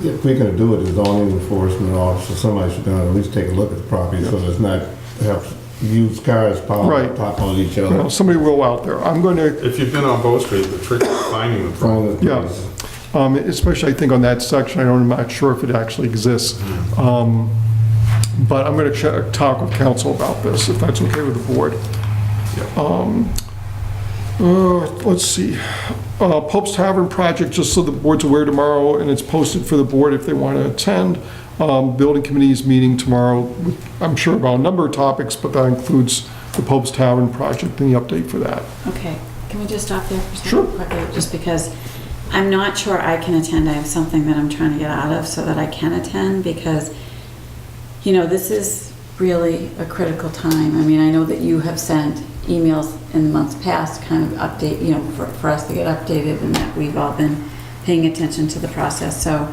if we're gonna do it as zoning enforcement officer, somebody should at least take a look at the property, so there's not, have used cars piled Right. on top of each Well, other. somebody will out there. I'm going to, if you've been on Bow Street, the trick is finding the problem. Find the Yeah. place. especially I think on that section, I'm not sure if it actually exists. But I'm going to talk with council about this, if that's okay with the board. Let's see. Pope's Tavern project, just so the board's aware, tomorrow, and it's posted for the board if they want to attend. Building committee's meeting tomorrow, I'm sure about a number of topics, but that includes the Pope's Tavern project and the update for that. Okay, can we just stop there for a second? Sure. Quickly, just because I'm not sure I can attend. I have something that I'm trying to get out of so that I can attend, because, you know, this is really a critical time. I mean, I know that you have sent emails in the months past, kind of update, you know, for us to get updated, and that we've all been paying attention to the process. So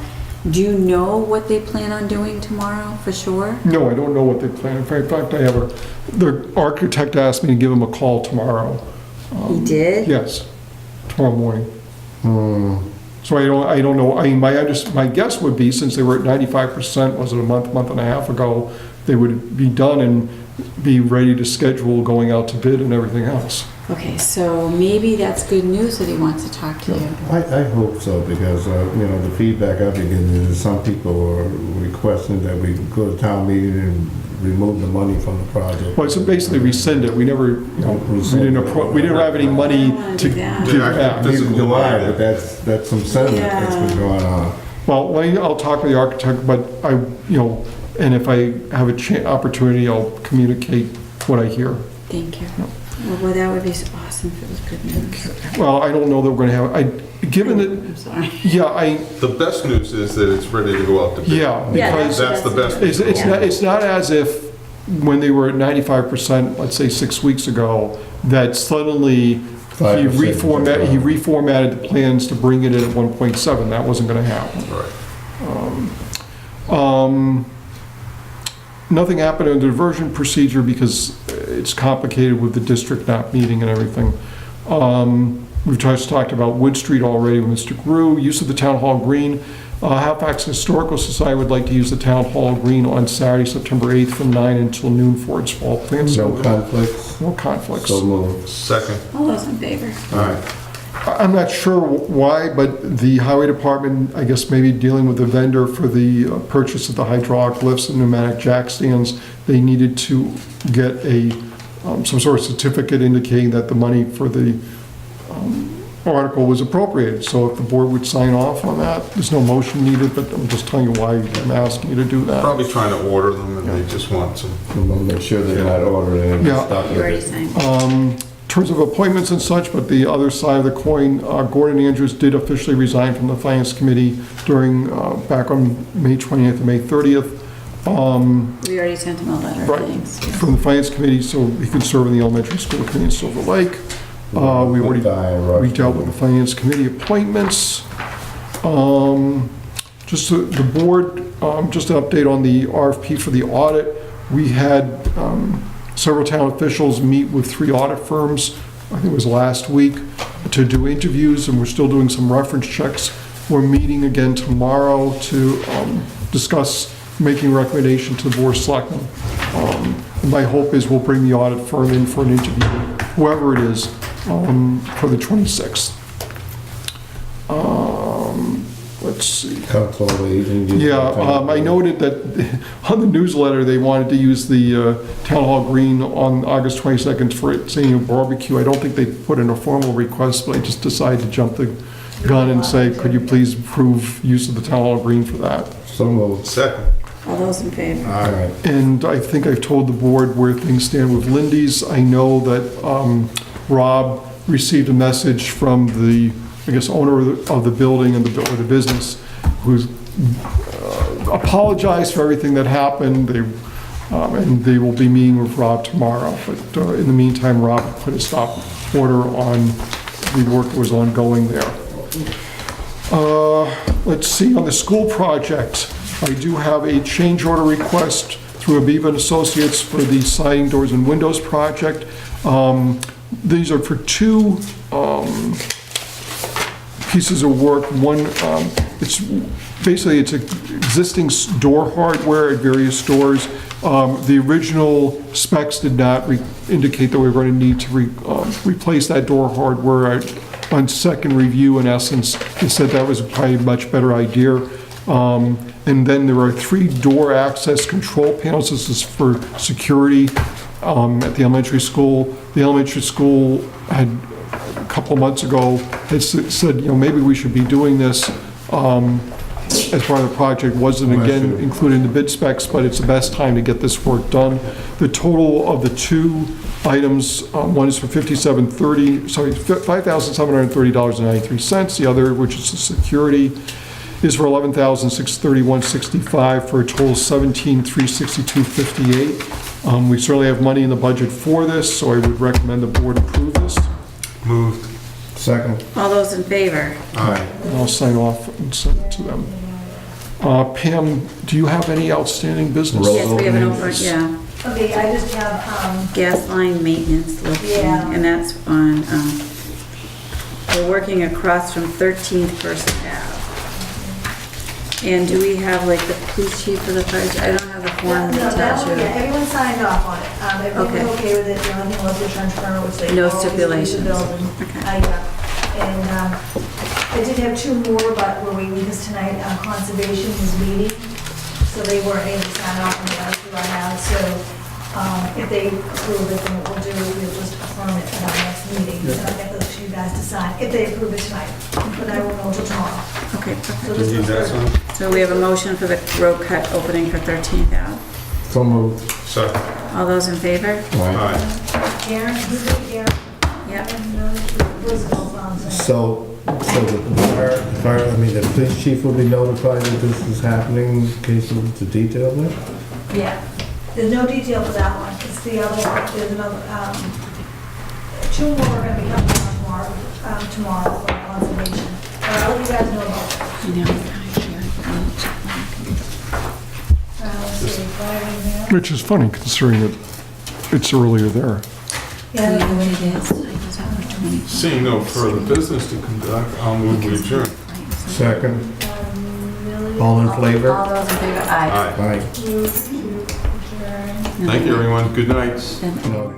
do you know what they plan on doing tomorrow for sure? No, I don't know what they plan. In fact, the architect asked me to give him a call tomorrow. He did? Yes, tomorrow morning. Hmm. So I don't know, I mean, my guess would be, since they were at 95%, was it a month and a half ago, they would be done and be ready to schedule going out to bid and everything else. Okay, so maybe that's good news that he wants to talk to you. I hope so, because, you know, the feedback I've been getting is some people are requesting that we go to town meeting and remove the money from the project. Well, it's basically rescind it. We never, you know, we didn't have any money I don't wanna to do that. give Yeah, back. Neither do I, but that's some sentiment that's been going on. Well, I'll talk with the architect, but and if I have a opportunity, I'll communicate what I hear. Thank you. Well, that would be awesome if it was good news. Well, I don't know that we're gonna have, given that, I'm sorry. yeah, The best news is that it's ready to go out to bid. yeah, because That's the best. it's not as if when they were at 95%, let's say 6 weeks ago, that suddenly he 5%. reformatted the plans to bring it in at 1.7. That wasn't gonna happen. Right. Nothing happened in the diversion procedure because it's complicated with the district not meeting and everything. We've just talked about Wood Street already with Mr. Grew, use of the Town Hall Green. Halifax Historical Society would like to use the Town Hall Green on Saturday, September 8th from 9 until noon for its fall plans. No conflicts, No conflicts. so moved. Second. All those in favor? All right. I'm not sure why, but the highway department, I guess maybe dealing with the vendor for the purchase of the hydraulic lifts and pneumatic jack stands, they needed to get some sort of certificate indicating that the money for the article was appropriated. So if the board would sign off on that, there's no motion needed, but I'm just telling you why I'm asking you to do that. Probably trying to order them, and they just want some. We want to make sure they're not ordering any Yeah. stuff. You already signed. In terms of appointments and such, but the other side of the coin, Gordon Andrews did officially resign from the Finance Committee back on May 20th and May 30th. We already sent him a letter, Right. thanks. From the Finance Committee, so he can serve in the elementary school committee in Silver Lake. We already dealt with the Finance Committee appointments. Just the board, just an update on the RFP for the audit. We had several town officials meet with 3 audit firms, I think it was last week, to do interviews, and we're still doing some reference checks. We're meeting again tomorrow to discuss making recommendation to the board of selectmen. My hope is we'll bring the audit firm in for an interview, whoever it is, for the 26th. Let's let's see. Council on Aging. Yeah, I noted that on the newsletter, they wanted to use the Town Hall Green on August 22nd for it saying a barbecue. I don't think they put in a formal request, but I just decided to jump the gun and say, could you please approve use of the Town Hall Green for that? So moved. Second. All those in favor? All right. And I think I've told the board where things stand with Lindy's. I know that Rob received a message from the, I guess, owner of the building and or the business, who's apologized for everything that happened. And they will be meeting with Rob tomorrow. But in the meantime, Rob put a stop order on the work that was ongoing there. Let's see, on the school project, I do have a change order request through Aviva and Associates for the siding, doors, and windows project. These are for two pieces of work. One, it's existing door hardware at various stores. The original specs did not indicate that we were going to need to replace that door hardware. On second review, in essence, they said that was probably a much better idea. And then there are 3 door access control panels. This is for security at the elementary school. The elementary school had, a couple of months ago, had said, maybe we should be doing this as part of the project. Wasn't, again, included in the bid specs, but it's the best time to get this work done. The total of the 2 items, one is for $5,730.93. The other, which is the security, is for $11,631.65 for a total of $17,362.58. We certainly have money in the budget for this, so I would recommend the board approve this. Moved. Second. All those in favor? Aye. And I'll sign off and send it to them. Pam, do you have any outstanding business? Yes, we have an over, yeah. Okay, I just have, Gas line maintenance lifting, Yeah. and that's on, we're working across from 13th First Ave. And do we have like the police chief for the fire? I don't have the form no, that that tells one, yeah, you. everyone signed off on it. Everyone was okay with it, the only thing was the trench burner, which they No always leave the stipulations. building. Okay. Yeah. And I did have 2 more, but we're waiting because tonight conservation was meeting, so they weren't able to sign off on the other 2 I had. So if they approve it, then what we'll do is we'll just affirm it at our next meeting. And I'll get those to you guys to sign, if they approve it tonight. But I won't know until tomorrow. Okay, So perfect. this Need was that for- one? So we have a motion for the road cut opening for 13th Ave. So moved. Second. All those in favor? Aye. Karen, who's it, Karen? Yep. Elizabeth, So the police chief will be notified that this is happening in case of the detail there? Yeah, there's no detail for that one, it's the other one, there's another, 2 more are gonna be coming on tomorrow for conservation. I'll let you guys know about it. I know. Let's see, fire in there. Which is funny considering that it's earlier there. Yeah, Do you know what it is? I just have the 20. Seeing no further business to conduct, I'll move we adjourn. Second. Millie? All in favor? All those in favor? Aye. Aye. Aye. Move to adjourn. Thank you, everyone. Good night. Then- No.